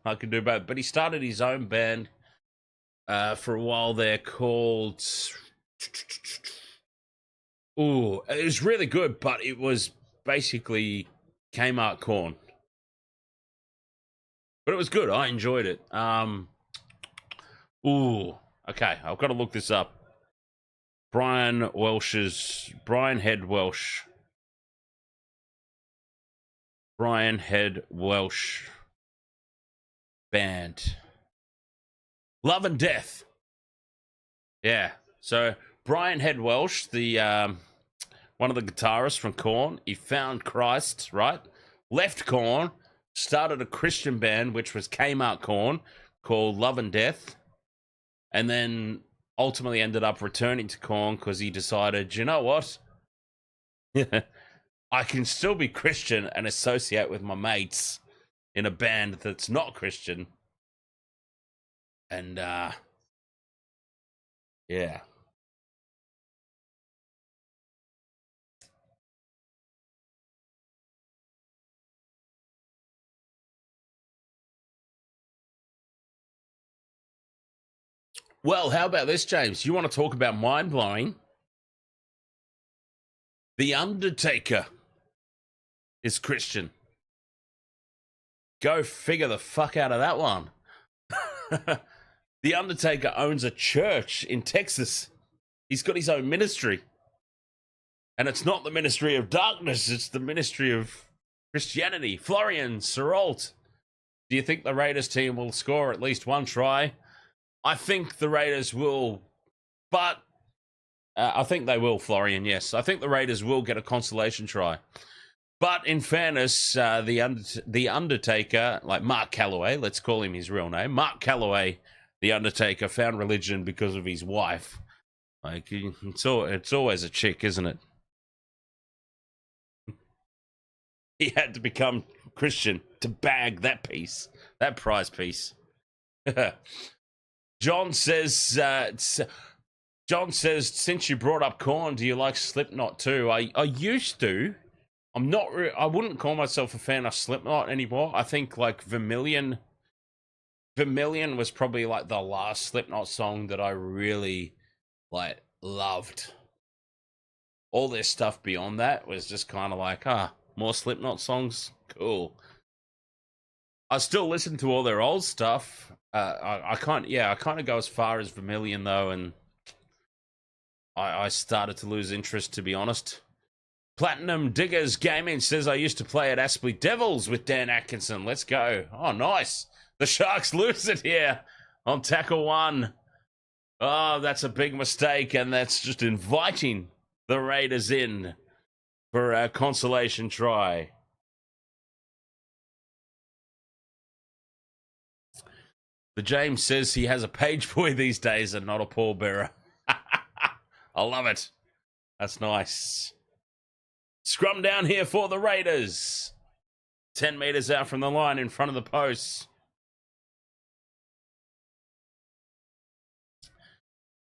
I could do both. But he started his own band for a while there called... Ooh, it was really good, but it was basically Kmart Korn. But it was good. I enjoyed it. Ooh, okay. I've got to look this up. Brian Head Welsh. Brian Head Welsh band. Love and Death. Yeah. So Brian Head Welsh, the one of the guitarists from Korn, he found Christ, right? Left Korn, started a Christian band, which was Kmart Korn, called Love and Death, and then ultimately ended up returning to Korn because he decided, you know what? I can still be Christian and associate with my mates in a band that's not Christian. And, yeah. Well, how about this, James? You want to talk about mind-blowing? The Undertaker is Christian. Go figure the fuck out of that one. The Undertaker owns a church in Texas. He's got his own ministry. And it's not the ministry of darkness, it's the ministry of Christianity. Florian Serrault. Do you think the Raiders team will score at least one try? I think the Raiders will, but I think they will, Florian, yes. I think the Raiders will get a consolation try. But in fairness, the Undertaker, like Mark Calloway, let's call him his real name, Mark Calloway, the Undertaker, found religion because of his wife. Like, it's always a chick, isn't it? He had to become Christian to bag that piece, that prize piece. John says, since you brought up Korn, do you like Slipknot too? I used to. I'm not. I wouldn't call myself a fan of Slipknot anymore. I think like Vermilion was probably like the last Slipknot song that I really like loved. All their stuff beyond that was just kind of like, more Slipknot songs, cool. I still listen to all their old stuff. I kind of go as far as Vermilion though, and I started to lose interest, to be honest. Platinum Diggers Gaming says, I used to play at Aspley Devils with Dan Atkinson. Let's go. Oh, nice. The Sharks lose it here on tackle one. Oh, that's a big mistake, and that's just inviting the Raiders in for a consolation try. The James says he has a page boy these days and not a pallbearer. I love it. That's nice. Scrum down here for the Raiders. 10 meters out from the line in front of the posts.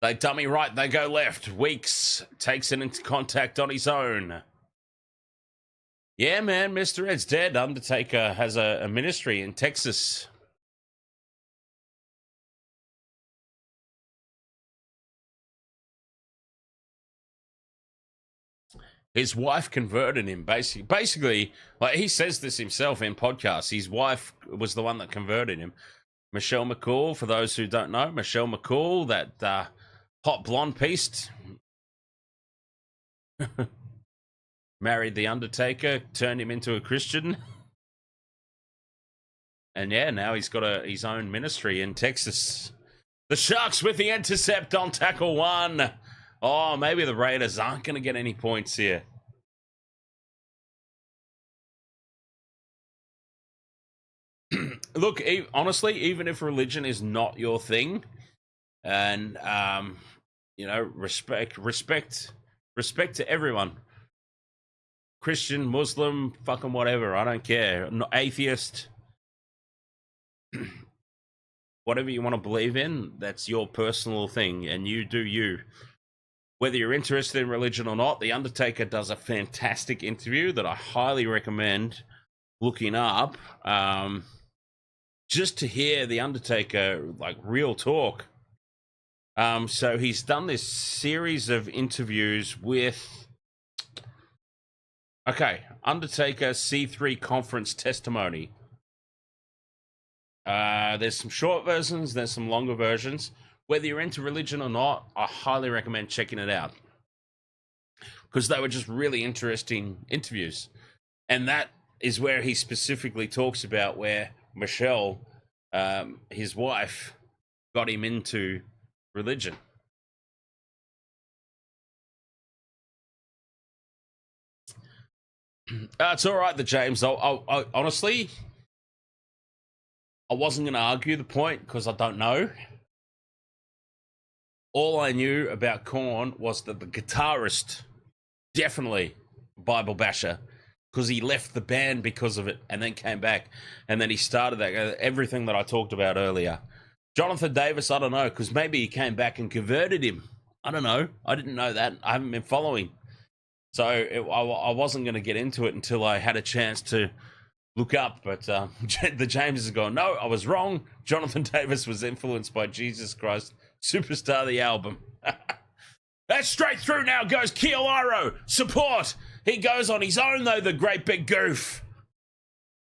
They dummy right, they go left. Weeks takes it into contact on his own. Yeah, man, Mr. Ed's dead. Undertaker has a ministry in Texas. His wife converted him, basically, like he says this himself in podcasts. His wife was the one that converted him. Michelle McCool, for those who don't know, Michelle McCool, that hot blonde piece, married the Undertaker, turned him into a Christian. And yeah, now he's got his own ministry in Texas. The Sharks with the intercept on tackle one. Oh, maybe the Raiders aren't going to get any points here. Look, honestly, even if religion is not your thing, and respect to everyone, Christian, Muslim, fucking whatever, I don't care. I'm not atheist, whatever you want to believe in, that's your personal thing, and you do you. Whether you're interested in religion or not, The Undertaker does a fantastic interview that I highly recommend looking up. Just to hear The Undertaker, like, real talk. So he's done this series of interviews with... Okay, Undertaker C3 conference testimony. There's some short versions, there's some longer versions. Whether you're into religion or not, I highly recommend checking it out because they were just really interesting interviews. And that is where he specifically talks about where Michelle, his wife, got him into religion. It's all right, the James. I honestly, I wasn't going to argue the point because I don't know. All I knew about Korn was that the guitarist, definitely Bible basher, because he left the band because of it and then came back. And then he started that, everything that I talked about earlier. Jonathan Davis, I don't know, because maybe he came back and converted him. I don't know. I didn't know that. I haven't been following. So I wasn't going to get into it until I had a chance to look up. But the James has gone, no, I was wrong. Jonathan Davis was influenced by Jesus Christ Superstar, the album. That's straight through now goes Kiolaro. Support. He goes on his own, though, the great big goof.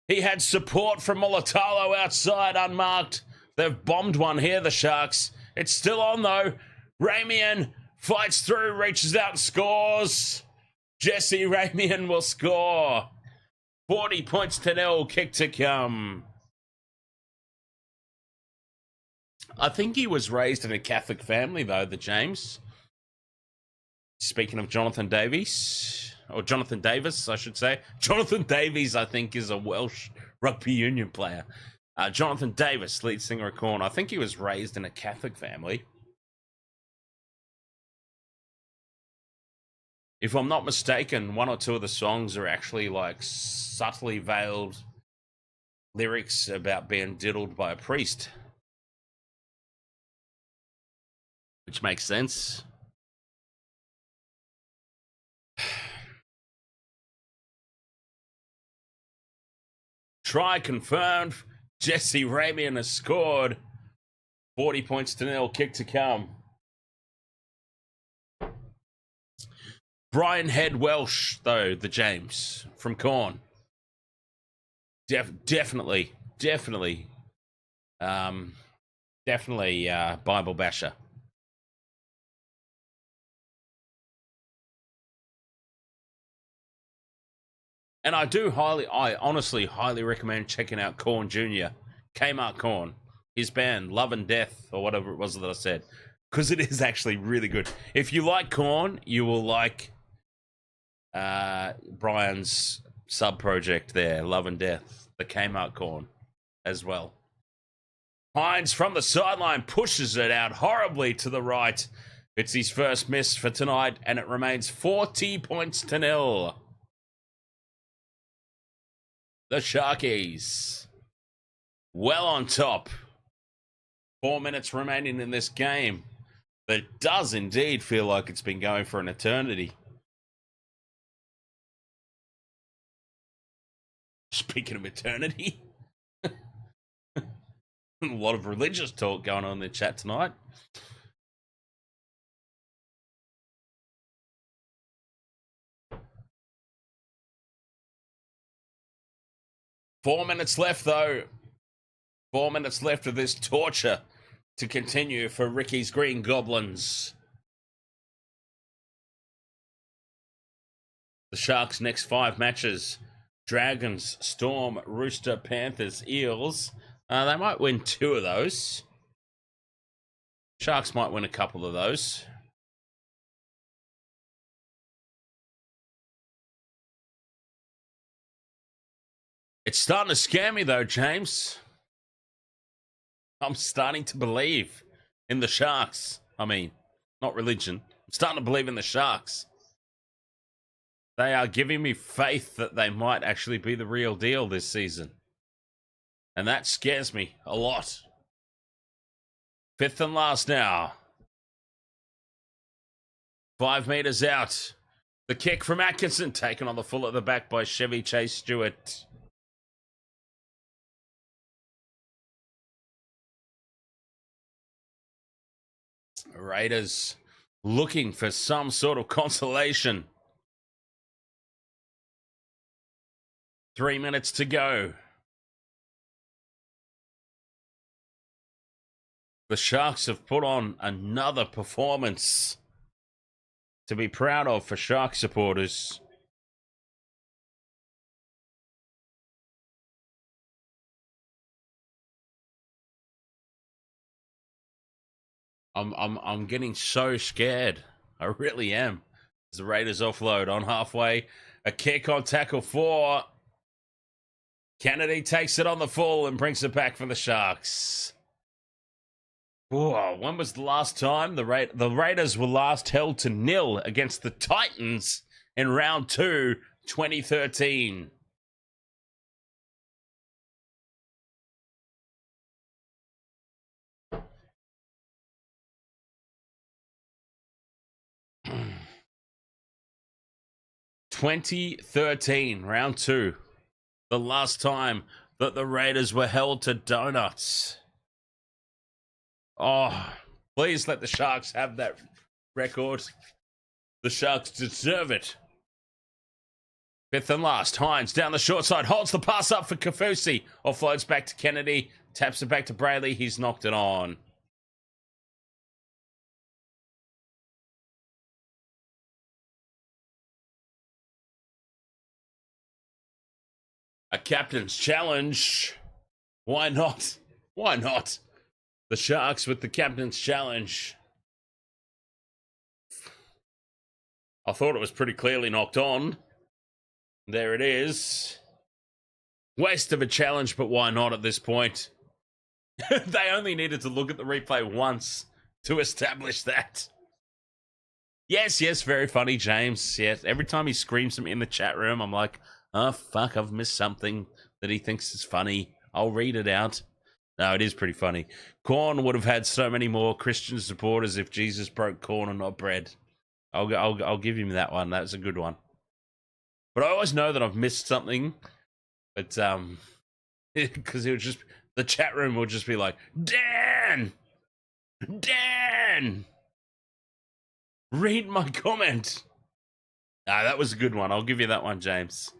He had support from Mulatalo outside, unmarked. They've bombed one here, the Sharks. It's still on, though. Ramian fights through, reaches out and scores. Jesse Ramian will score. 40 points to nil, kick to come. I think he was raised in a Catholic family, though, the James. Speaking of Jonathan Davies, or Jonathan Davis, I should say. Jonathan Davies, I think, is a Welsh rugby union player. Jonathan Davis, lead singer of Korn. I think he was raised in a Catholic family. If I'm not mistaken, one or two of the songs are actually like subtly veiled lyrics about being diddled by a priest. Which makes sense. Try confirmed. Jesse Ramian has scored. 40 points to nil. Kick to come. Brian Head Welsh, though, the James from Korn. Definitely Bible basher. And I honestly highly recommend checking out Korn Jr., Kmart Korn, his band, Love and Death, or whatever it was that I said, because it is actually really good. If you like Korn, you will like Brian's sub-project there, Love and Death, the Kmart Korn, as well. Hines from the sideline pushes it out horribly to the right. It's his first miss for tonight, and it remains 40 points to nil. The Sharkies, well on top. 4 minutes remaining in this game. That does indeed feel like it's been going for an eternity. Speaking of eternity, a lot of religious talk going on in the chat tonight. Four minutes left, though. 4 minutes left of this torture to continue for Ricky's Green Goblins. The Sharks' next 5 matches: Dragons, Storm, Rooster, Panthers, Eels. They might win 2 of those. Sharks might win a couple of those. It's starting to scare me, though, James. I'm starting to believe in the Sharks. I mean, not religion. I'm starting to believe in the Sharks. They are giving me faith that they might actually be the real deal this season. And that scares me a lot. 5th and last now. 5 meters out. The kick from Atkinson, taken on the full at the back by Chevy Chase Stewart. Raiders looking for some sort of consolation. 3 minutes to go. The Sharks have put on another performance to be proud of for Shark supporters. I'm getting so scared. I really am. As the Raiders offload on halfway. A kick on tackle 4. Kennedy takes it on the full and brings it back for the Sharks. Whoa, when was the last time the Raiders were last held to 0 against the Titans in round 2, 2013? Round 2. The last time that the Raiders were held to donuts. Oh, please let the Sharks have that record. The Sharks deserve it. 5th and last. Hines down the short side. Holds the pass up for Kafusi. Offloads back to Kennedy. Taps it back to Brayley. He's knocked it on. A captain's challenge. Why not? Why not? The Sharks with the captain's challenge. I thought it was pretty clearly knocked on. There it is. Waste of a challenge, but why not at this point? They only needed to look at the replay once to establish that. Yes, very funny, James. Yes, every time he screams at me in the chat room, I'm like, oh, fuck, I've missed something that he thinks is funny. I'll read it out. No, it is pretty funny. Corn would have had so many more Christian supporters if Jesus broke corn and not bread. I'll give him that one. That's a good one. But I always know that I've missed something. But because it would just, the chat room would just be like, Dan, read my comment. Ah, that was a good one. I'll give you that one, James.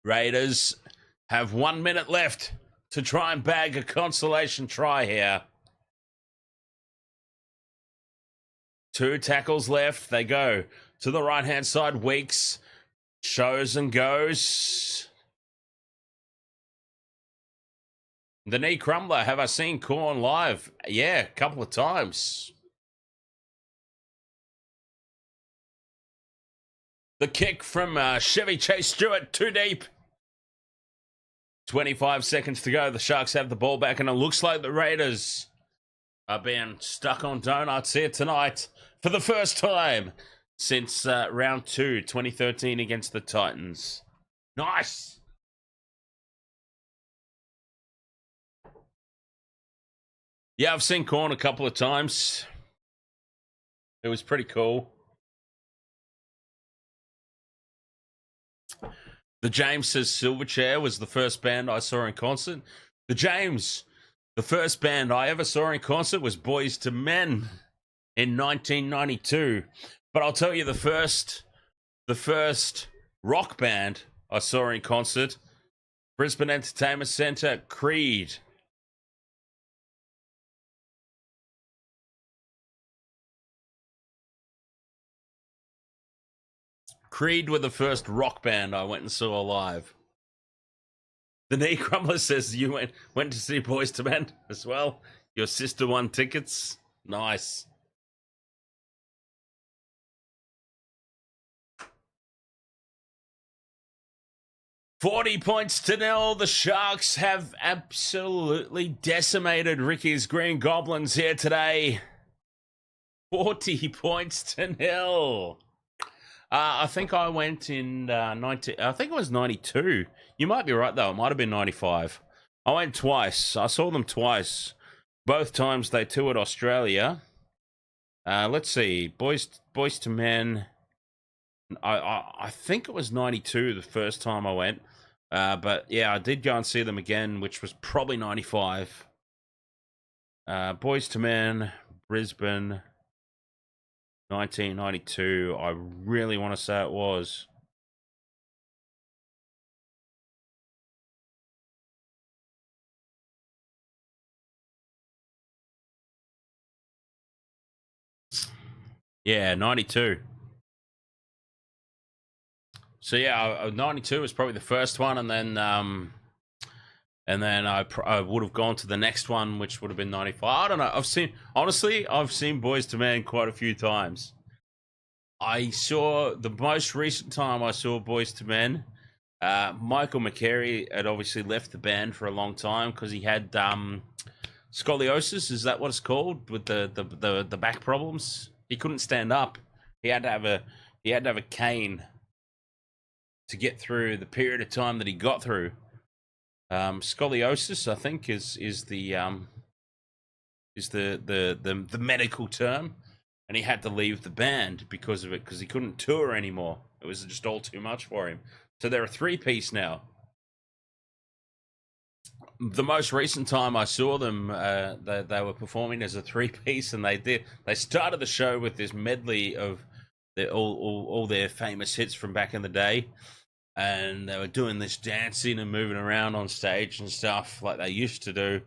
Raiders have 1 minute left to try and bag a consolation try here. 2 tackles left. They go to the right-hand side. Weeks shows and goes. The knee crumbler. Have I seen Corn live? Yeah, a couple of times. The kick from Chevy Chase Stewart, too deep. 25 seconds to go. The Sharks have the ball back, and it looks like the Raiders are being stuck on donuts here tonight for the first time since round 2, 2013 against the Titans. Nice. Yeah, I've seen Corn a couple of times. It was pretty cool. The James says Silverchair was the first band I saw in concert. The first band I ever saw in concert was Boys to Men in 1992. But I'll tell you the first rock band I saw in concert, Brisbane Entertainment Centre, Creed. Creed were the first rock band I went and saw live. The Knee Crumbler says you went to see Boys to Men as well. Your sister won tickets. Nice. $40 to 0. The Sharks have absolutely decimated Ricky's Green Goblins here today. 40 to 0. I think I went in I think it was 92. You might be right, though. It might have been 95. I went twice. I saw them twice. Both times they toured Australia. Let's see. Boys to Men. I think it was 92 the first time I went. But, yeah, I did go and see them again, which was probably 95. Boys to Men, Brisbane, 1992. I really want to say it was. Yeah, 92. So yeah, 92 was probably the first one, and then I would have gone to the next one, which would have been 95. I don't know. I've seen Boys to Men quite a few times. I saw the most recent time I saw Boys to Men. Michael McCary had obviously left the band for a long time because he had scoliosis. Is that what it's called? With the back problems, he couldn't stand up. He had to have a cane to get through the period of time that he got through. Scoliosis, I think, is the medical term, and he had to leave the band because of it, because he couldn't tour anymore. It was just all too much for him. So they're a three-piece now. The most recent time I saw them, they were performing as a three-piece, and they started the show with this medley of all their famous hits from back in the day. And they were doing this dancing and moving around on stage and stuff like they used to do.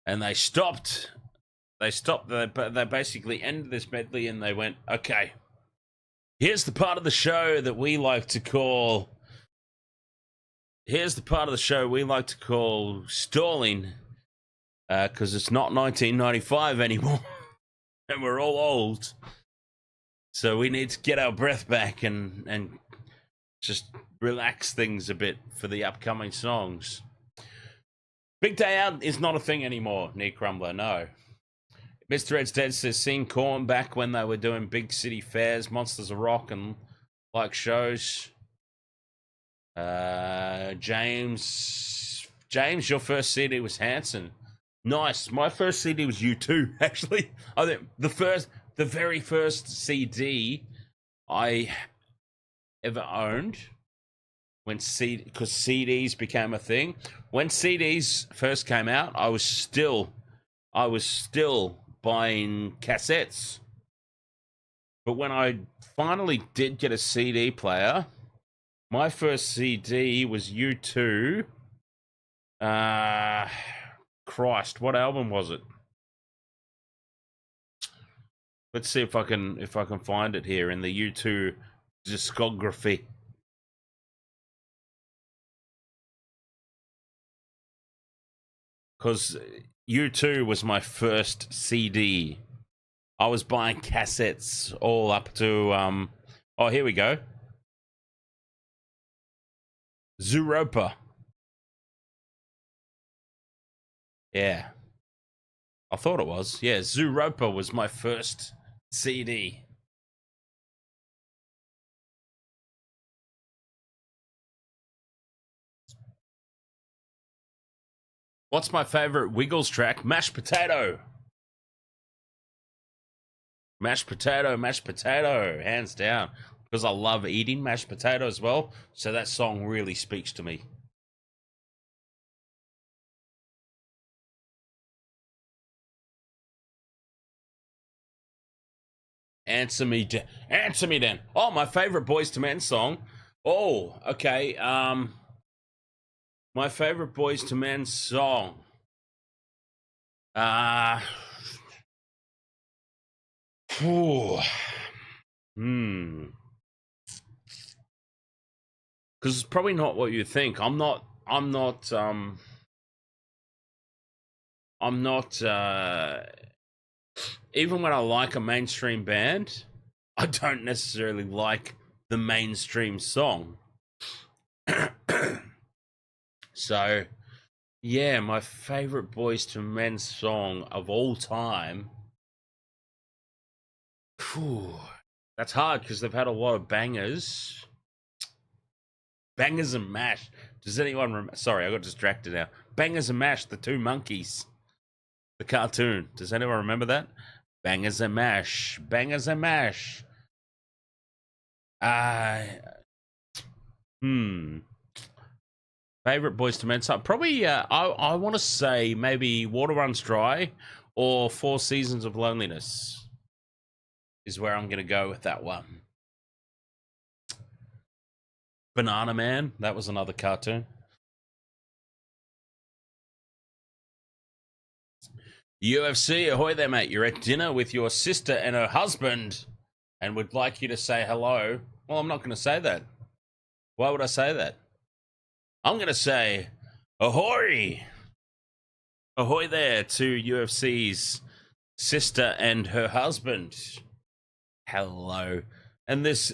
And they stopped. They basically ended this medley and they went, okay, here's the part of the show we like to call stalling, because it's not 1995 anymore. And we're all old. So we need to get our breath back and just relax things a bit for the upcoming songs. Big Day Out is not a thing anymore, Near Crumbler, no. Mr. Ed's Dead says, seen Korn back when they were doing big city fairs, Monsters of Rock and like shows. James, your first CD was Hanson. Nice. My first CD was U2, actually. I think the very first CD I ever owned, because CDs became a thing. When CDs first came out, I was still buying cassettes. But when I finally did get a CD player, my first CD was U2. Christ, what album was it? Let's see if I can find it here in the U2 discography. Because U2 was my first CD. I was buying cassettes all up to oh, here we go. Zooropa. Yeah. I thought it was. Yeah, Zooropa was my first CD. What's my favorite Wiggles track? Mashed Potato. Mashed potato, hands down. Because I love eating mashed potato as well. So that song really speaks to me. Answer me then. Oh, my favorite Boys to Men song. Oh, okay. My favorite Boys to Men song. Because it's probably not what you think. I'm not even when I like a mainstream band, I don't necessarily like the mainstream song. So, yeah, my favorite Boys to Men song of all time. Whew, that's hard because they've had a lot of bangers. Bangers and Mash. Does anyone remember? Sorry, I got distracted now. Bangers and Mash, the two monkeys. The cartoon. Does anyone remember that? Bangers and Mash. Bangers and Mash. Favorite Boys to Men song? Probably, I want to say maybe Water Runs Dry or 4 Seasons of Loneliness is where I'm going to go with that one. Banana Man, that was another cartoon. UFC, ahoy there, mate. You're at dinner with your sister and her husband. and would like you to say hello, well, I'm not going to say that. Why would I say that? I'm going to say, ahoy! Ahoy there to UFC's sister and her husband. Hello. And this,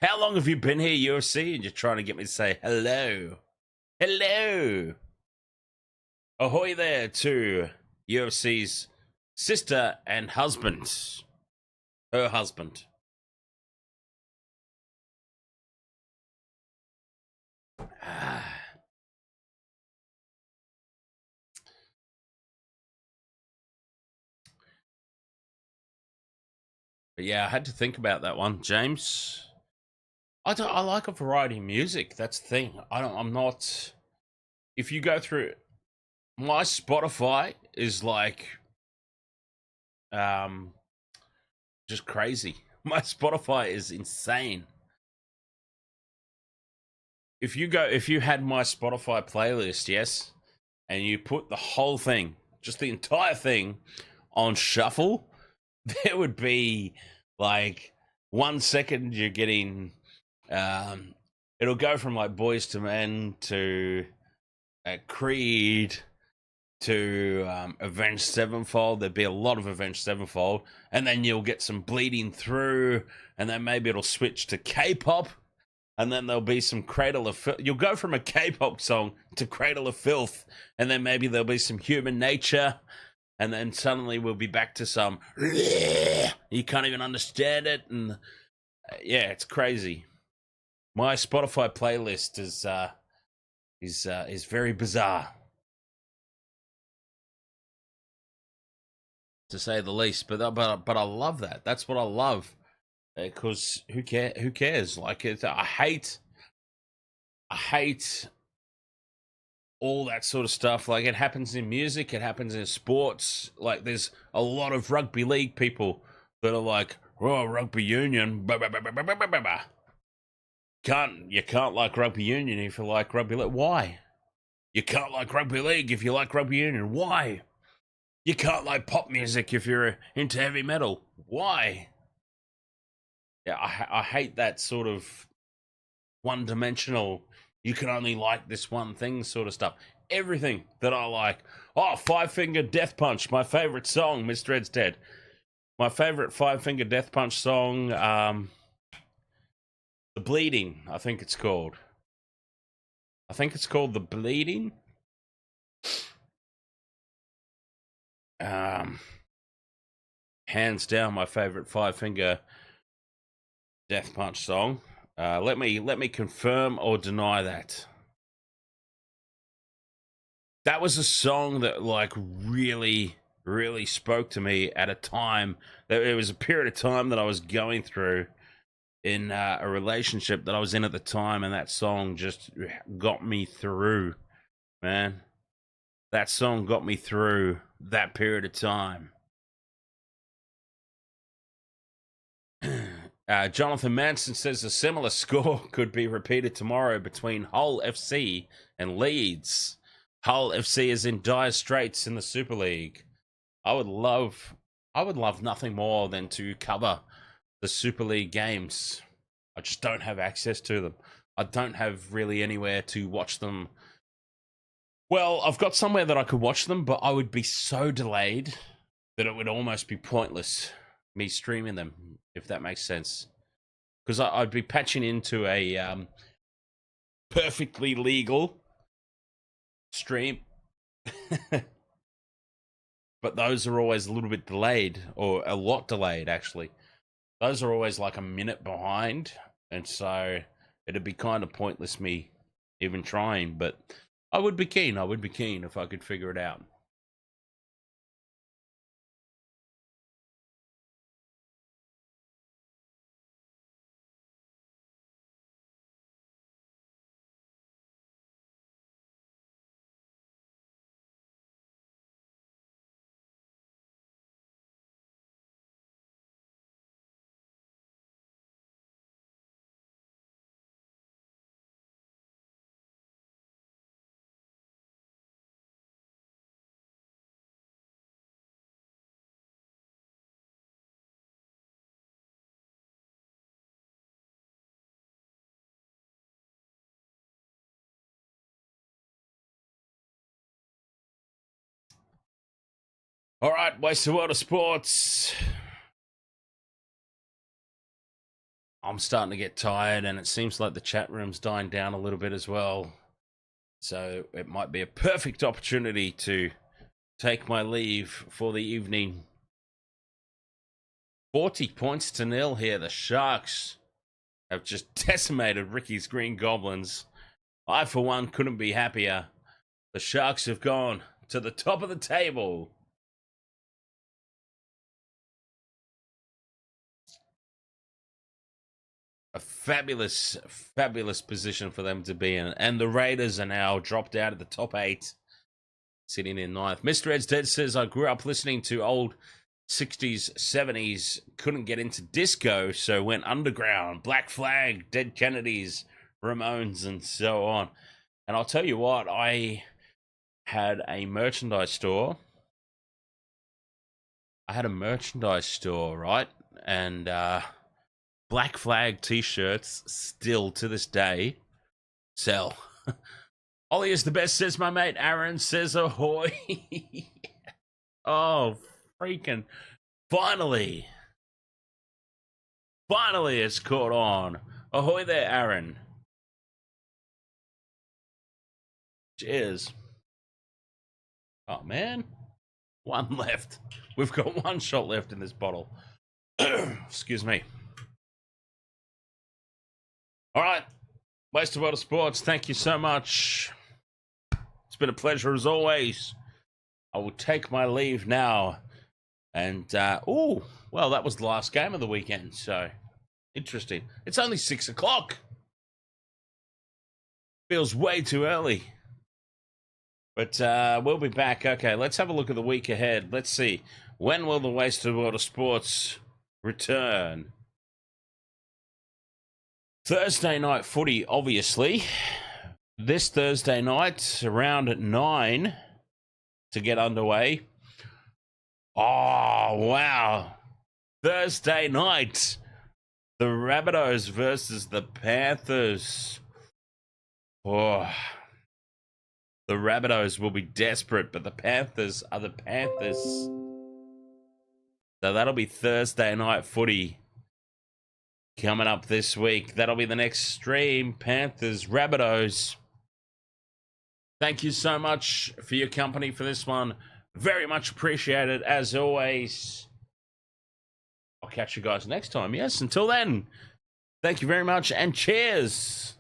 how long have you been here, UFC? And you're trying to get me to say hello. Hello. Ahoy there to UFC's sister and husband. Her husband. But yeah, I had to think about that one, James. I like a variety of music. That's the thing. I'm not. If you go through my Spotify is like, just crazy. My Spotify is insane. If you had my Spotify playlist, yes, and you put the whole thing, just the entire thing, on shuffle, there would be like 1 second you're getting, it'll go from like Boys to Men to Creed to Avenged Sevenfold. There'd be a lot of Avenged Sevenfold, and then you'll get some Bleeding Through, and then maybe it'll switch to K-pop, and then there'll be some Cradle of Filth. You'll go from a K-pop song to Cradle of Filth, and then maybe there'll be some Human Nature, and then suddenly we'll be back to some you can't even understand it, and yeah, it's crazy. My Spotify playlist is very bizarre, to say the least. But I love that. That's what I love, because who cares? Like, I hate all that sort of stuff. Like, it happens in music, it happens in sports. Like, there's a lot of rugby league people that are like, oh, rugby union, bah, bah, bah, bah, bah, bah, bah, bah. You can't like rugby union if you like rugby league. Why? You can't like rugby league if you like rugby union. Why? You can't like pop music if you're into heavy metal. Why? Yeah, I hate that sort of one-dimensional, you can only like this one thing sort of stuff. Everything that I like. Oh, Five Finger Death Punch, my favorite song. Mr. Ed's dead. My favorite Five Finger Death Punch song, The Bleeding, I think it's called. I think it's called The Bleeding. Hands down, my favorite Five Finger Death Punch song. Let me confirm or deny that. That was a song that like really spoke to me at a time. That it was a period of time that I was going through in a relationship that I was in at the time, and that song just got me through, man. That song got me through that period of time. Jonathan Manson says a similar score could be repeated tomorrow between Hull FC and Leeds. Hull FC is in dire straits in the Super League. I would love nothing more than to cover the Super League games. I just don't have access to them. I don't have really anywhere to watch them. Well, I've got somewhere that I could watch them, but I would be so delayed that it would almost be pointless me streaming them, if that makes sense. Because I'd be patching into a perfectly legal stream. But those are always a little bit delayed, or a lot delayed, actually. Those are always like a minute behind, and so it'd be kind of pointless me even trying, but I would be keen if I could figure it out. All right, Wasted World of Sports. I'm starting to get tired, and it seems like the chat room's dying down a little bit as well. So it might be a perfect opportunity to take my leave for the evening. 40 points to nil here. The Sharks have just decimated Ricky's Green Goblins. I, for one, couldn't be happier. The Sharks have gone to the top of the table. A fabulous, fabulous position for them to be in. And the Raiders are now dropped out of the top 8, sitting in 9th. Mr. Ed's Dead says, I grew up listening to old 60s, 70s, couldn't get into disco, so went underground. Black Flag, Dead Kennedys, Ramones, and so on. And I'll tell you what, I had a merchandise store. Right? And, Black Flag t-shirts still to this day sell. Ollie is the best, says my mate Aaron, says ahoy. Oh, freaking finally it's caught on. Ahoy there, Aaron. Cheers. Oh man, one left. We've got one shot left in this bottle. Excuse me. All right, Wasted World of Sports, thank you so much. It's been a pleasure as always. I will take my leave now. And, well, that was the last game of the weekend, so interesting. It's only 6 o'clock. Feels way too early. But we'll be back. Okay, let's have a look at the week ahead. Let's see. When will the Wasted World of Sports return? Thursday night footy, obviously. This Thursday night, around 9 to get underway. Oh, wow. Thursday night. The Rabbitohs versus the Panthers. Oh. The Rabbitohs will be desperate, but the Panthers are the Panthers. So that'll be Thursday night footy. Coming up this week, that'll be the next stream. Panthers, Rabbitohs. Thank you so much for your company for this one. Very much appreciated, as always. I'll catch you guys next time. Yes, until then, thank you very much and cheers.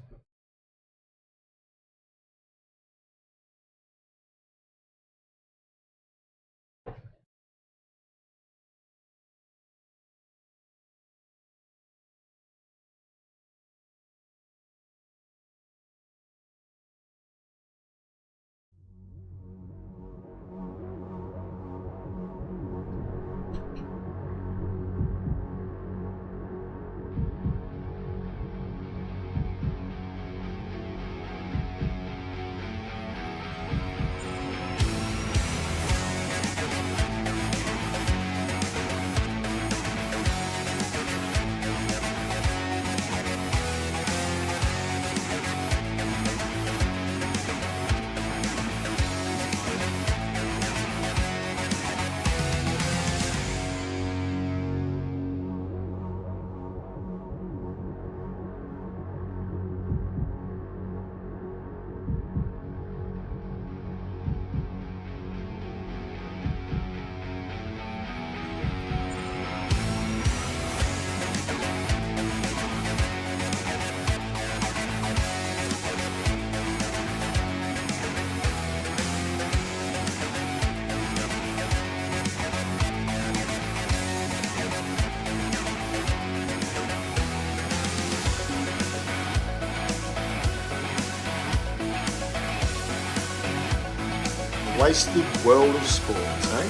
Wasted World of Sports, eh?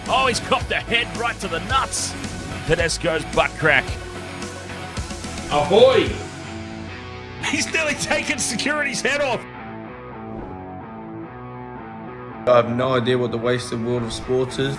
Oh, he's copped a head right to the nuts. Tedesco's butt crack. Ahoy! He's nearly taken security's head off. I have no idea what the Wasted World of Sports is.